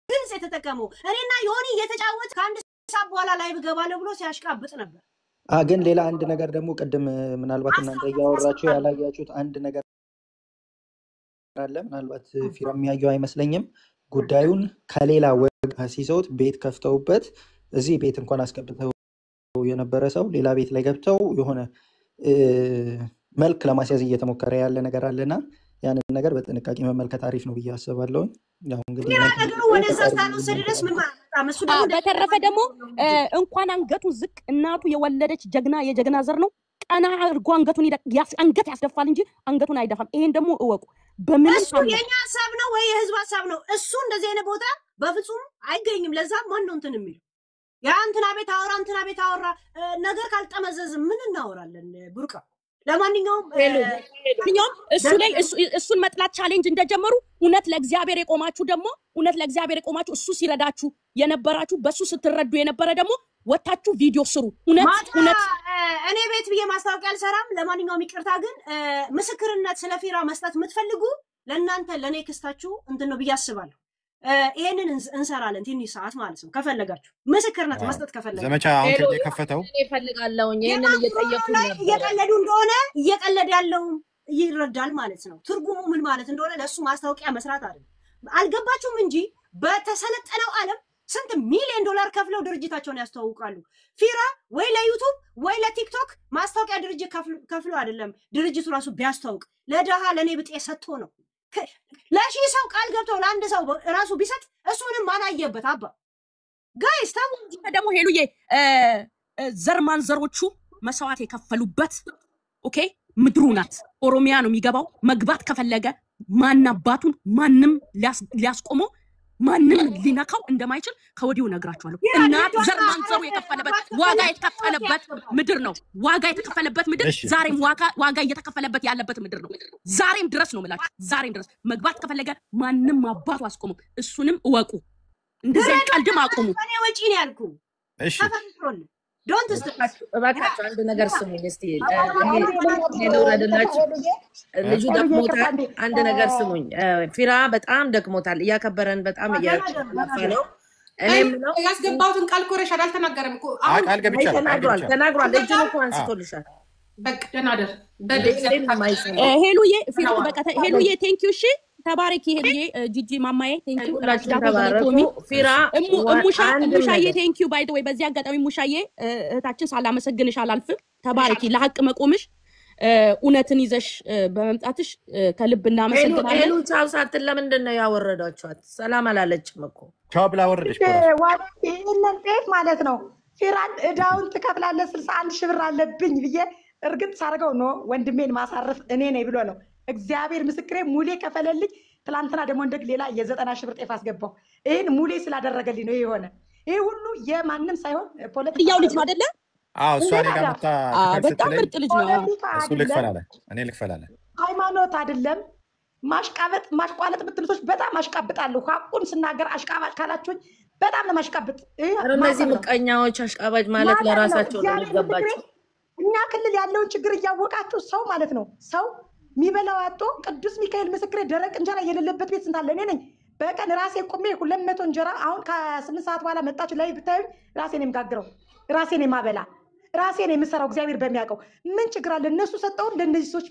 ግልጽ የተጠቀመው። እኔና ዮኒ እየተጫወት ከአንድ ሰዓት በኋላ ላይ ብገባለሁ ብሎ ሲያሽቃብጥ ነበር። ግን ሌላ አንድ ነገር ደግሞ ቅድም ምናልባት እናንተ እያወራችሁ ያላያችሁት አንድ ነገር አለ። ምናልባት ፊራ የሚያየው አይመስለኝም። ጉዳዩን ከሌላ ወግ ሲሰውት ቤት ከፍተውበት እዚህ ቤት እንኳን አስገብተው የነበረ ሰው ሌላ ቤት ላይ ገብተው የሆነ መልክ ለማስያዝ እየተሞከረ ያለ ነገር አለና ያንን ነገር በጥንቃቄ መመልከት አሪፍ ነው ብዬ አስባለሁ። ያው እንግዲህ ነገሩ ወደዛ ሳልወሰድ ድረስ ምን ማለት ነው? በተረፈ ደግሞ እንኳን አንገቱ ዝቅ እናቱ የወለደች ጀግና የጀግና ዘር ነው። ቀና አድርጎ አንገቱን አንገት ያስደፋል እንጂ አንገቱን አይደፋም። ይሄን ደግሞ እወቁ። በምን እሱ የኛ ሐሳብ ነው ወይ የህዝብ ሐሳብ ነው? እሱ እንደዚህ አይነት ቦታ በፍጹም አይገኝም። ለዛ ማን ነው እንትን የሚለው? ያ እንትና ቤት አወራ እንትና ቤት አወራ ነገር ካልጠመዘዝ ምን እናወራለን? ቡርቃ ለማንኛውም እሱ ላይ እሱን መጥላት ቻሌንጅ እንደጀመሩ እውነት ለእግዚአብሔር የቆማችሁ ደግሞ እውነት ለእግዚአብሔር የቆማችሁ እሱ ሲረዳችሁ የነበራችሁ በሱ ስትረዱ የነበረ ደግሞ ወታችሁ ቪዲዮ ስሩ። እውነት እኔ ቤት ብዬ ማስታወቂያ አልሰራም። ለማንኛውም ይቅርታ ግን ምስክርነት ስለ ፊራ መስጠት የምትፈልጉ ለእናንተ ለኔክስታችሁ እንትን ነው ብዬ አስባለሁ። ይሄንን እንሰራለን ትንሽ ሰዓት ማለት ነው። ከፈለጋችሁ ምስክርነት መስጠት ከፈለጋችሁ ዘመቻ አሁን ከዚህ ከፈተው ይፈልጋለሁ። ይሄንን እየጠየቁ ነው። እየቀለዱ እንደሆነ እየቀለድ ያለው ይረዳል ማለት ነው። ትርጉሙ ምን ማለት እንደሆነ ለሱ ማስታወቂያ መስራት አይደለም። አልገባችሁም እንጂ በተሰለጠነው ዓለም ስንት ሚሊዮን ዶላር ከፍለው ድርጅታቸውን ያስተዋውቃሉ። ፊራ ወይ ለዩቲዩብ ወይ ለቲክቶክ ማስታወቂያ ድርጅት ከፍሎ አይደለም ድርጅቱ ራሱ ቢያስተዋውቅ ለደሃ ለኔ ብጤ ሰጥቶ ነው። ለሺህ ሰው ቃል ገብተው ለአንድ ሰው ራሱ ቢሰጥ እሱንም ማናየበት አባ ጋይስ ታው ደግሞ ሄሉዬ ዘርማን ዘሮቹ መስዋዕት የከፈሉበት ኦኬ ምድሩ ናት። ኦሮሚያ ነው የሚገባው። መግባት ከፈለገ ማናባቱን ማንም ሊያስቆመው ማንም ሊነካው እንደማይችል ከወዲሁ ነግራችኋለሁ። እናት ዘርማን ዘሩ የከፈለበት ዋጋ የተከፈለበት ምድር ነው። ዋጋ የተከፈለበት ምድር ዛሬም ዋጋ እየተከፈለበት ያለበት ምድር ነው። ዛሬም ድረስ ነው የምላችሁ። ዛሬም ድረስ መግባት ከፈለገ ማንም አባቱ አስቆመው። እሱንም እወቁ። እንደዚህ ቀልድም አቁሙ። እኔ ወጪ ነው ያልኩ። እሺ ዶንት ስታችሁ እባካችሁ አንድ ነገር ስሙኝ እስቲ። ነው አይደላችሁ? ልጁ ደክሞታል። አንድ ነገር ስሙኝ። ፊራ በጣም ደክሞታል። እያከበረን በጣም እያከበረ ነው። እኔም ነው ያስገባሁትን ቃል ኮረሻል አልተናገረም እኮ አሁን ቃል ገብቻለሁ። ተናግሯል። እጁን እኮ አንስቶልሻል። በቃ ደናደር ሄሉዬ ፊራ በቃ ሄሉዬ ቴንክ ዩ እሺ ተባረኪ ሄሉዬ ጂጂ ማማዬ ቴንክ ዩ ፊራ ሙሻዬ ቴንክ ዩ ባይ ዘ ወይ በዚህ አጋጣሚ ሙሻዬ እህታችን ሳላመሰግንሽ አላልፍም። ተባረኪ ለሐቅ መቆምሽ እውነትን ይዘሽ በመምጣትሽ ከልብ እናመሰግናለን። ሄሉ ቻው ሳትል ለምንድን ነው ያወረዳችኋት? ሰላም አላለችም እኮ ቻው ብላ ወረደች። ይሄንን ጤፍ ማለት ነው ፊራን እዳውን ትከፍላለህ 61 ሺህ ብር አለብኝ ብዬ እርግጥ ሳርገው ነው ወንድሜን ማሳረፍ እኔ ነኝ ብሎ ነው። እግዚአብሔር ምስክሬ ሙሌ ከፈለልኝ። ትላንትና ደግሞ እንደግ ሌላ የ90 ሺህ ብር ጤፍ አስገባው። ይሄን ሙሌ ስላደረገልኝ ነው የሆነ። ይሄ ሁሉ የማንም ሳይሆን ፖለቲካው ልጅ ነው አይደለ? አዎ እሷ እኔ ጋር መጣ በጣም ምርጥ ልጅ ነው። እሱ ልክፈላለ እኔ ልክፈላለ። ሃይማኖት አይደለም ማሽቃበጥ ማሽቋለጥ ብትልቶች በጣም አሽቃብጣለሁ። ሐቁን ስናገር አሽቃባጭ ካላችሁኝ በጣም ነው ማሽቃበጥ። እነዚህ ምቀኛዎች አሽቃባጭ ማለት ለራሳቸው ነው የሚገባቸው። እኛ ክልል ያለውን ችግር እያወቃችሁ ሰው ማለት ነው ሰው የሚበላው አጥቶ ቅዱስ ሚካኤል ምስክሬ ደረቅ እንጀራ የሌለበት ቤት ስንት አለ? እኔ ነኝ በቀን ራሴ ቆሜ 200 እንጀራ አሁን ከ8 ሰዓት በኋላ መጣችሁ ላይ ብታዩኝ ራሴን የምጋግረው ራሴን የማበላ ራሴን የምሰራው እግዚአብሔር በሚያውቀው ምን ችግር አለ? እነሱ ሰጠውን ለእነዚህ ሰዎች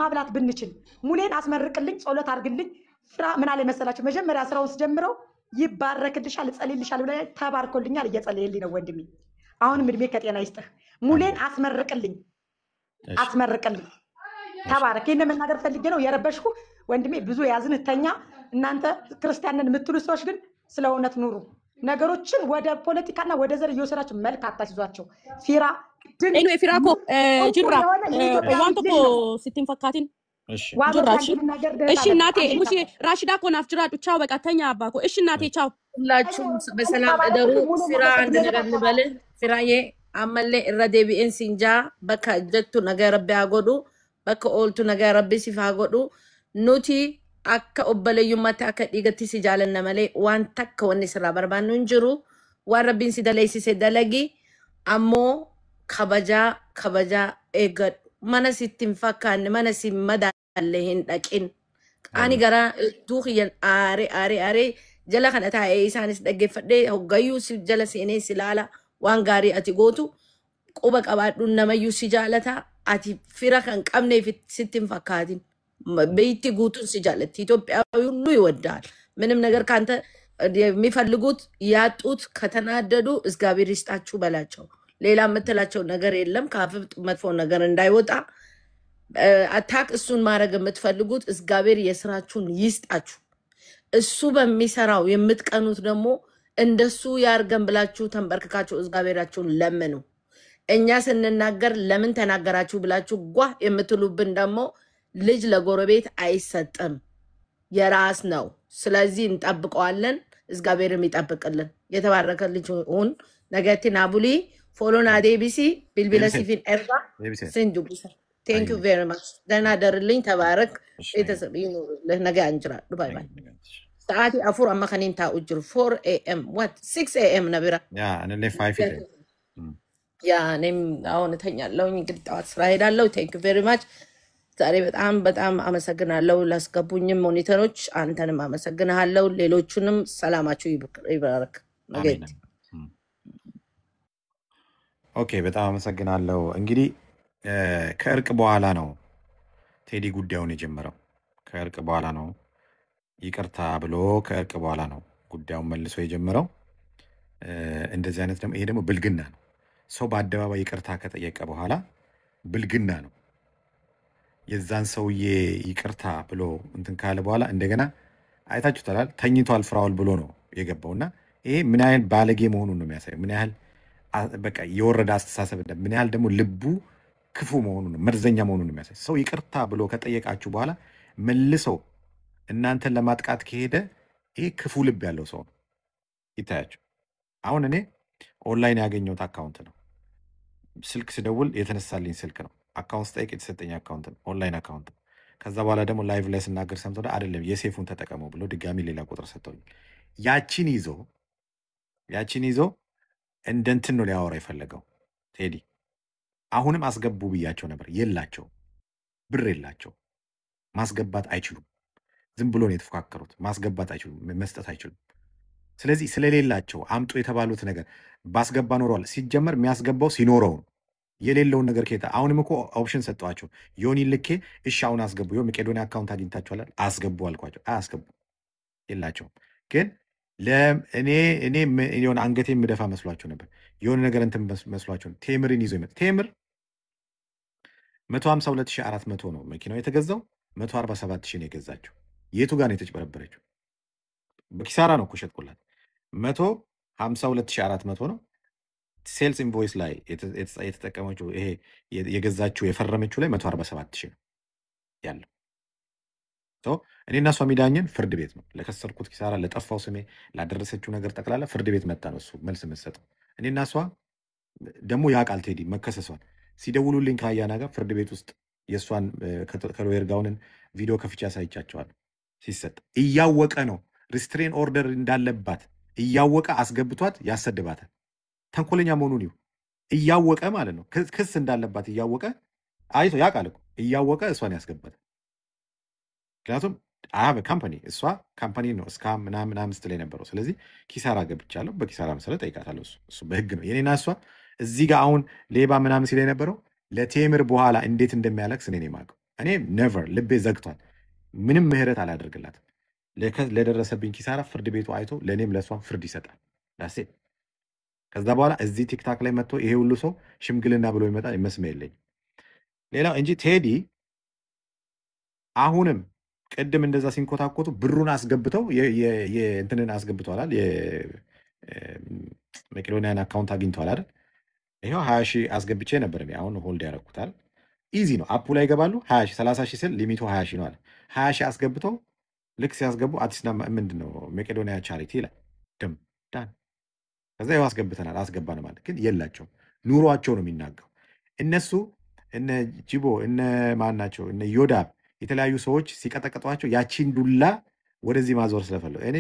ማብላት ብንችል። ሙሌን አስመርቅልኝ፣ ጸሎት አድርግልኝ። ፍራ ምን አለ መሰላችሁ? መጀመሪያ ስራውን ስጀምረው ይባረክልሻል፣ እጸልይልሻል ብለ ተባርኮልኛል። እየጸለየልኝ ነው ወንድሜ። አሁንም እድሜ ከጤና ይስጥህ። ሙሌን አስመርቅልኝ፣ አስመርቅልኝ። ተባረክ። ይሄን መናገር ፈልጌ ነው የረበሽኩ ወንድሜ። ብዙ ያዝን ተኛ። እናንተ ክርስቲያንን የምትሉ ሰዎች ግን ስለ እውነት ኑሩ። ነገሮችን ወደ ፖለቲካና ወደ ዘር እየወሰዳችሁ መልክ አታስይዟቸው። ፊራ እኔ ፊራኮ ጅራ ዋንቶ ሲቲን ፈካቲን እሺ እናቴ ሙሽ ራሽዳ ኮ ናፍጅራ ቻው በቃ ተኛ አባኮ እሺ እናቴ ቻው ሁላችሁም በሰላም እደሩ ፊራ አንድ ነገር ልበል ፊራዬ አመለ ረዴቢኤን ሲንጃ በካ ጀቱ ነገር ቢያጎዱ በካ ኦልቱ ነገር ቢሲፋ ጎዱ ኑቲ akka obboleeyyummaatti akka dhiigatti si jaalanna malee waan takka wanni sirraa barbaannu hin jiru. Waan rabbiin si daleessise dalagi ammoo kabajaa eeggadhu. Mana sitti hin fakkaanne mana si madaalle hin dhaqin. Ani gara duukiyyan aaree jala kana taa'ee isaanis dhaggeeffadhee hoggayyuu si jala seenee si laala waan gaarii ati gootu quba qabaadhuun namayyuu si jaalata ati fira kan qabneef sitti hin fakkaatin. በይቲ ጉቱን ሲጃለት ኢትዮጵያዊ ሁሉ ይወዳል ምንም ነገር ካንተ የሚፈልጉት ያጡት ከተናደዱ እግዚአብሔር ይስጣችሁ በላቸው ሌላ የምትላቸው ነገር የለም ካፍጥ መጥፎ ነገር እንዳይወጣ አታክ እሱን ማድረግ የምትፈልጉት እግዚአብሔር የስራችሁን ይስጣችሁ እሱ በሚሰራው የምትቀኑት ደግሞ እንደሱ ያርገን ብላችሁ ተንበርክካችሁ እግዚአብሔራችሁን ለምኑ እኛ ስንናገር ለምን ተናገራችሁ ብላችሁ ጓ የምትሉብን ደግሞ ልጅ ለጎረቤት አይሰጥም የራስ ነው ስለዚህ እንጠብቀዋለን እግዚአብሔርም ይጠብቅልን የተባረከ ልጅ ሁን ነገቲ ናቡሊ ፎሎና ዴቢሲ ቢልቢለሲፊን ኤርጋ ሲንዱ ቢሰ ቴንክ ዩ ቬሪ ማች ደህና ደርልኝ ተባረክ ቤተሰብ ይኑርልህ ነገ አንጅራ ባይ ባይ ሰዓቲ አፉር አማከኒን ታኡጅሩ 4 am what 6 am ነብራ ያ እኔ 5 ያ እኔም አሁን ተኛለሁ እንግዲህ ጠዋት ስራ ሄዳለሁ ቴንክ ዩ ቬሪ ማች ዛሬ በጣም አመሰግናለሁ ላስገቡኝም ሞኒተሮች አንተንም አመሰግናለሁ ሌሎቹንም ሰላማችሁ ይባረክ ነገት ኦኬ በጣም አመሰግናለሁ እንግዲህ ከእርቅ በኋላ ነው ቴዲ ጉዳዩን የጀመረው ከእርቅ በኋላ ነው ይቅርታ ብሎ ከእርቅ በኋላ ነው ጉዳዩን መልሶ የጀመረው እንደዚህ አይነት ደግሞ ይሄ ደግሞ ብልግና ነው ሰው በአደባባይ ይቅርታ ከጠየቀ በኋላ ብልግና ነው የዛን ሰውዬ ይቅርታ ብሎ እንትን ካለ በኋላ እንደገና አይታችሁታል ተኝቷል ፍራውል ብሎ ነው የገባውና ይሄ ምን ያህል ባለጌ መሆኑን ነው የሚያሳየው ምን ያህል በቃ የወረደ አስተሳሰብ ምን ያህል ደግሞ ልቡ ክፉ መሆኑን መርዘኛ መሆኑን ነው የሚያሳየው ሰው ይቅርታ ብሎ ከጠየቃችሁ በኋላ መልሰው እናንተን ለማጥቃት ከሄደ ይሄ ክፉ ልብ ያለው ሰው ነው ይታያችሁ አሁን እኔ ኦንላይን ያገኘሁት አካውንት ነው ስልክ ስደውል የተነሳልኝ ስልክ ነው አካውንት ስጠይቅ የተሰጠኝ አካውንት ነው ኦንላይን አካውንት ከዛ በኋላ ደግሞ ላይቭ ላይ ስናገር ሰምተው አይደለም የሴፉን ተጠቀመው ብሎ ድጋሚ ሌላ ቁጥር ሰጠውኝ ያቺን ይዞ እንደንትን ነው ሊያወራ የፈለገው ቴዲ አሁንም አስገቡ ብያቸው ነበር የላቸው ብር የላቸው ማስገባት አይችሉም ዝም ብሎ ነው የተፈካከሩት ማስገባት አይችሉም መስጠት አይችሉም ስለዚህ ስለሌላቸው አምጡ የተባሉት ነገር ባስገባ ኖሯል ሲጀመር የሚያስገባው ሲኖረው የሌለውን ነገር ከታ አሁንም እኮ ኦፕሽን ሰጠዋቸው ዮኒ ልኬ እሺ አሁን አስገቡ ዮ መቄዶኒያ አካውንት አግኝታችኋል አስገቡ አልኳቸው አስገቡ የላቸው ግን ለእኔ የሆነ አንገቴ የምደፋ መስሏቸው ነበር የሆነ ነገር እንትን መስሏቸው ቴምርን ይዞ ይመጣ ቴምር 152400 ነው መኪናው የተገዛው 147000 ነው የገዛቸው የቱ ጋር ነው የተጭበረበረችው በኪሳራ ነው እኮ ሸጥኩላት 152400 ነው ሴልስ ኢንቮይስ ላይ የተጠቀመችው ይሄ የገዛችው የፈረመችው ላይ 147000 ነው ያለው እኔና እሷ ሚዳኝን ፍርድ ቤት ነው ለከሰርኩት ኪሳራ ለጠፋው ስሜ ላደረሰችው ነገር ጠቅላላ ፍርድ ቤት መጣ ነው እሱ መልስ መስጠው እኔና እሷ ደግሞ ያቃል ቴዲ መከሰሷን ሲደውሉልኝ ካያና ጋር ፍርድ ቤት ውስጥ የሷን ከሎየር ጋውንን ቪዲዮ ከፍቻ ሳይቻቸዋል ሲሰጥ እያወቀ ነው ሪስትሬን ኦርደር እንዳለባት እያወቀ አስገብቷት ያሰድባታል ተንኮለኛ መሆኑን እያወቀ ማለት ነው ክስ እንዳለባት እያወቀ አይቶ ያቃል እኮ እያወቀ እሷን ያስገባል። ምክንያቱም አያበ ካምፓኒ እሷ ካምፓኒ ነው እስካ ምናምን ስትል የነበረው። ስለዚህ ኪሳራ ገብቻለሁ፣ በኪሳራ መሰረት ጠይቃታለሁ። እሱ በህግ ነው የኔና እሷ። እዚህ ጋር አሁን ሌባ ምናምን ሲል የነበረው ለቴምር በኋላ እንዴት እንደሚያለቅስ እኔ የማውቀው። እኔ ነቨር ልቤ ዘግቷል። ምንም ምህረት አላደርግላትም። ለደረሰብኝ ኪሳራ ፍርድ ቤቱ አይቶ ለእኔም ለእሷም ፍርድ ይሰጣል። ዳሴ ከዛ በኋላ እዚህ ቲክታክ ላይ መጥቶ ይሄ ሁሉ ሰው ሽምግልና ብሎ ይመጣ መስመ የለኝም። ሌላው እንጂ ቴዲ አሁንም ቅድም እንደዛ ሲንኮታኮቱ ብሩን አስገብተው እንትንን አስገብተዋል። የመቄዶንያን አካውንት አግኝተዋል አይደል? ይኸው 20 ሺህ አስገብቼ ነበር እኔ አሁን ሆልድ ያደረኩታል። ኢዚ ነው። አፑ ላይ ይገባሉ። 20 ሺህ 30 ሺህ ስል ሊሚቱ 20 ሺህ ነው አለ። 20 ሺህ አስገብተው ልክ ሲያስገቡ አዲስና ምንድን ነው መቄዶንያ ቻሪቲ ይላል። ደም ዳን ከዛ ይኸው አስገብተናል አስገባን ማለት ግን የላቸውም። ኑሯቸው ነው የሚናገው። እነሱ እነ ጂቦ እነ ማን ናቸው እነ ዮዳብ የተለያዩ ሰዎች ሲቀጠቀጧቸው ያቺን ዱላ ወደዚህ ማዞር ስለፈለጉ እኔ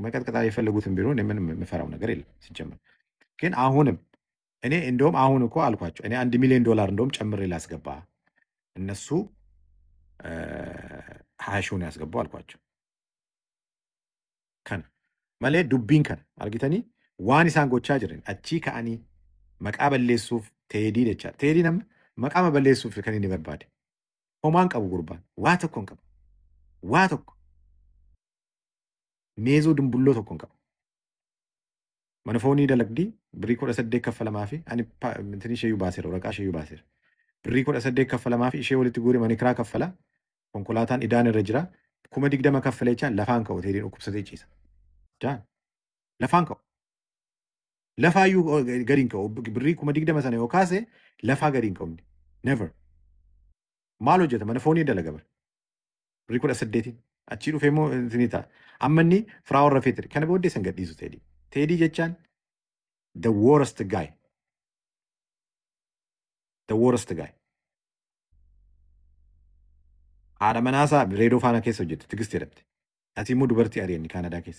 መቀጥቀጣ የፈለጉትን ቢሆን ምንም የምፈራው ነገር የለም ሲጀመር። ግን አሁንም እኔ እንደውም አሁን እኮ አልኳቸው እኔ $1 ሚሊዮን እንደውም ጨምሬ ላስገባ እነሱ 20 ሺውን ያስገቡ አልኳቸው። ከን መሌ ዱቢን ከን አርጊተኒ ዋን ኢሳን ጎቻ ጅርን አቺ ከአኒ መቃ በሌሱፍ ቴዲ ደቻ ቴዲ ነም መቃ በሌሱፍ ከኒ በርባዴ ሆማን ቀቡ ጉርባን ዋ ተኮን ቀቡ ዋ ተኮ ሜዞ ድንቡሎ ተኮን ቀቡ መንፎኒ ደለግዲ ብሪኮ ለሰደ ከፈለ ማፊ አኒ እንትኒ ሸዩ ባሴር ወረቃ ሸዩ ባሴር ብሪኮ ለሰደ ከፈለ ማፊ ሸዩ ወልቲ ጉሪ ማኒክራ ከፈላ ኮንኮላታን ኢዳን ረጅራ ኩመ ዲግደመ ከፈለቻ ለፋንከው ቴዲን ኦኩብሰተ ይጪሳ ጃን ለፋንከው ለፋዩ ገሪንከው ብሪ ኩመ ዲግደመ ሰነ ዮካሴ ለፋ ገሪንከው ኔቨር ማሎ ጀተ መንፎኒ ደለገበር ብሪኮ ለሰደቲ አቺ ዱፌሞ እንትኒታ አመኒ ፍራውን ረፌት ከነ በወደ ሰንገድ ይዙ ቴዲ ጀቻን the worst guy አረ መናሳ ሬዶ ፋና ኬስ ሆጀት ትግስት ይረብት አቲሙ ዱበርቲ አሪኒ ካናዳ ኬስ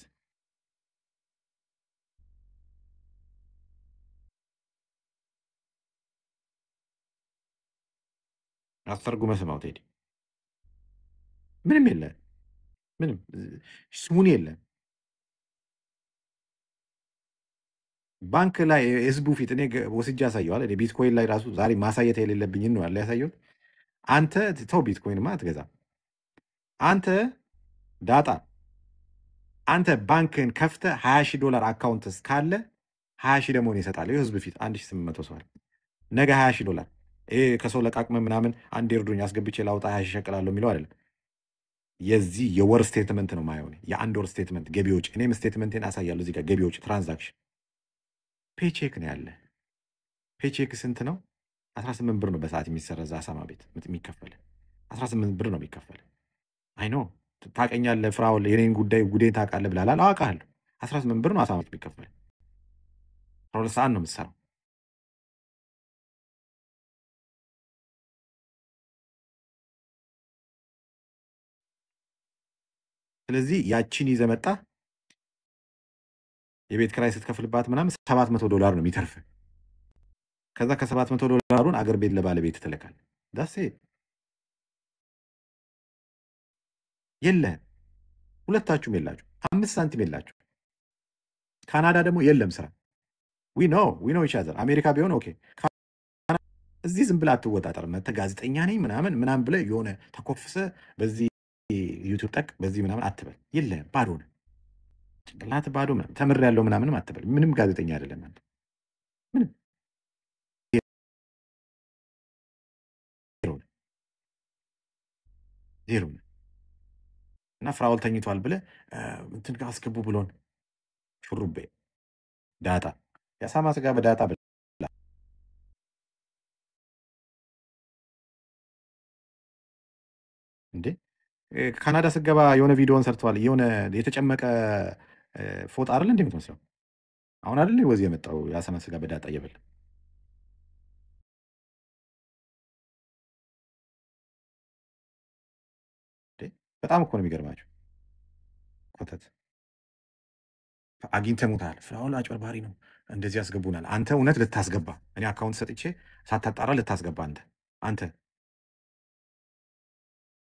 አስተርጉመ ሰማው ቴዲ ምንም የለ ምንም ስሙን የለ ባንክ ላይ ህዝቡ ፊት እኔ ወስጃ ያሳየዋል። ቢትኮይን ላይ ራሱ ዛሬ ማሳየት የሌለብኝ ነው ያለ ያሳየው። አንተ ተው ቢትኮይንማ አትገዛም። አንተ ዳጣ አንተ ባንክን ከፍተ $20,000 አካውንት ካለ 20 ሺህ ደግሞ ነው ይሰጣል። ህዝብ ፊት 1800 ሰው አለ። ነገ $20,000 ይሄ ከሰው ለቃቅመ ምናምን አንድ እርዱኝ አስገብቼ ላውጣ 20 ሺህ ሸቅላለሁ የሚለው አይደለም። የዚህ የወር ስቴትመንት ነው ማየው። የአንድ ወር ስቴትመንት ገቢዎች፣ እኔም ስቴትመንቴን አሳያለሁ። እዚህ ጋር ገቢዎች ትራንዛክሽን ፔቼክ ነው ያለ። ፔቼክ ስንት ነው? 18 ብር ነው በሰዓት የሚሰረዛ አሳማ ቤት የሚከፈል 18 ብር ነው የሚከፈል። አይ ኖ ታውቀኛለህ ፍራውል የኔን ጉዳይ ጉዴን ታውቃለህ ብላላል። አውቃለሁ 18 ብር ነው አሳማ ቤት የሚከፈል። 12 ሰዓት ነው የምትሰራው። ስለዚህ ያቺን ይዘህ መጣ የቤት ክራይ ስትከፍልባት ምናምን $700 ነው የሚተርፍ። ከዛ $700 አገር ቤት ለባለቤት ትልካል። ዳሴ የለህም። ሁለታችሁም የላችሁ። 5 ሳንቲም የላችሁ። ካናዳ ደግሞ የለም ስራ። ዊ ኖ ኢች አዘር። አሜሪካ ቢሆን ኦኬ። እዚህ ዝም ብለህ አትወጣጠር። መተህ ጋዜጠኛ ነኝ ምናምን ብለህ የሆነ ተኮፍሰ በዚህ ዩቲዩብ ጠቅ በዚህ ምናምን አትበል። የለህም፣ ባዶ ነህ። ጭንቅላት ባዶ ምናምን ተምሬያለሁ ምናምንም አትበል። ምንም ጋዜጠኛ አይደለም አንተ። ምንም ዜሮ ነህ። እና ፍራውል ተኝቷል ብለህ እንትን ጋር አስገቡ ብሎን ሹሩቤ ዳጣ የአሳማ ስጋ በዳጣ ብላ እንዴ! ካናዳ ስገባ የሆነ ቪዲዮን ሰርተዋል። የሆነ የተጨመቀ ፎጣ አይደል እንዴ የምትመስለው? አሁን አይደል ወዚህ የመጣው የአሳማ ስጋ በዳጣ እየበላ በጣም እኮ ነው የሚገርማቸው። ኮተት አግኝተህ ሙታል። ፍራውል አጭበርባሪ ነው እንደዚህ ያስገቡናል። አንተ እውነት ልታስገባ እኔ አካውንት ሰጥቼ ሳታጣራ ልታስገባ አንተ